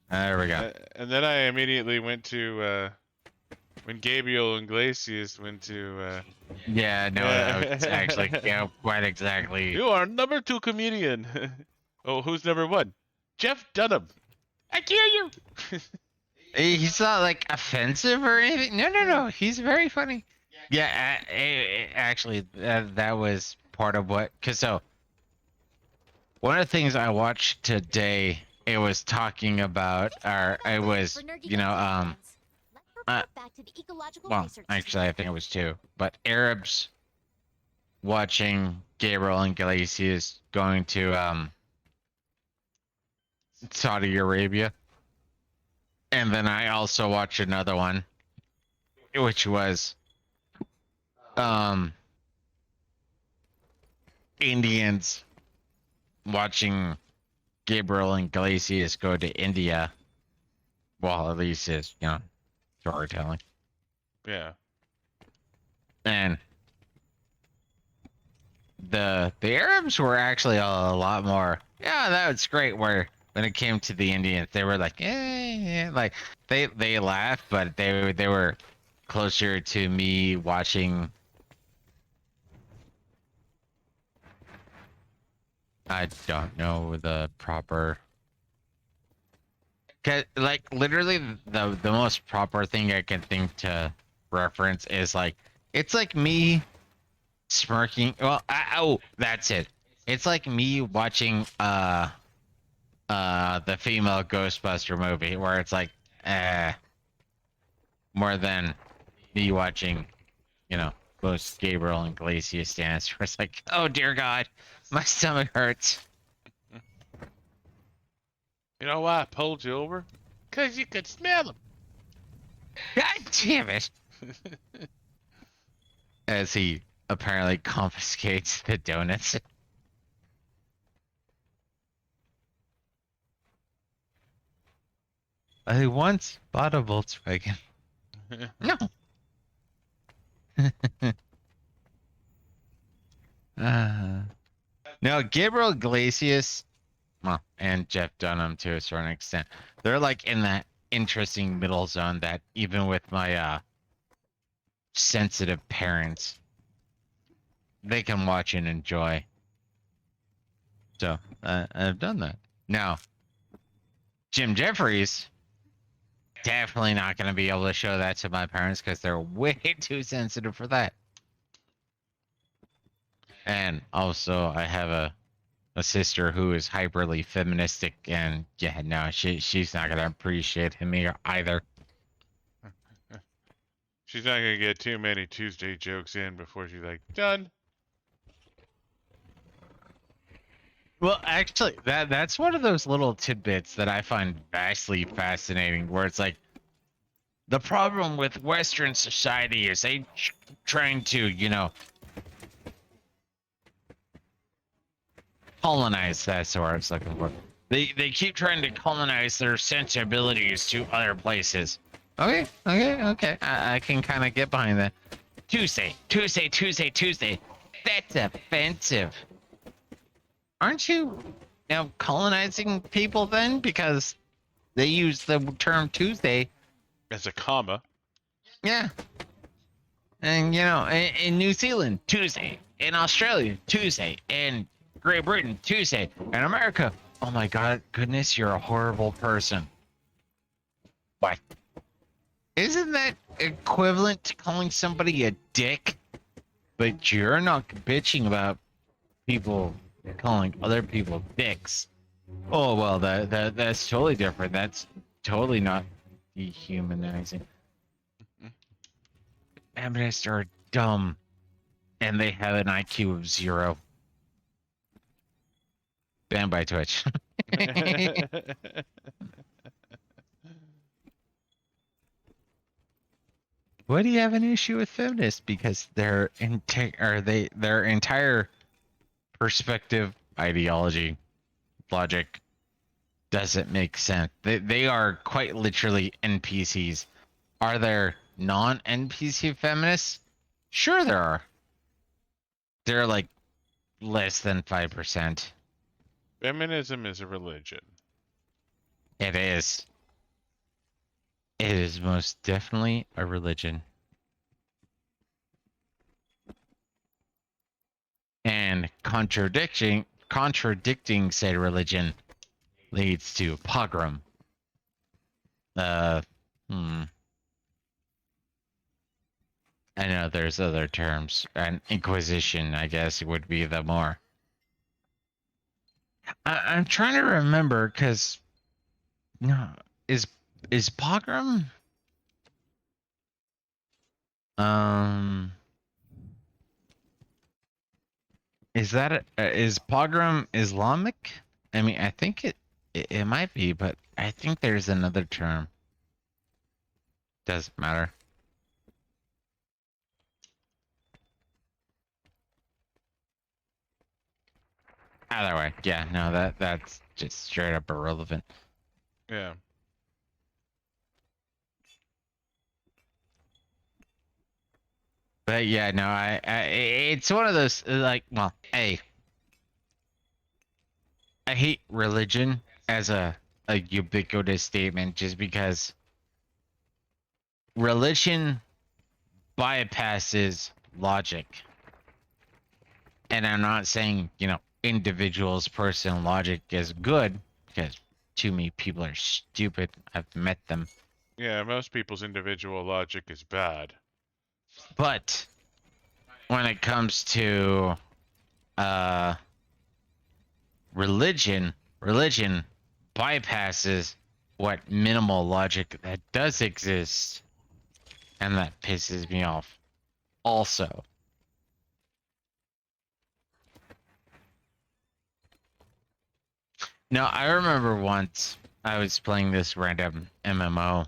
There we go. And then I immediately went to when Gabriel Iglesias went to Yeah, no, that's actually quite exactly. you are number 2 comedian. Oh, who's number 1? Jeff Dunham. I kill you. He's not like offensive or anything. No. He's very funny. Yeah, actually, that was part of what. Cause so one of the things I watched today, it was talking about, or it was, For Nergigante you know, plans. Let's report back to the ecological well, research actually, I think it was 2, but Arabs watching Gabriel Iglesias going to Saudi Arabia, and then I also watched another one, which was um Indians watching Gabriel and Iglesias go to India. Well, at least it's, storytelling. Yeah. And the Arabs were actually a lot more, yeah, that's great. Where when it came to the Indians, they were like, like they laughed, but they were closer to me watching. I don't know the proper. Like literally the most proper thing I can think to reference is like it's like me smirking. Well, oh, that's it. It's like me watching the female Ghostbuster movie where it's like more than me watching, most Gabriel and Iglesias dance where it's like, oh dear God, my stomach hurts. You know why I pulled you over? Because you could smell them. God damn it. As he apparently confiscates the donuts. I once bought a Volkswagen. No. No, Gabriel Iglesias, well, and Jeff Dunham to a certain extent, they're like in that interesting middle zone that even with my sensitive parents, they can watch and enjoy. So I've done that. Now, Jim Jeffries, definitely not going to be able to show that to my parents because they're way too sensitive for that. And also, I have a sister who is hyperly feministic, and yeah, no, she's not going to appreciate him either. She's not going to get too many Tuesday jokes in before she's like, done. Well, actually, that's one of those little tidbits that I find vastly fascinating, where it's like, the problem with Western society is they trying to, colonize, that's the word I was looking for. They keep trying to colonize their sensibilities to other places. Okay. I can kind of get behind that. Tuesday. That's offensive. Aren't you now colonizing people then? Because they use the term Tuesday as a comma. Yeah. And in New Zealand, Tuesday. In Australia, Tuesday. In Great Britain, Tuesday. In America, oh my God, goodness, you're a horrible person. What? Isn't that equivalent to calling somebody a dick? But you're not bitching about people calling other people dicks. Oh well, that's totally different. That's totally not dehumanizing. Feminists are dumb, and they have an IQ of 0. Banned by Twitch. Why do you have an issue with feminists? Because their entire perspective, ideology, logic doesn't make sense. They are quite literally NPCs. Are there non-NPC feminists? Sure there are. They're like less than 5%. Feminism is a religion. It is. It is most definitely a religion. And contradicting said religion leads to pogrom. I know there's other terms. And inquisition, I guess, would be the more. I'm trying to remember because is pogrom is pogrom Islamic? I mean, I think it might be, but I think there's another term. Doesn't matter. Either way, yeah, no, that's just straight up irrelevant. Yeah. But yeah, no, it's one of those like, well, I hate religion as a ubiquitous statement just because religion bypasses logic. And I'm not saying, individuals' personal logic is good, because too many people are stupid. I've met them. Yeah, most people's individual logic is bad. But when it comes to religion bypasses what minimal logic that does exist, and that pisses me off also. Now, I remember once I was playing this random MMO,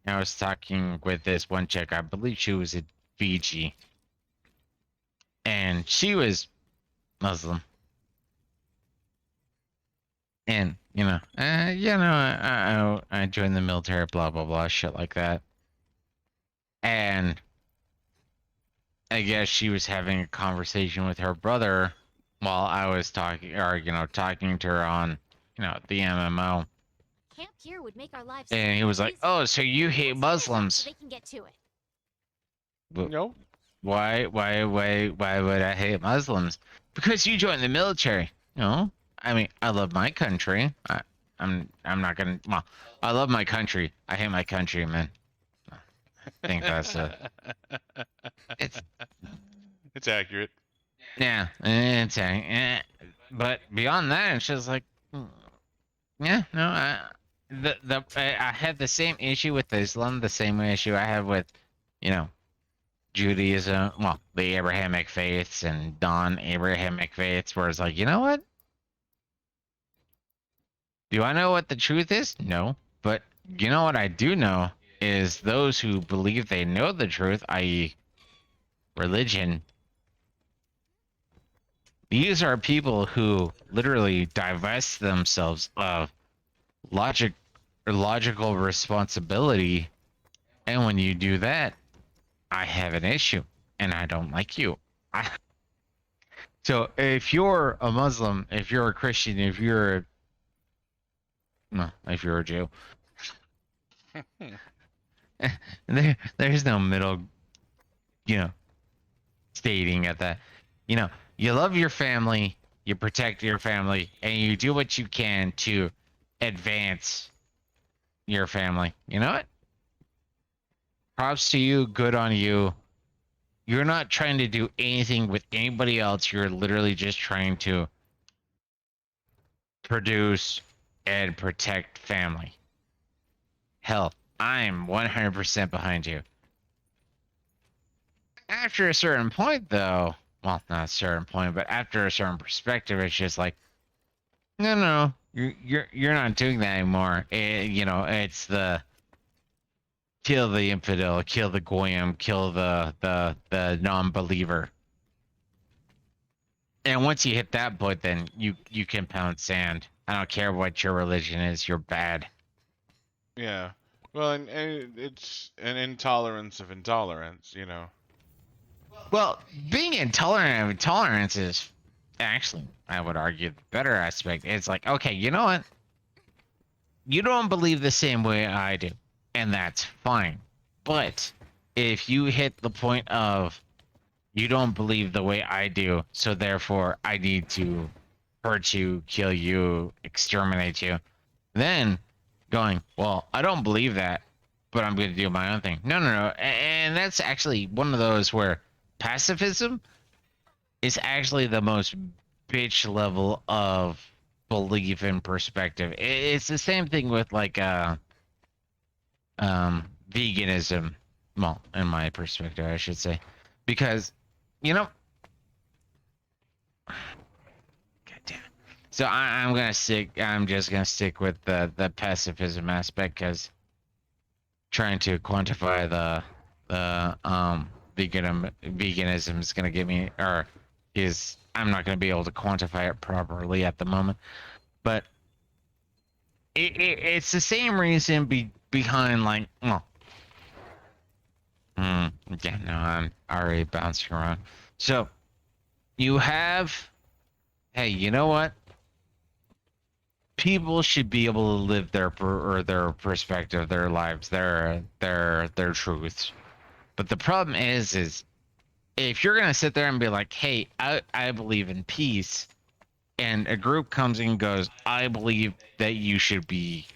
and I was talking with this one chick. I believe she was in Fiji, and she was Muslim. And I joined the military, blah blah blah, shit like that. And I guess she was having a conversation with her brother while I was talking to her on, the MMO. Camp here would make our lives. And he was like, easier. "Oh, so you hate Let's finish up Muslims? so they can get to it. No. Why would I hate Muslims? Because you joined the military. No, I mean, I love my country. I'm not gonna. Well, I love my country. I hate my country, man. I think that's it's It's accurate. yeah, but beyond that, it's just like, yeah, no, I had the same issue with Islam, the same issue I have with, Judaism, well, the Abrahamic faiths and non-Abrahamic faiths, where it's like, you know what? Do I know what the truth is? No, but you know what I do know is those who believe they know the truth, i.e., religion. These are people who literally divest themselves of logical responsibility, and when you do that, I have an issue, and I don't like you. So if you're a Muslim, if you're a Christian, if you're a Jew, there's no middle, stating at that. You love your family, you protect your family, and you do what you can to advance your family. You know what? Props to you, good on you. You're not trying to do anything with anybody else. You're literally just trying to produce and protect family. Hell, I'm 100% behind you. After a certain point, though, well, not a certain point, but after a certain perspective, it's just like, no, you're not doing that anymore. It's the kill the infidel, kill the goyim, kill the non-believer. And once you hit that point, then you can pound sand. I don't care what your religion is, you're bad. Yeah. Well, and it's an intolerance of intolerance, Well, being intolerant of intolerance is actually, I would argue, the better aspect. It's like, okay, you know what? You don't believe the same way I do, and that's fine. But if you hit the point of you don't believe the way I do, so therefore I need to hurt you, kill you, exterminate you, then going, well, I don't believe that, but I'm going to do my own thing. No. And that's actually one of those where pacifism is actually the most bitch level of belief and perspective. It's the same thing with like veganism. Well, in my perspective, I should say, because God damn. So I'm just gonna stick with the pacifism aspect, because trying to quantify the veganism is gonna get me, or is I'm not going to be able to quantify it properly at the moment, but it's the same reason behind like, well, yeah, no, I'm already bouncing around. So you have, hey, you know what? People should be able to live their perspective, their lives, their truths. But the problem is if you're gonna sit there and be like, hey, I believe in peace, and a group comes and goes, I believe that you should be,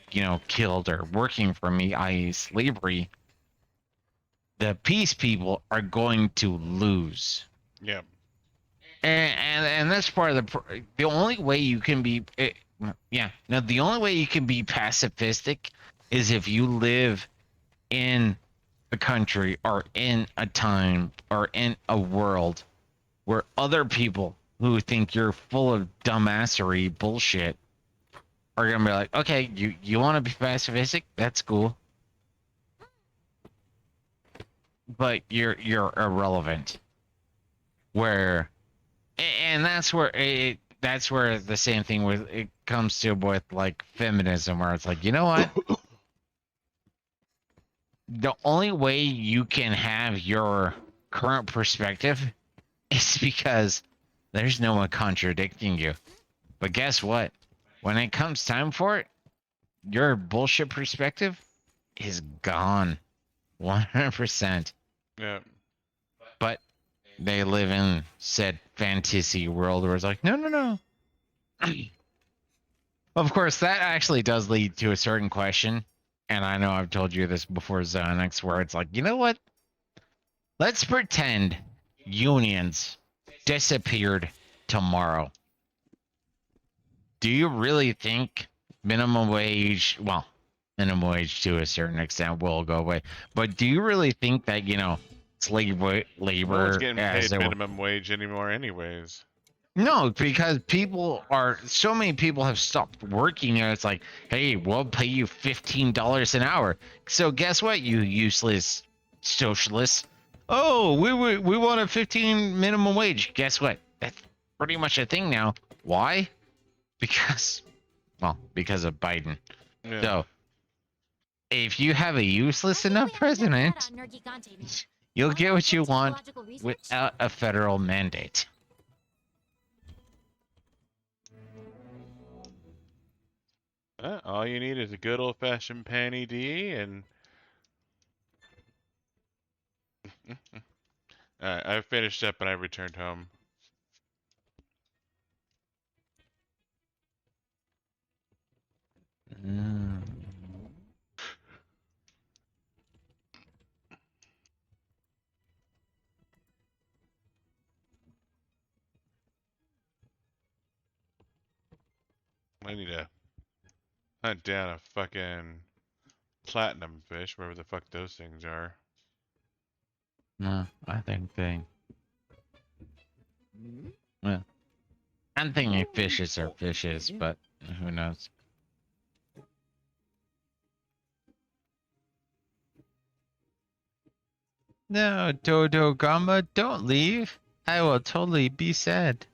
killed or working for me, i.e., slavery, the peace people are going to lose. Yeah. And that's part of the only way you can be the only way you can be pacifistic is if you live in a country or in a time or in a world where other people who think you're full of dumbassery bullshit are gonna be like, okay, you want to be pacifistic, that's cool, but you're irrelevant. And that's where the same thing with it comes to with like feminism, where it's like, you know what? The only way you can have your current perspective is because there's no one contradicting you. But guess what? When it comes time for it, your bullshit perspective is gone. 100%. Yeah. But they live in said fantasy world where it's like, no. Of course, that actually does lead to a certain question. And I know I've told you this before, Xanax, where it's like, you know what? Let's pretend unions disappeared tomorrow. Do you really think minimum wage, well, minimum wage to a certain extent will go away, but do you really think that, slave labor, No one's getting as paid it were, minimum wage anymore, anyways. no, because so many people have stopped working, and it's like, hey, we'll pay you $15 an hour. So guess what, you useless socialists? Oh, we want a 15 minimum wage. Guess what? That's pretty much a thing now. Why? Because of Biden. Yeah. So if you have a useless enough president, you'll get what you want without a federal mandate. All you need is a good old-fashioned panty D, and alright, I finished up and I returned home. I need to hunt down a fucking platinum fish, wherever the fuck those things are. No, I think well, I'm thinking fishes are fishes, but who knows? No, Dodo Gamba, don't leave. I will totally be sad.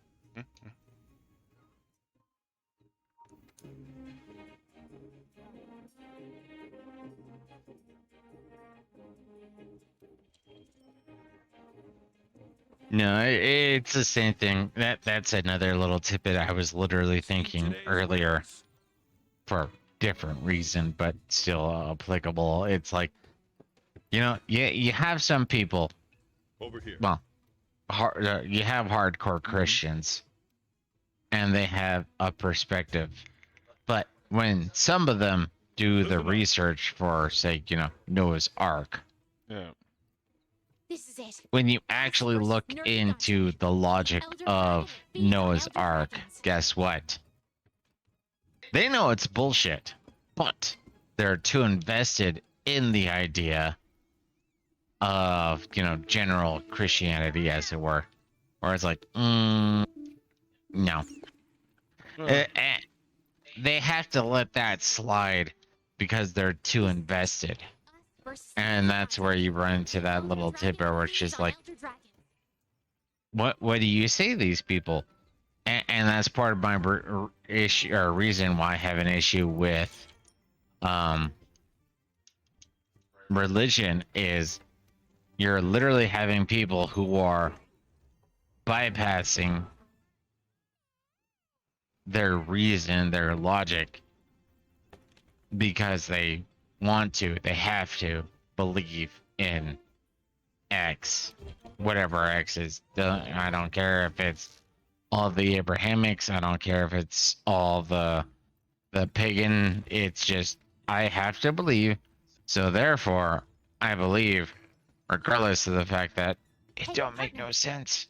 No, it's the same thing. That's another little tidbit I was literally thinking earlier for a different reason, but still applicable. It's like, you have some people. Over here. Well, you have hardcore Christians, and they have a perspective. But when some of them do the research for, say, Noah's Ark, Yeah. This is it. when you actually look into the logic of Noah's Ark, guess what? They know it's bullshit, but they're too invested in the idea of, general Christianity, as it were. Or it's like, no. They have to let that slide because they're too invested. And that's where you run into that little tidbit, which is like, what do you say to these people? And that's part of my issue or reason why I have an issue with um religion is you're literally having people who are bypassing their reason, their logic, because they want to, they have to believe in X, whatever X is. I don't care if it's all the Abrahamics. I don't care if it's all the pagan. It's just I have to believe. So therefore, I believe, regardless of the fact that it Hey, don't make partner. no sense.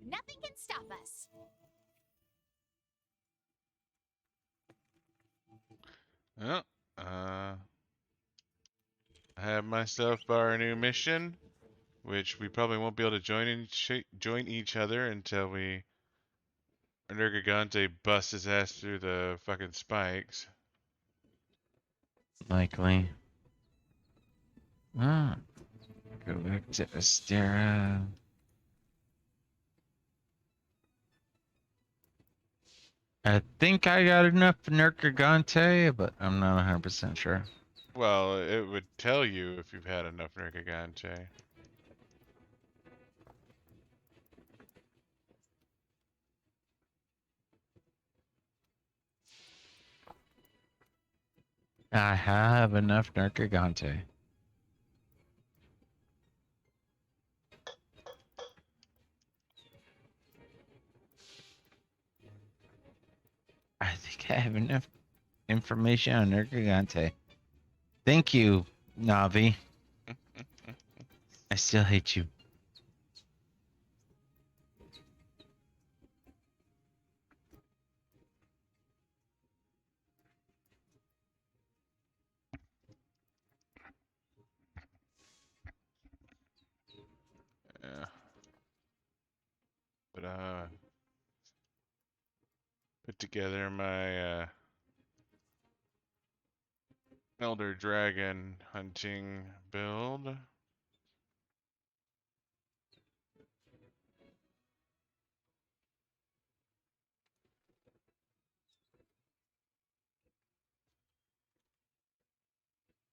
Nothing can stop us. Well, I have myself our new mission, which we probably won't be able to join each other until Nergigante busts his ass through the fucking spikes. Likely. Ah, go back to Astera. I think I got enough Nergigante, but I'm not 100% sure. Well, it would tell you if you've had enough Nergigante. I have enough Nergigante. I think I have enough information on Nergigante. Thank you, Navi. I still hate you. Yeah. But put together my Elder Dragon hunting build.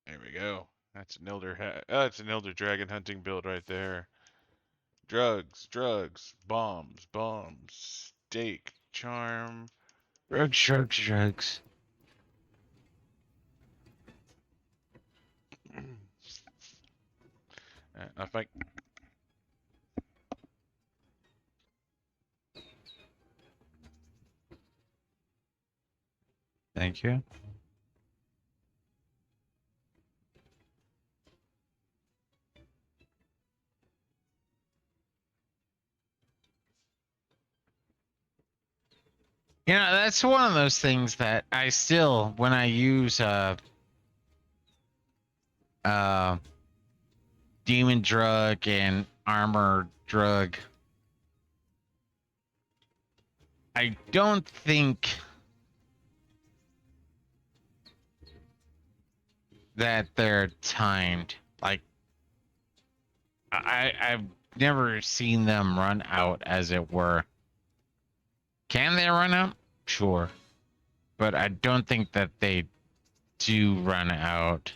There we go. That's an that's an Elder Dragon hunting build right there. Drugs, drugs, bombs, bombs, steak, charm. Drugs, drugs, drugs. I think. Thank you. You know, that's one of those things that I still, when I use demon drug and armor drug, I don't think that they're timed. Like, I've never seen them run out, as it were. Can they run out? Sure. But I don't think that they do run out.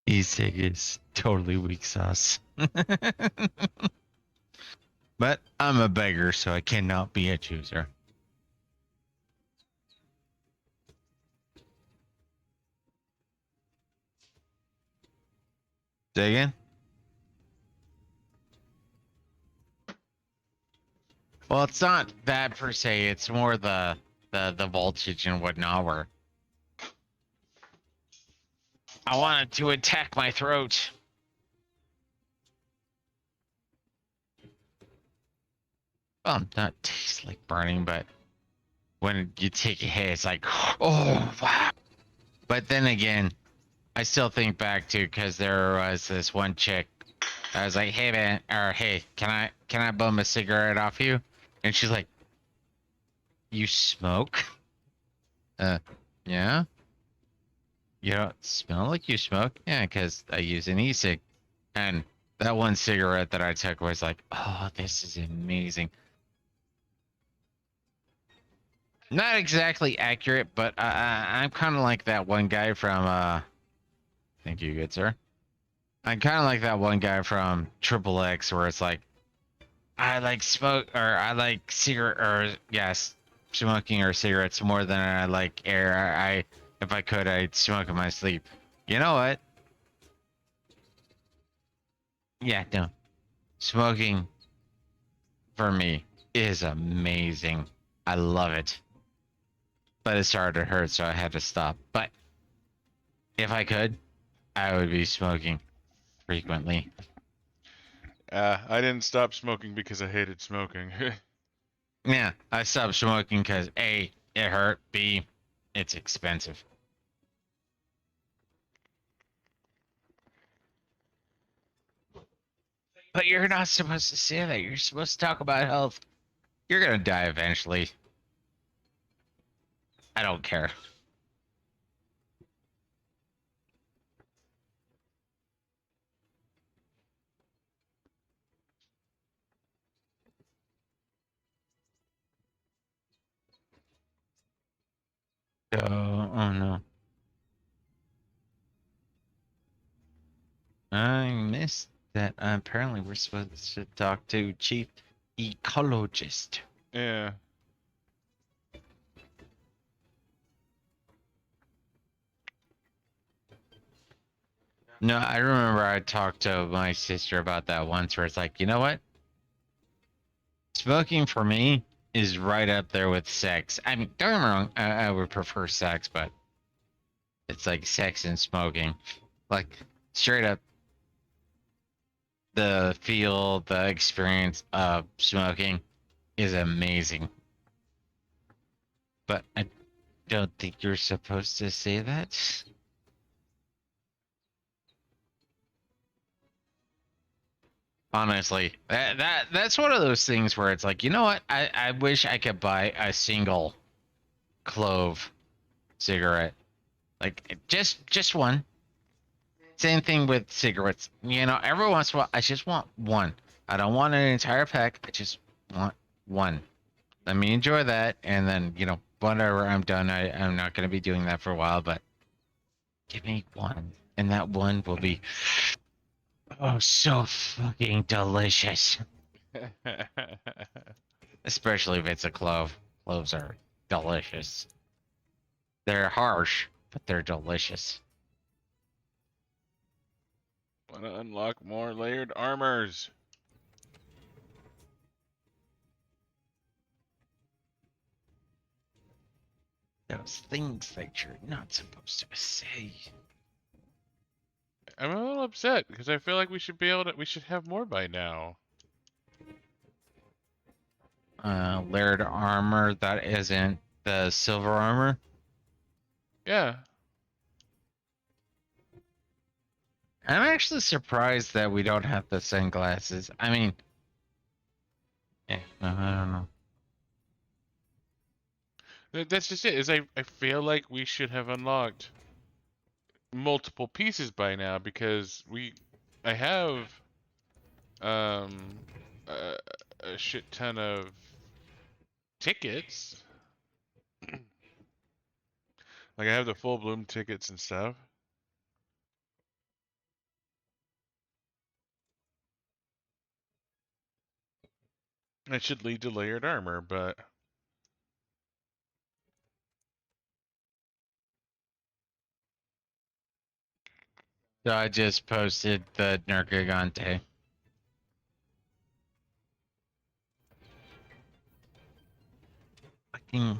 E-cig is totally weak sauce. But I'm a beggar, so I cannot be a chooser. Say again? Well, it's not that per se. It's more the voltage and whatnot. Where I wanted to attack my throat. Well, not taste like burning, but when you take a hit, it's like, oh, wow. But then again, I still think back to because there was this one chick. I was like, hey man, or hey, can I bum a cigarette off you? And she's like, you smoke? Yeah. You don't smell like you smoke? Yeah, because I use an e-cig. And that one cigarette that I took was like, oh, this is amazing. Not exactly accurate, but I'm kind of like that one guy from, thank you, good sir. I'm kind of like that one guy from Triple X where it's like, I like smoke, or I like cigarette, or yes, smoking or cigarettes more than I like air. If I could, I'd smoke in my sleep. You know what? Yeah, no. Smoking for me is amazing. I love it. But it started to hurt, so I had to stop. But if I could, I would be smoking frequently. I didn't stop smoking because I hated smoking. Yeah, I stopped smoking because A, it hurt, B, it's expensive. But you're not supposed to say that. You're supposed to talk about health. You're gonna die eventually. I don't care. Oh no. I missed that. Apparently, we're supposed to talk to Chief Ecologist. Yeah. No, I remember I talked to my sister about that once where it's like, you know what? Smoking for me is right up there with sex. I mean, don't get me wrong, I would prefer sex, but it's like sex and smoking. Like, straight up, the feel, the experience of smoking is amazing. But I don't think you're supposed to say that. Honestly, that's one of those things where it's like, you know what? I wish I could buy a single clove cigarette. Like just one. Same thing with cigarettes. You know, every once in a while I just want one. I don't want an entire pack. I just want one. Let me enjoy that, and then, you know, whenever I'm done, I'm not gonna be doing that for a while, but give me one. And that one will be, oh, so fucking delicious. Especially if it's a clove. Cloves are delicious. They're harsh, but they're delicious. Want to unlock more layered armors. Those things that you're not supposed to say. I'm a little upset because I feel like we should be able to. We should have more by now. Layered armor that isn't the silver armor. Yeah. I'm actually surprised that we don't have the sunglasses. I mean, I don't know. That's just it. Is I feel like we should have unlocked multiple pieces by now because I have a, a shit ton of tickets. Like I have the full bloom tickets and stuff. That should lead to layered armor, but So I just posted the Nergigante. Fucking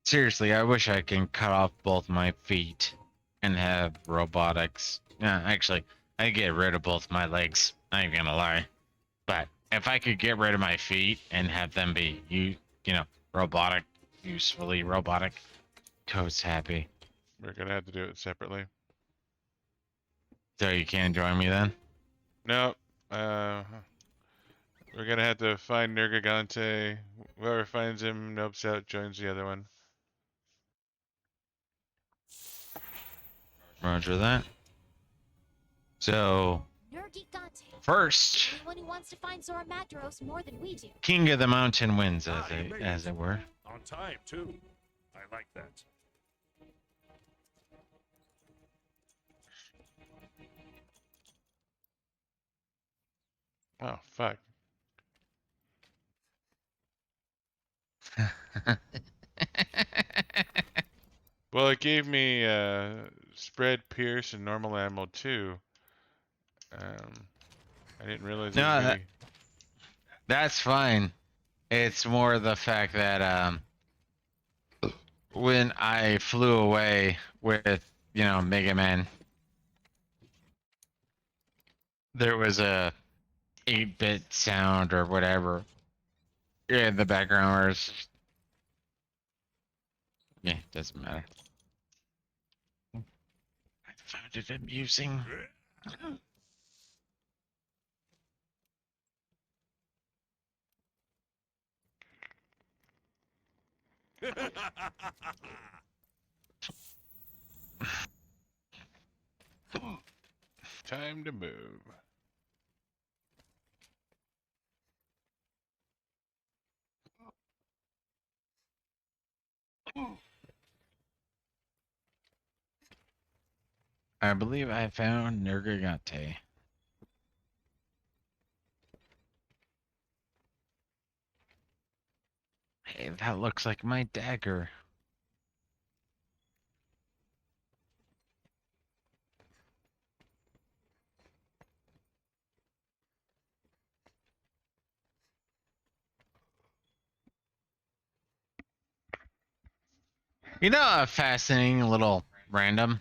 Seriously, I wish I can cut off both my feet and have robotics. Yeah, actually, I get rid of both my legs. I ain't gonna lie. But if I could get rid of my feet and have them be robotic, usefully robotic, toad's happy. We're gonna have to do it separately. So you can't join me then? No, we're gonna have to find Nergigante. Whoever finds him, nopes out, joins the other one. Roger that. So Nergigante. first, Anyone who wants to find Zora Magdaros more than we do. King of the Mountain wins, Ah, you made as it were. On time, too. I like that. Oh fuck. Well, it gave me spread, pierce, and normal ammo too. I didn't realize there No, was any. That's fine. It's more the fact that when I flew away with Megaman, there was a 8-bit sound or whatever in the background where it's just, yeah, doesn't matter. I found it amusing. Time to move. I believe I found Nergigante. Hey, that looks like my dagger. You know, a fascinating little random.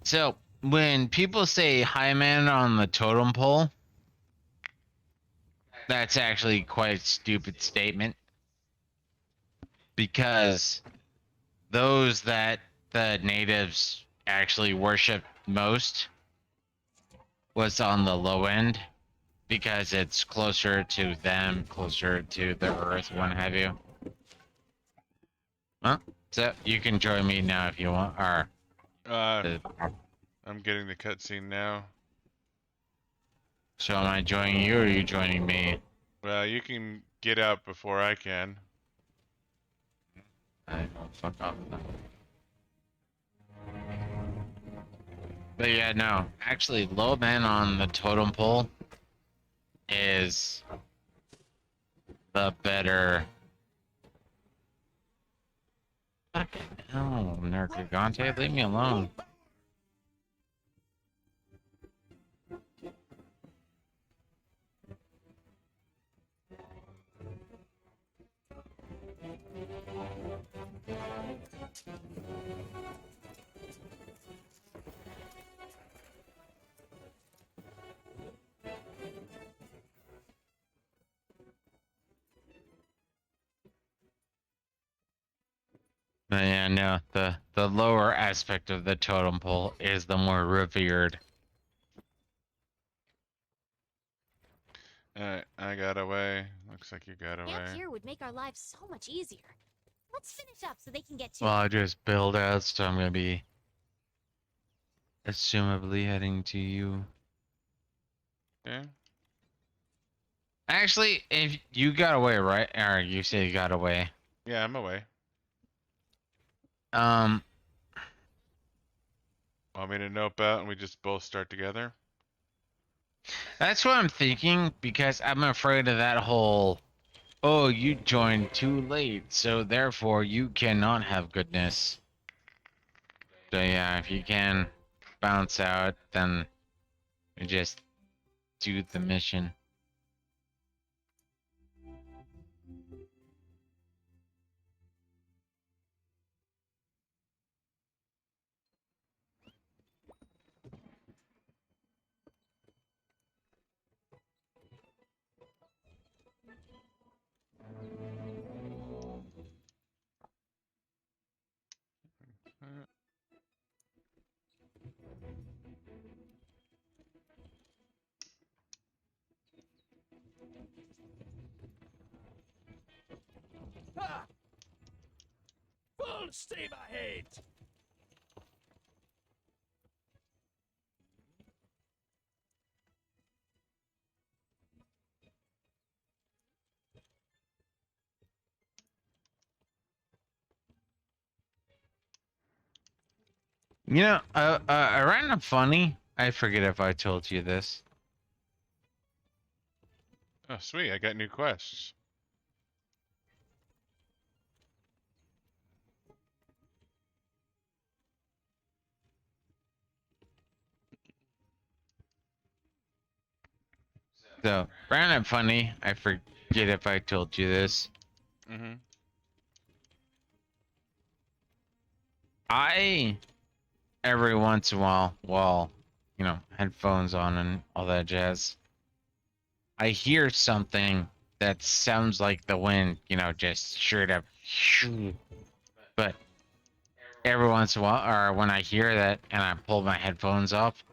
So, when people say high man on the totem pole, that's actually quite a stupid statement. Because those that the natives actually worship most was on the low end. Because it's closer to them, closer to the earth, what have you. Well, so you can join me now if you want, or I'm getting the cutscene now. so am I joining you or are you joining me? Well, you can get out before I can. I fuck off. But yeah, no. Actually, low man on the totem pole is the better. Fucking hell, Nergigante, leave me alone. But yeah, no, the lower aspect of the totem pole is the more revered. Alright, I got away. Looks like you got Camp away. here would make our lives so much easier. Let's finish up so they can get to Well, it. I just build out, so I'm gonna be assumably heading to you. Yeah? Actually, if you got away, right? Or you say you got away. Yeah, I'm away. Um, Want me to nope out and we just both start together? that's what I'm thinking because I'm afraid of that whole, oh, you joined too late, so therefore you cannot have goodness. So yeah, if you can bounce out, then you just do the mission. Stay my head! You know, a random funny. I forget if I told you this. Oh, sweet. I got new quests. So, random funny. I forget if I told you this. Mm-hmm. I every once in a while, you know, headphones on and all that jazz, I hear something that sounds like the wind, you know, just straight up. But every once in a while, or when I hear that and I pull my headphones off,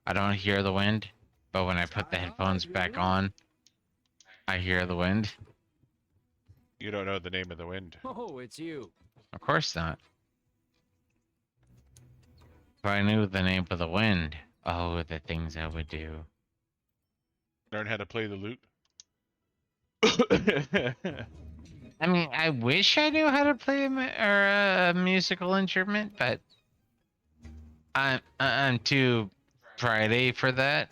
I don't hear the wind. But when I put the headphones back on, I hear the wind. You don't know the name of the wind. Oh, it's you. Of course not. If I knew the name of the wind, oh, the things I would do. Learn how to play the lute. I mean, I wish I knew how to play a musical instrument, but I'm too pridey for that.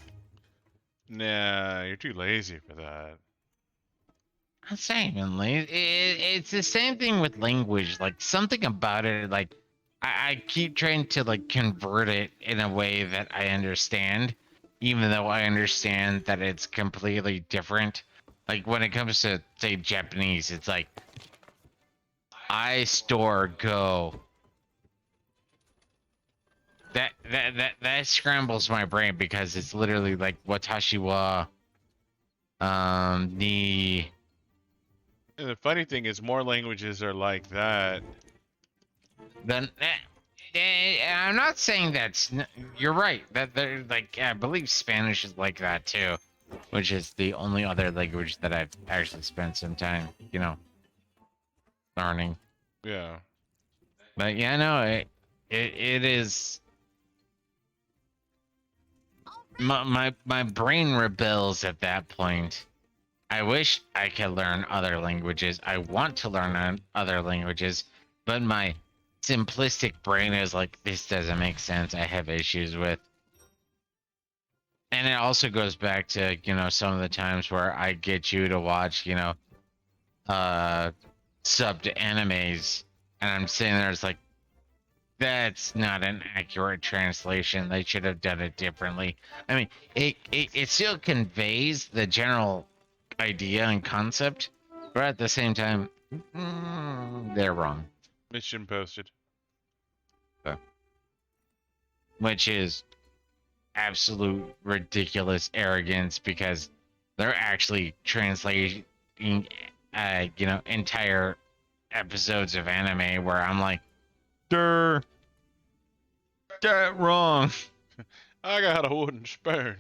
Nah, you're too lazy for that. I'm not even lazy. It's the same thing with language. Like something about it, like I keep trying to like convert it in a way that I understand, even though I understand that it's completely different. Like when it comes to say Japanese, it's like I store go. That scrambles my brain because it's literally like watashi wa ni. And the funny thing is, more languages are like that. Then I'm not saying you're right. That they're like I believe Spanish is like that too, which is the only other language that I've actually spent some time, you know, learning. Yeah. But yeah, no, it is. My brain rebels at that point. I wish I could learn other languages. I want to learn other languages, but my simplistic brain is like, this doesn't make sense. I have issues with. And it also goes back to, you know, some of the times where I get you to watch, you know, subbed animes, and I'm sitting there, it's like, that's not an accurate translation. They should have done it differently. I mean, it still conveys the general idea and concept, but at the same time, they're wrong. Mission posted. Which is absolute ridiculous arrogance because they're actually translating, you know, entire episodes of anime where I'm like, they're wrong. I got a wooden spoon.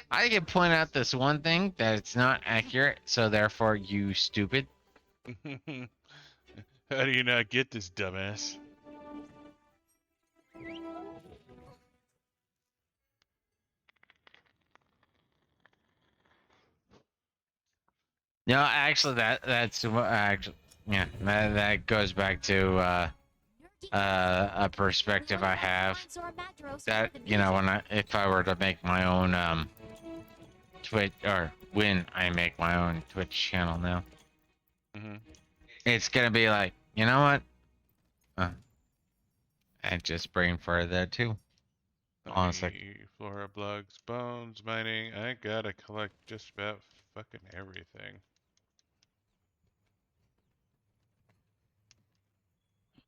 I can point out this one thing that it's not accurate, so therefore you stupid. How do you not get this, dumbass? No, actually, that's what actually, yeah, that goes back to a perspective I have that, you know, if I were to make my own Twitch, or when I make my own Twitch channel now, it's gonna be like, you know what? I just brain farted that too. Honestly. Flora, bugs, bones, mining. I gotta collect just about fucking everything.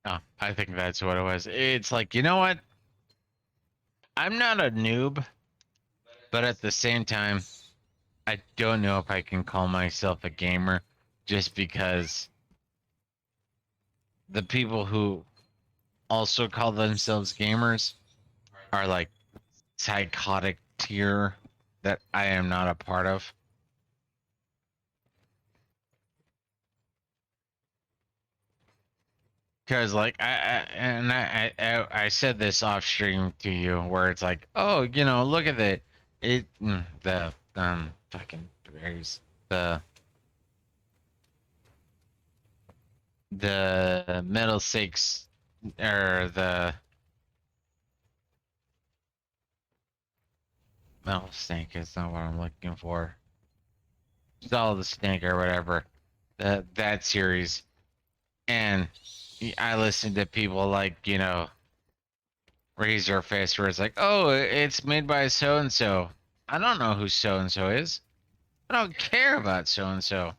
Oh, I think that's what it was. It's like, you know what? I'm not a noob, but at the same time, I don't know if I can call myself a gamer just because the people who also call themselves gamers are like psychotic tier that I am not a part of. Because like I said this off stream to you, where it's like, oh, look at the fucking berries, the metal six, or the metal snake is not what I'm looking for. Solid snake or whatever, that series, and I listened to people like Razorfist, where it's like, oh, it's made by so and so. I don't know who so and so is. I don't care about so and so.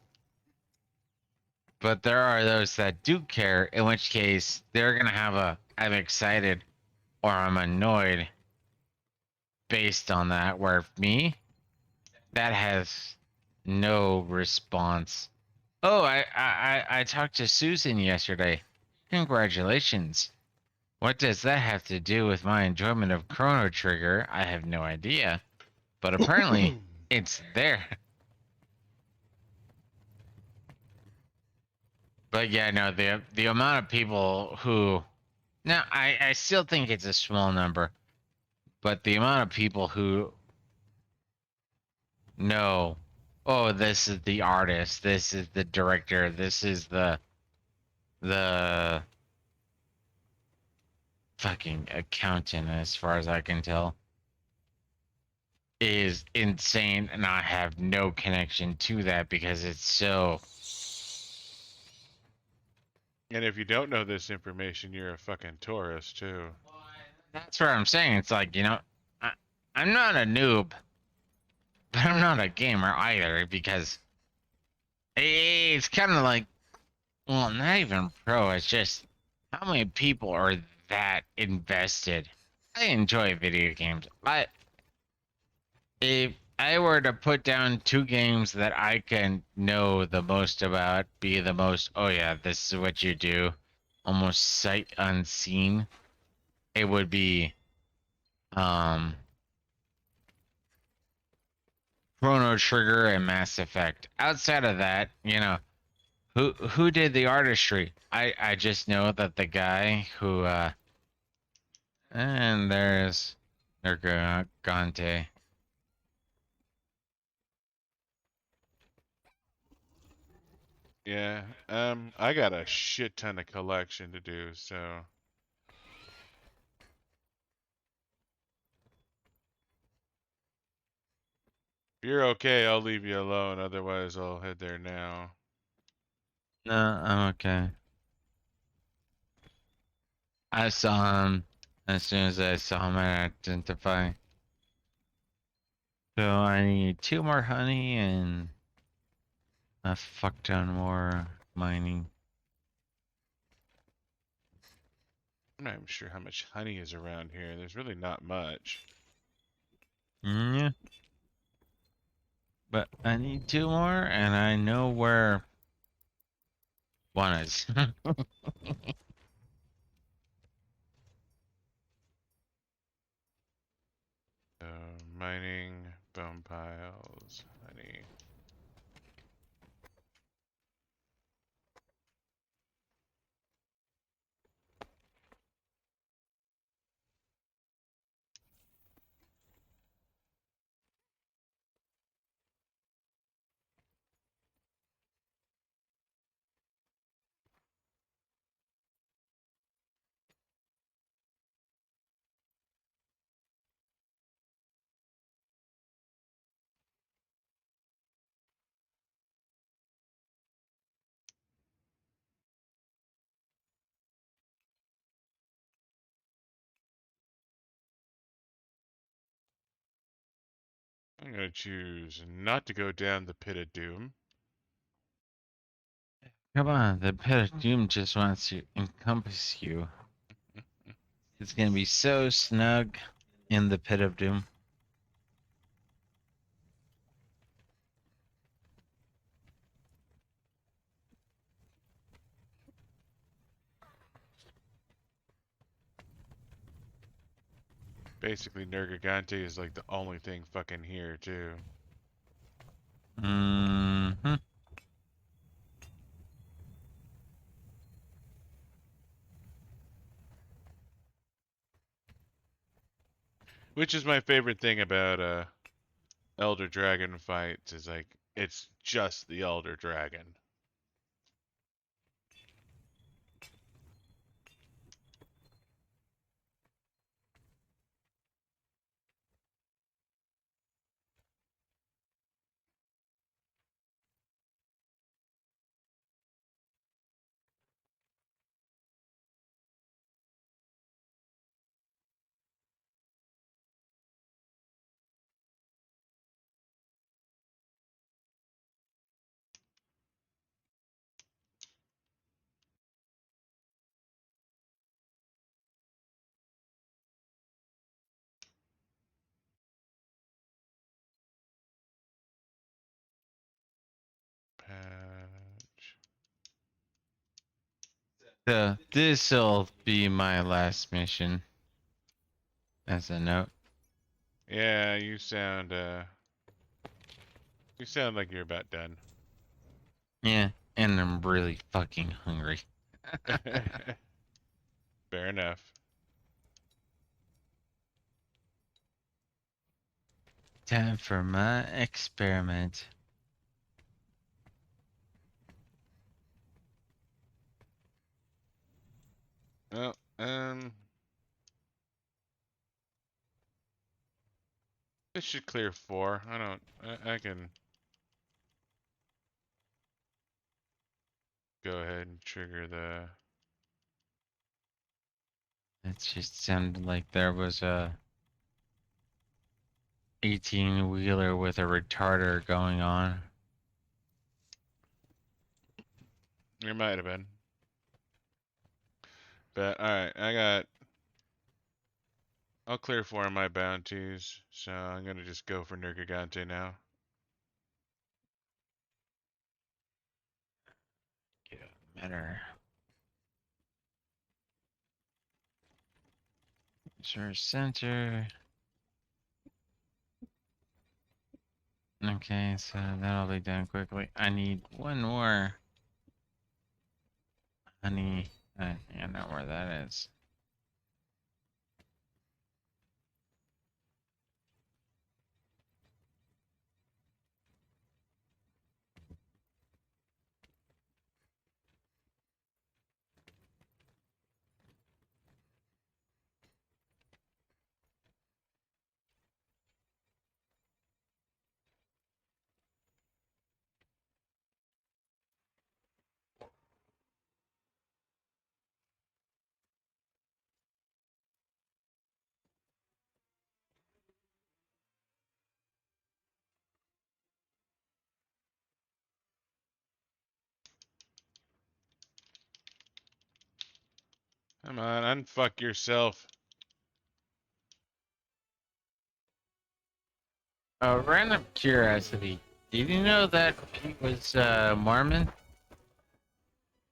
But there are those that do care, in which case they're gonna have I'm excited or I'm annoyed based on that. Where me, that has no response. Oh, I talked to Susan yesterday. Congratulations. What does that have to do with my enjoyment of Chrono Trigger? I have no idea. But apparently, it's there. But yeah, no, the amount of people who... Now, I still think it's a small number. But the amount of people who know, oh, this is the artist, this is the director, this is the fucking accountant, as far as I can tell, is insane, and I have no connection to that because it's so... And if you don't know this information, you're a fucking tourist too. That's what I'm saying. It's like, I'm not a noob, but I'm not a gamer either, because it's kind of like, well, not even pro, it's just how many people are that invested. I enjoy video games, but if I were to put down two games that I can know the most about, be the most, oh yeah, this is what you do, almost sight unseen, it would be Chrono Trigger and Mass Effect. Outside of that, who did the artistry? I just know that the guy who and there's Nergigante. Yeah. I got a shit ton of collection to do, so if you're okay, I'll leave you alone. Otherwise, I'll head there now. No, I'm okay. I saw him. As soon as I saw him, I identify. So I need 2 more honey and a fuck ton more mining. I'm not even sure how much honey is around here. There's really not much. Yeah. But I need 2 more, and I know where one is. So, mining, bone piles, honey. I'm gonna choose not to go down the pit of doom. Come on, the pit of doom just wants to encompass you. It's gonna be so snug in the pit of doom. Basically, Nergigante is like the only thing fucking here, too. Mm-hmm. Which is my favorite thing about Elder Dragon fights is like it's just the Elder Dragon. Patch. So this'll be my last mission. As a note. Yeah, you sound like you're about done. Yeah, and I'm really fucking hungry. Fair enough. Time for my experiment. Well, this should clear 4. I can go ahead and trigger the. It just sounded like there was a 18-wheeler with a retarder going on. There might have been. But alright, I'll clear 4 of my bounties, so I'm gonna just go for Nergigante now. Matter. Sure, center. Okay, so that'll be done quickly. I need one more. Honey, I know where that is. Come on, unfuck yourself. Random curiosity. Did you know that he was Mormon?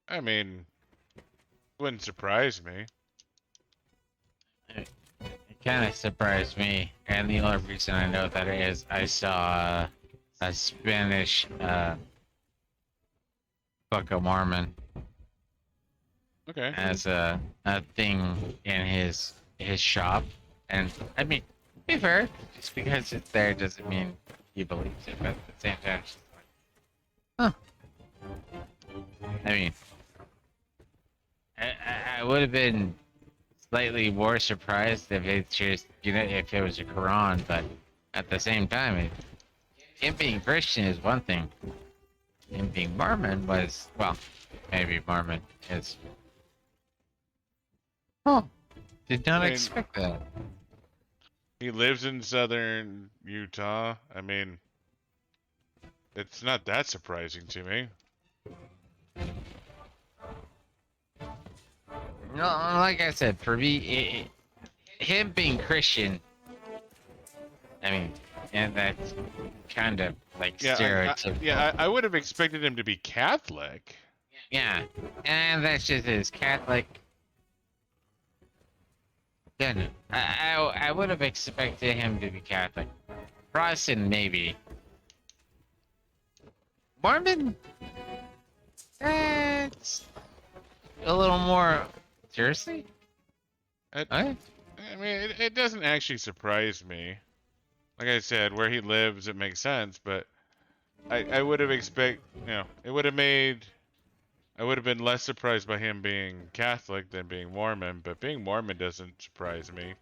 I mean, wouldn't surprise me. It kind of surprised me, and the only reason I know that is I saw a Spanish Book of Mormon Okay. as a thing in his shop, and I mean, to be fair, just because it's there doesn't mean he believes it, but at the same time, it's like, huh? I mean, I would have been slightly more surprised if it's just, you know, if it was a Quran, but at the same time, him being Christian is one thing. Him being Mormon was, well, maybe Mormon is. Oh, did not I mean, expect that. He lives in southern Utah. I mean, it's not that surprising to me. No, like I said, for me, him being Christian, I mean, and that's kind of like stereotypical. I would have expected him to be Catholic. Yeah, and that's just his Catholic. Then I would have expected him to be Catholic. Protestant, maybe. Mormon? That's a little more. Seriously? At, What? I mean, it doesn't actually surprise me. Like I said, where he lives, it makes sense, but I would have it would have made, I would have been less surprised by him being Catholic than being Mormon, but being Mormon doesn't surprise me.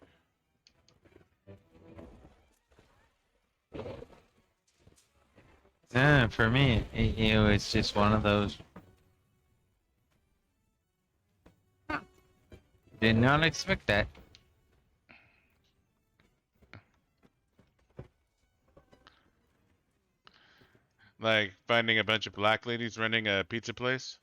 For me, it was just one of those. Did not expect that. Like finding a bunch of black ladies running a pizza place.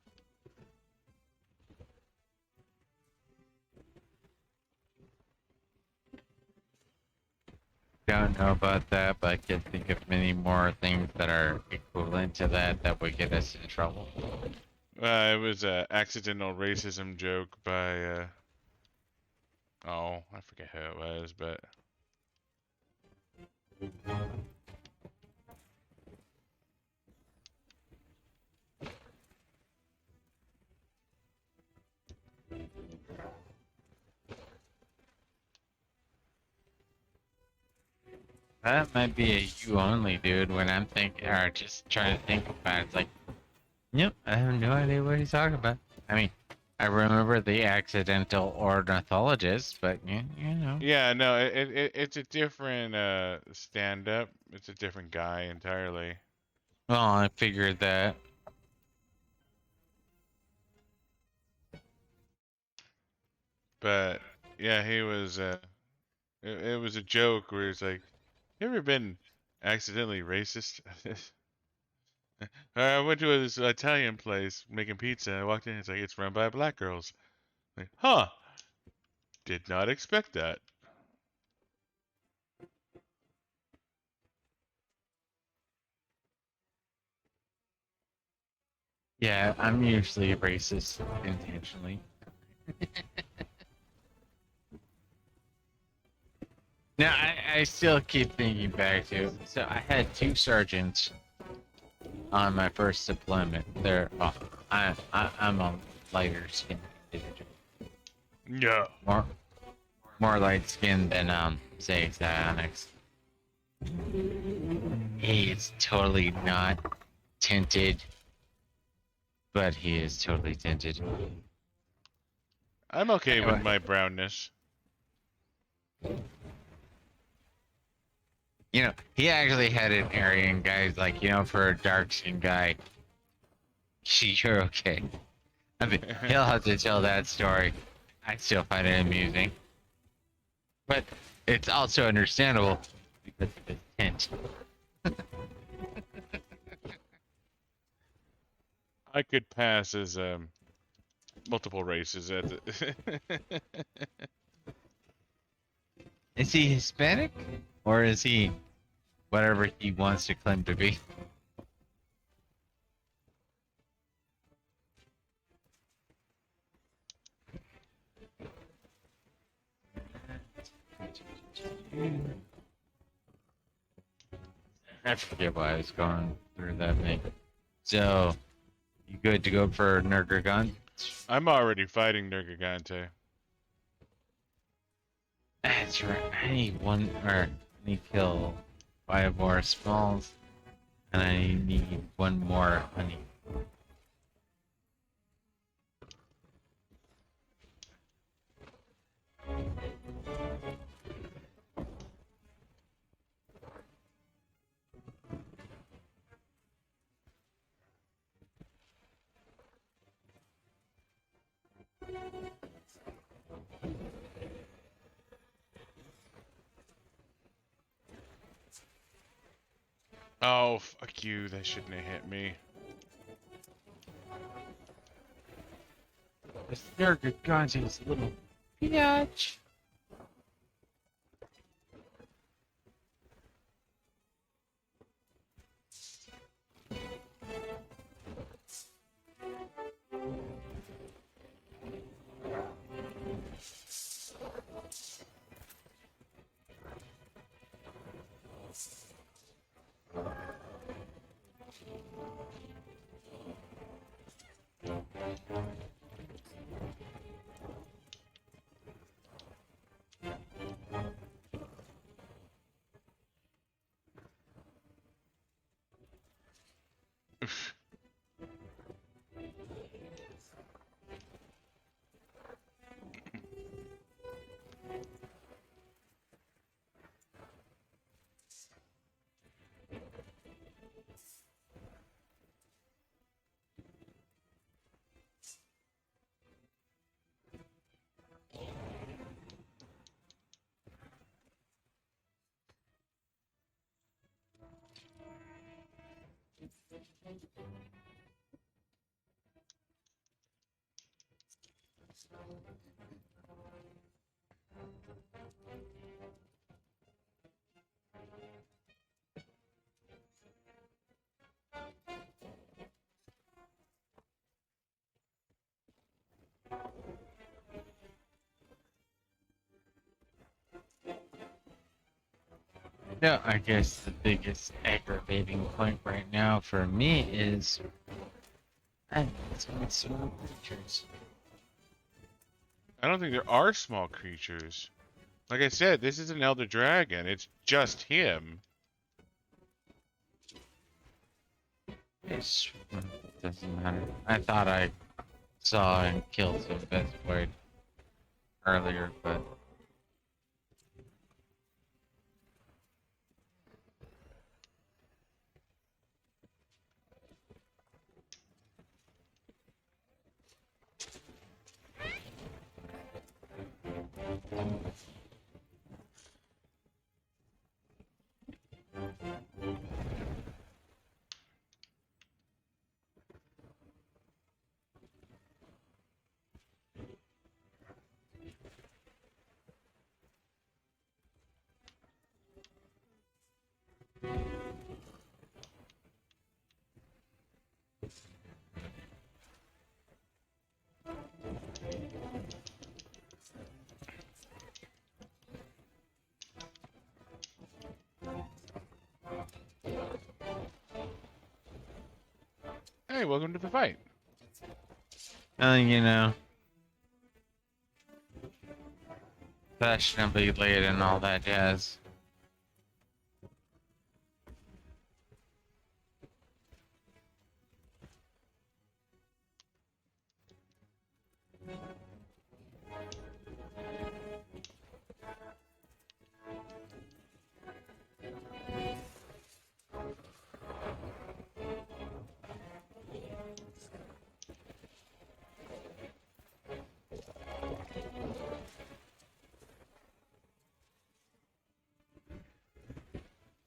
Don't know about that, but I can think of many more things that are equivalent to that that would get us in trouble. It was a accidental racism joke by oh, I forget who it was, but That might be a you only, dude. When I'm thinking, or just trying to think about it, it's like, yep, I have no idea what he's talking about. I mean, I remember the accidental ornithologist, but you know. yeah, no, it's a different stand-up. It's a different guy entirely. Well, I figured that. But yeah, he was it was a joke where he's like, "You ever been accidentally racist?" I went to this Italian place making pizza. I walked in. It's like it's run by black girls. Like, huh? Did not expect that. Yeah, I'm usually racist intentionally. Now, I still keep thinking back to, so I had two sergeants on my first deployment. I'm a lighter skinned individual. No. More light skinned than, say, psionics. He is totally not tinted, but he is totally tinted. I'm okay Anyway. with my brownness. You know, he actually had an Aryan guy, like, you know, for a dark skinned guy, you're okay. I mean, he'll have to tell that story. I still find it amusing. But it's also understandable because of his tint. I could pass as multiple races at the. Is he Hispanic? Or is he whatever he wants to claim to be? I forget why I was going through that thing. So, you good to go for Nergigante? I'm already fighting Nergigante. That's right. I need one, or I need to kill 5 more smalls, and I need 1 more honey. Oh, fuck you. That shouldn't have hit me. This Nergigante's little biatch. No, I guess the biggest aggravating point right now for me is some small creatures. I don't think there are small creatures. Like I said, this is an elder dragon. It's just him. It's, doesn't matter. I thought I saw and killed some Vespivoid earlier, but Hey, welcome to the fight. you know, fashionably late and all that jazz.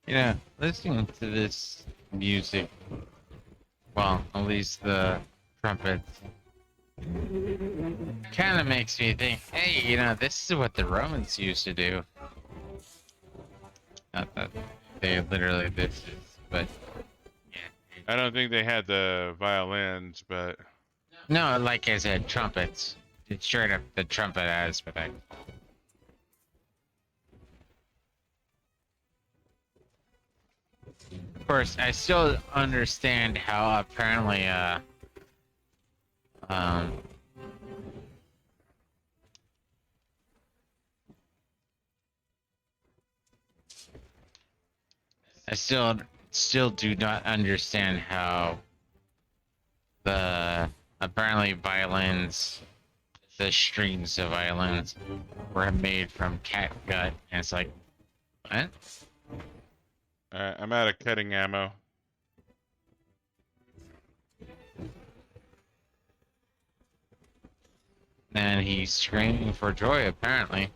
You know, listening to this music, well, at least the trumpets, kind of makes me think, hey, you know, this is what the Romans used to do. Not that they literally this is, but yeah. I don't think they had the violins, but No, like I said, trumpets. It's straight up the trumpet aspect. Of course, I still understand how apparently, um, I still do not understand how the apparently violins, the strings of violins, were made from cat gut, and it's like, what? I'm out of cutting ammo. And he's screaming for joy, apparently.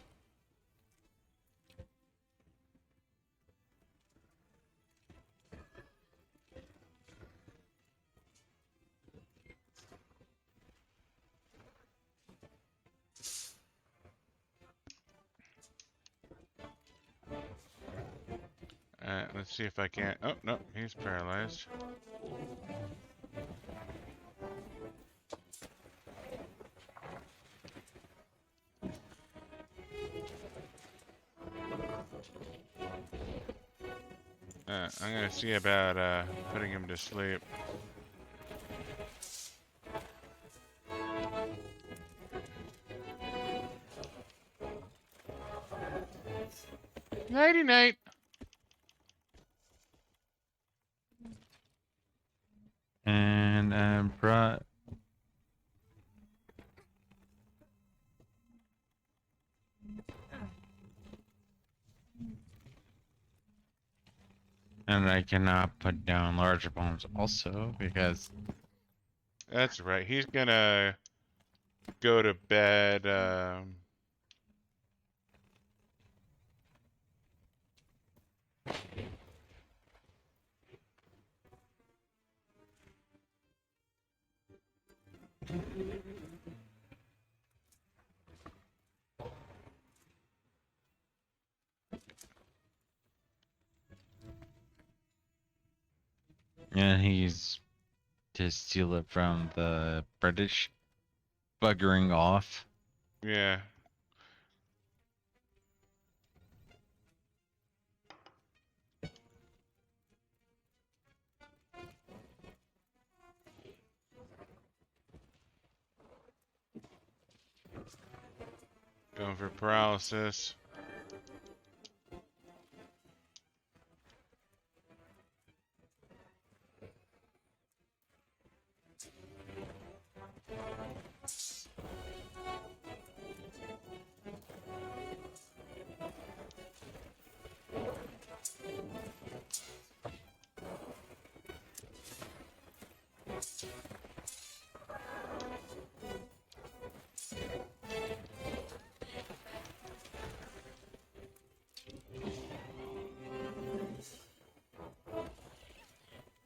Let's see if I can't. Oh, no, he's paralyzed. I'm gonna see about putting him to sleep. Nighty night. And brought. And I cannot put down larger bombs also because That's right. He's gonna go to bed. And he's to steal it from the British, buggering off. Yeah. Going for paralysis.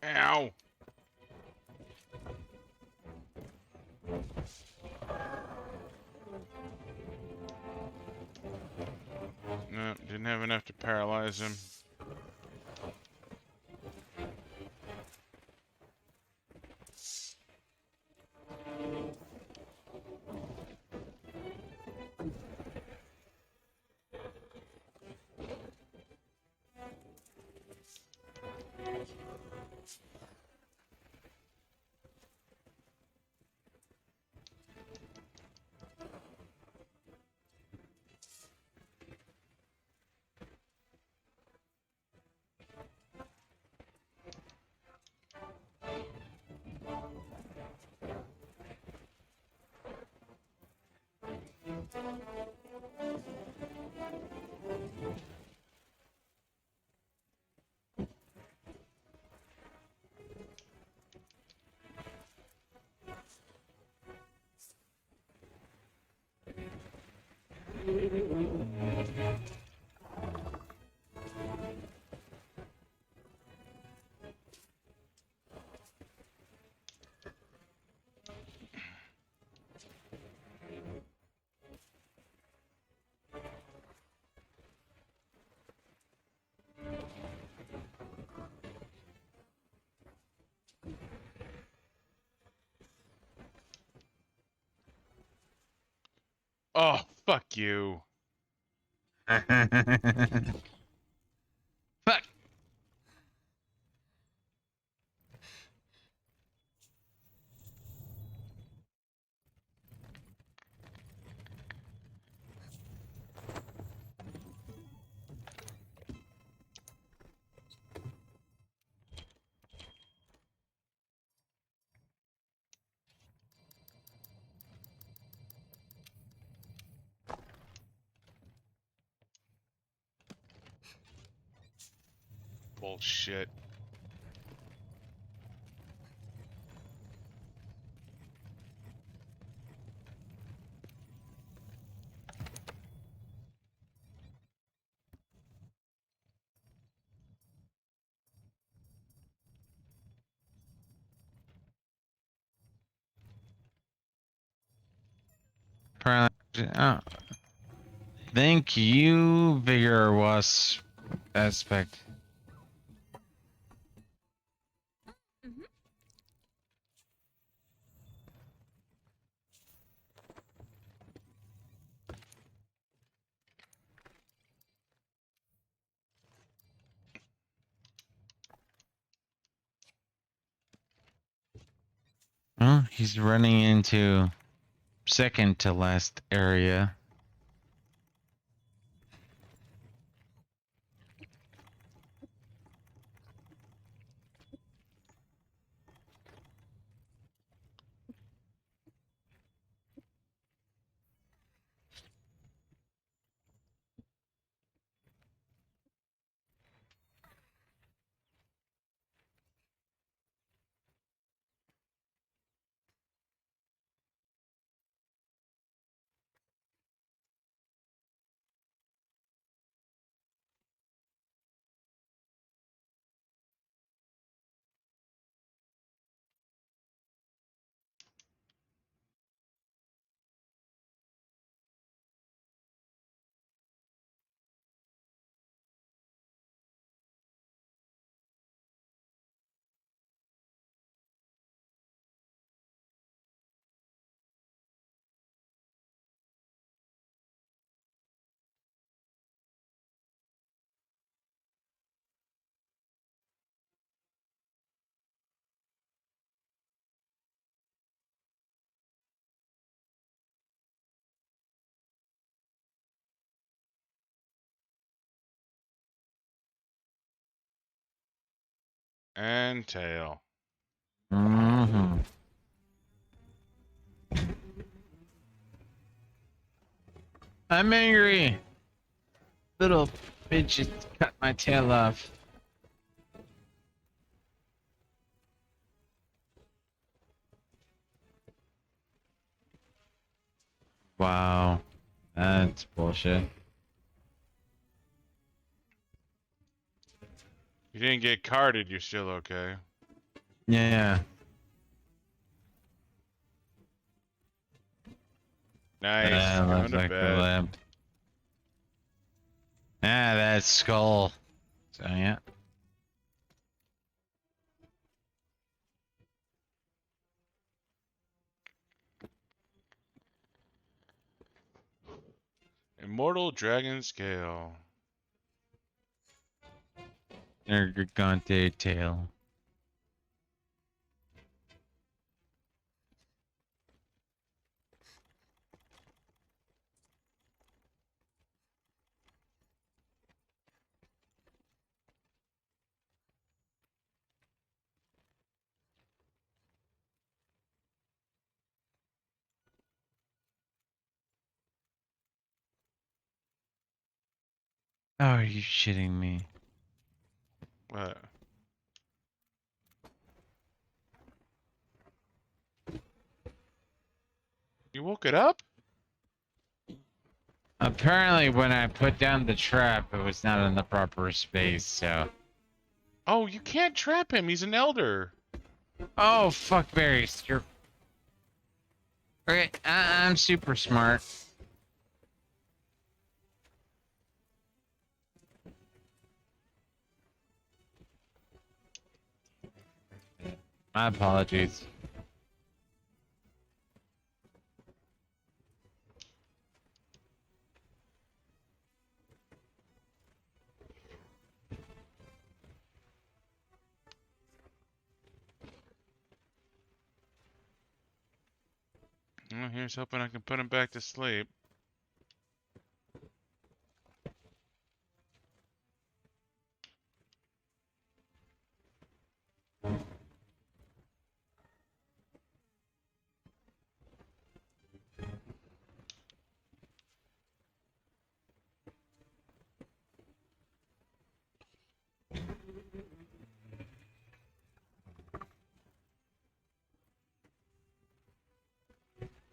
Ow! No, didn't have enough to paralyze him. Oh, fuck you. Fuck! Bullshit. Oh. Thank you, Vigor Wasp aspect. Oh, he's running into second to last area. And tail. Mm-hmm. I'm angry. Little bitch cut my tail off. Wow. That's bullshit. You didn't get carded, you're still okay. Yeah. Nice. That Going looks to like the bed. lamp. Ah, that skull. So yeah. Immortal Dragon Scale. Nergigante tail. Oh, are you shitting me? What? You woke it up? Apparently, when I put down the trap, it was not in the proper space, so... Oh, you can't trap him. He's an elder. Oh, fuck berries. You're... Okay, I'm super smart. My apologies. Well, here's hoping I can put him back to sleep.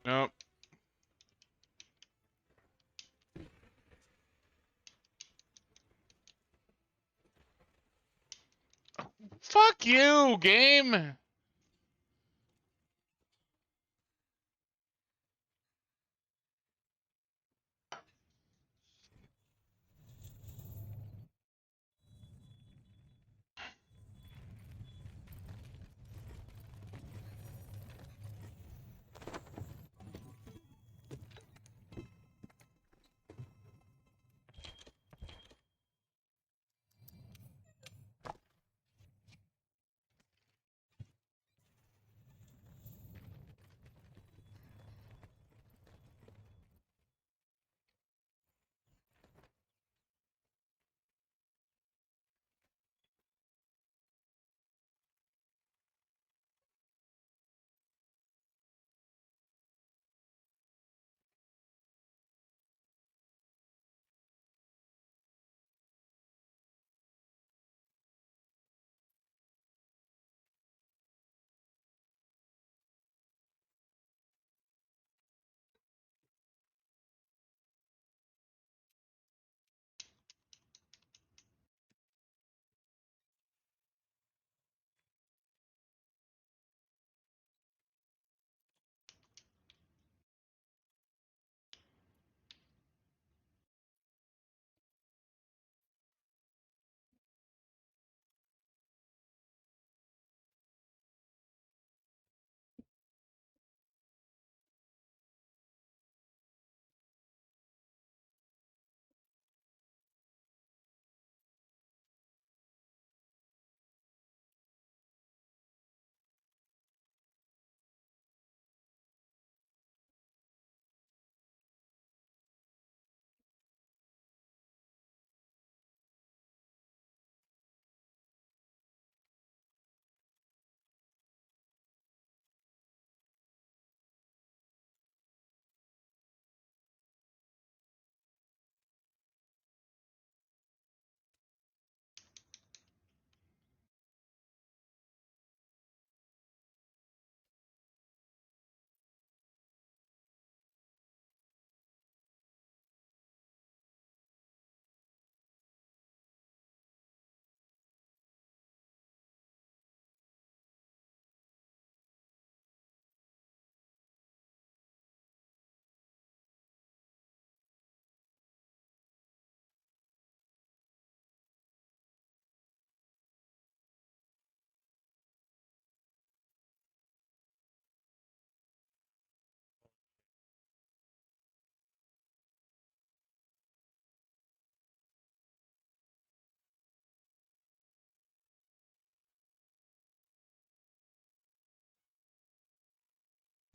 Nope. Fuck you, game.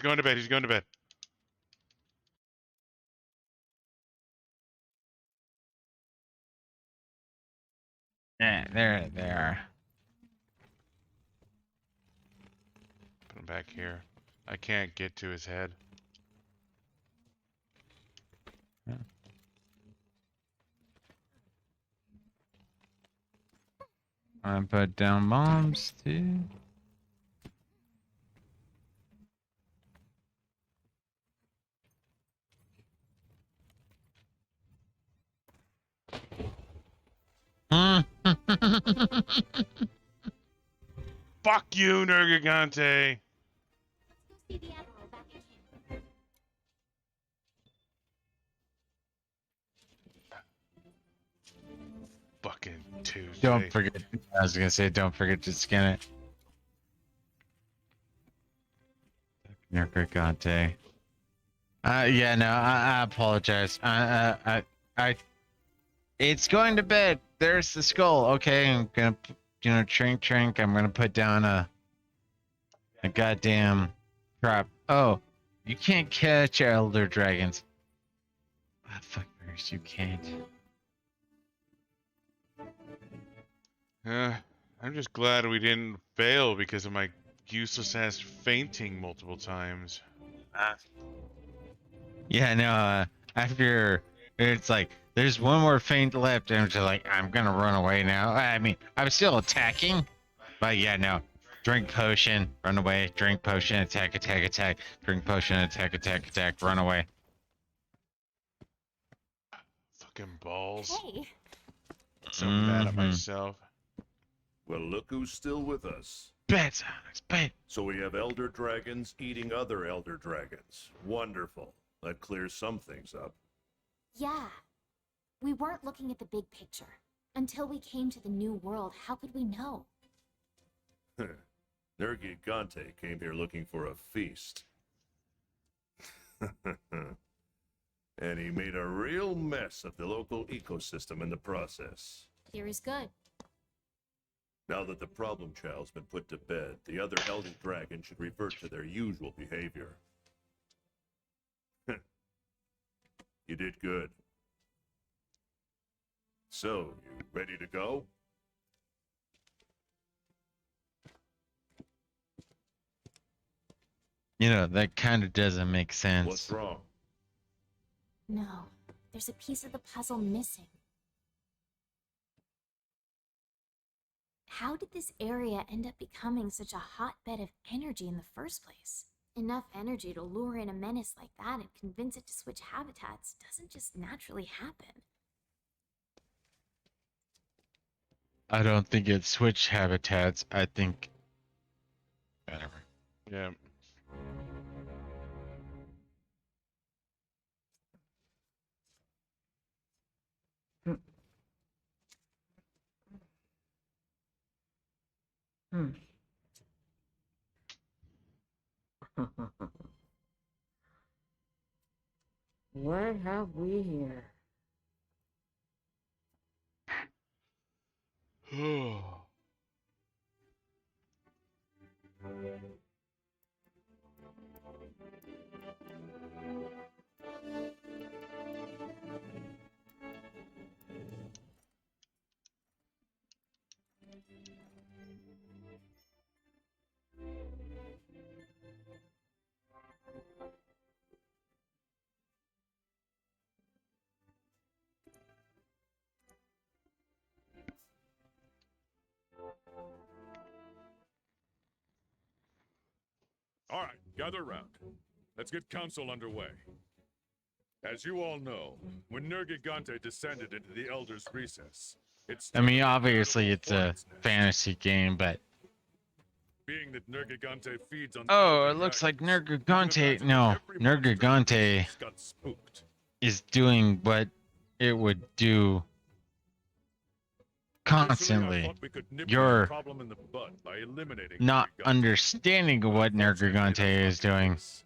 going to bed. He's going to bed. Yeah, there they are. Put him back here. I can't get to his head. I put down bombs too. Fuck you, Nergigante. Let's go see the Admiral back in camp. Fucking Tuesday. Don't forget. I was gonna say, don't forget to scan it. Nergigante. Yeah, no, I apologize. It's going to bed. There's the skull. Okay, I'm gonna, trink. I'm gonna put down a goddamn trap. Oh, you can't catch elder dragons. Ah, fuckers, you can't. I'm just glad we didn't fail because of my useless ass fainting multiple times. Yeah, no, after it's like there's one more feint left, and I'm just like, I'm gonna run away now. I mean, I'm still attacking, but yeah, no. Drink potion, run away. Drink potion, attack. Drink potion, attack, run away. Fucking balls. Hey, So mad at Mhm. myself. Well, look who's still with us. Bad, Alex, bad. So we have elder dragons eating other elder dragons. Wonderful. That clears some things up. yeah. We weren't looking at the big picture. Until we came to the new world, how could we know? Nergigante came here looking for a feast. And he made a real mess of the local ecosystem in the process. Theory's good. Now that the problem child's been put to bed, the other elder dragons should revert to their usual behavior. You did good. So, you ready to go? That kind of doesn't make sense. What's wrong? No, there's a piece of the puzzle missing. How did this area end up becoming such a hotbed of energy in the first place? Enough energy to lure in a menace like that and convince it to switch habitats doesn't just naturally happen. I don't think it switched habitats. I think. Whatever. Yeah. What have we here? All right, gather round. Let's get council underway. As you all know, when Nergigante descended into the Elder's recess, I mean, obviously it's a fantasy game, but being that Nergigante feeds on oh, elder it looks like dragons, you can Nergigante. imagine No, every monster in the Nergigante recess got spooked. is doing what it would do Initially, I constantly. thought we could nip You're the problem in the bud by eliminating Not Nergigante. understanding what Unfortunately, Nergigante that's is not the doing case.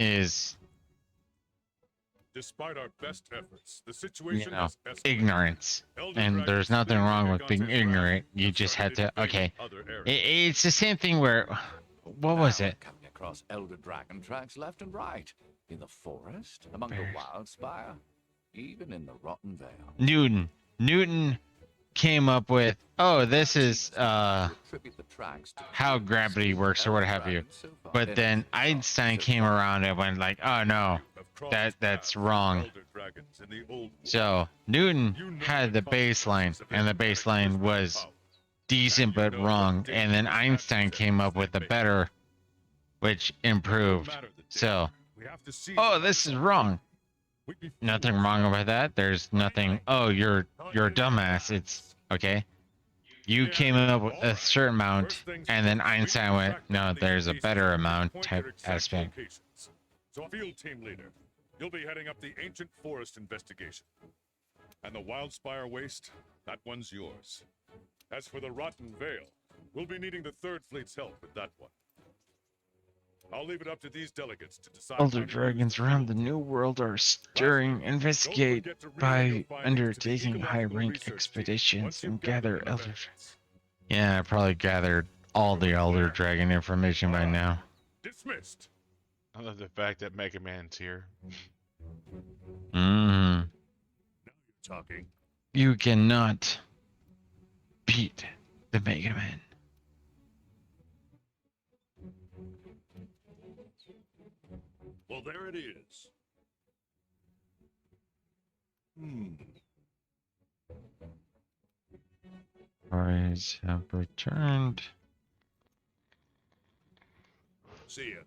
is, Despite our best efforts, the situation has escalated. ignorance. Elder And dragons there's nothing feeding wrong with being Nergigante's ignorant. wrath You have just had started to, okay. invading other areas. It's the same thing where, what was it? across elder dragon tracks left and right. In the forest, among the Bears. wildspire, even in the rotten vale. Newton came up with, oh, this is Attribute the tracks to how trees, gravity works or what elder have you. dragons so far, But then anything Einstein so came far. around and went like, oh no, Have crossed that's paths with wrong. elder dragons in the old world. So Newton You know had the baseline, consequences of and the any baseline cataclysmic was power. decent And you but know what wrong, and then dangerous Einstein actions came up they with a make. better, which It doesn't improved. matter the So, danger. We have to see oh, the this is result. wrong. We'd be Nothing fools wrong not about that. There's nothing. Oh, you're a dumbass. It's okay. You Yeah, came up with a alright. certain amount, First things and then first, we need to Einstein went, track no, down these there's a beasts better and amount pinpoint type their exact aspect. locations. So, field team leader, you'll be heading up the ancient forest investigation. And the Wildspire Waste, that one's yours. As for the Rotten Vale, we'll be needing the Third Fleet's help with that one. I'll leave it up to these delegates to decide. how Elder to use dragons the around field. the New World are stirring. Lastly, Investigate don't forget to relay by your findings to the undertaking Ecological high-rank Research Team expeditions once you've and gathered gather enough elder. evidence. Yeah, I probably gathered all the Elder Dragon information by Alright. now. Dismissed. I love the fact that Megaman's here. Mm. Now you're talking. You cannot beat the Megaman. Well, there it is. Boys have returned. See ya.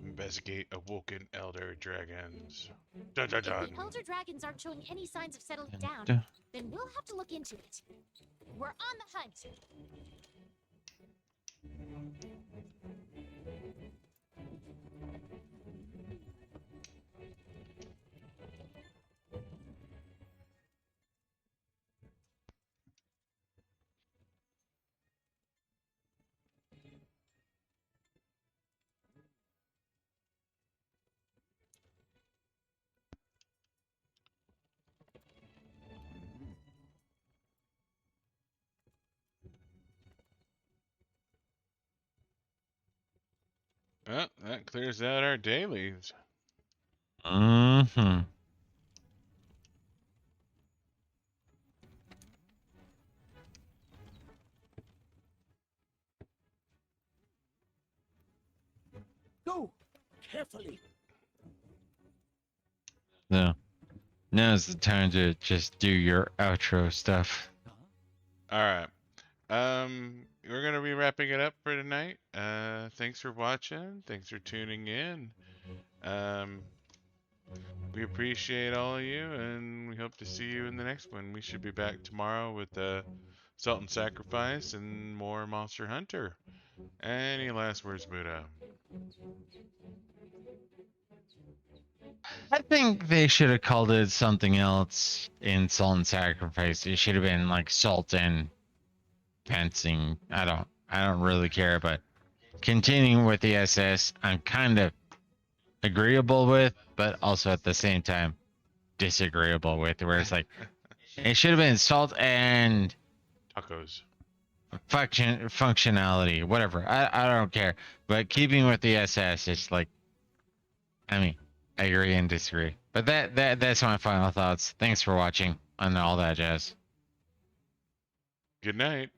Investigate awoken elder dragons. Dun dun If dun. the elder dragons aren't showing any signs of settling down, Dun. then we'll have to look into it. We're on the hunt. Well, that clears out our dailies. Mm-hmm. Go carefully. No. Now's the time to just do your outro stuff. All right. We're gonna be wrapping it up for tonight. Thanks for watching. Thanks for tuning in. We appreciate all of you, and we hope to see you in the next one. We should be back tomorrow with Salt and Sacrifice and more Monster Hunter. Any last words, Buddha? I think they should have called it something else in Salt and Sacrifice. It should have been like Salt and Fencing. I don't really care, but continuing with the SS, I'm kind of agreeable with, but also at the same time disagreeable with, where it's like it should have been Salt and Tacos. functionality, whatever. I don't care. But keeping with the SS, it's like, I mean, I agree and disagree. But that's my final thoughts. Thanks for watching and all that jazz. Good night.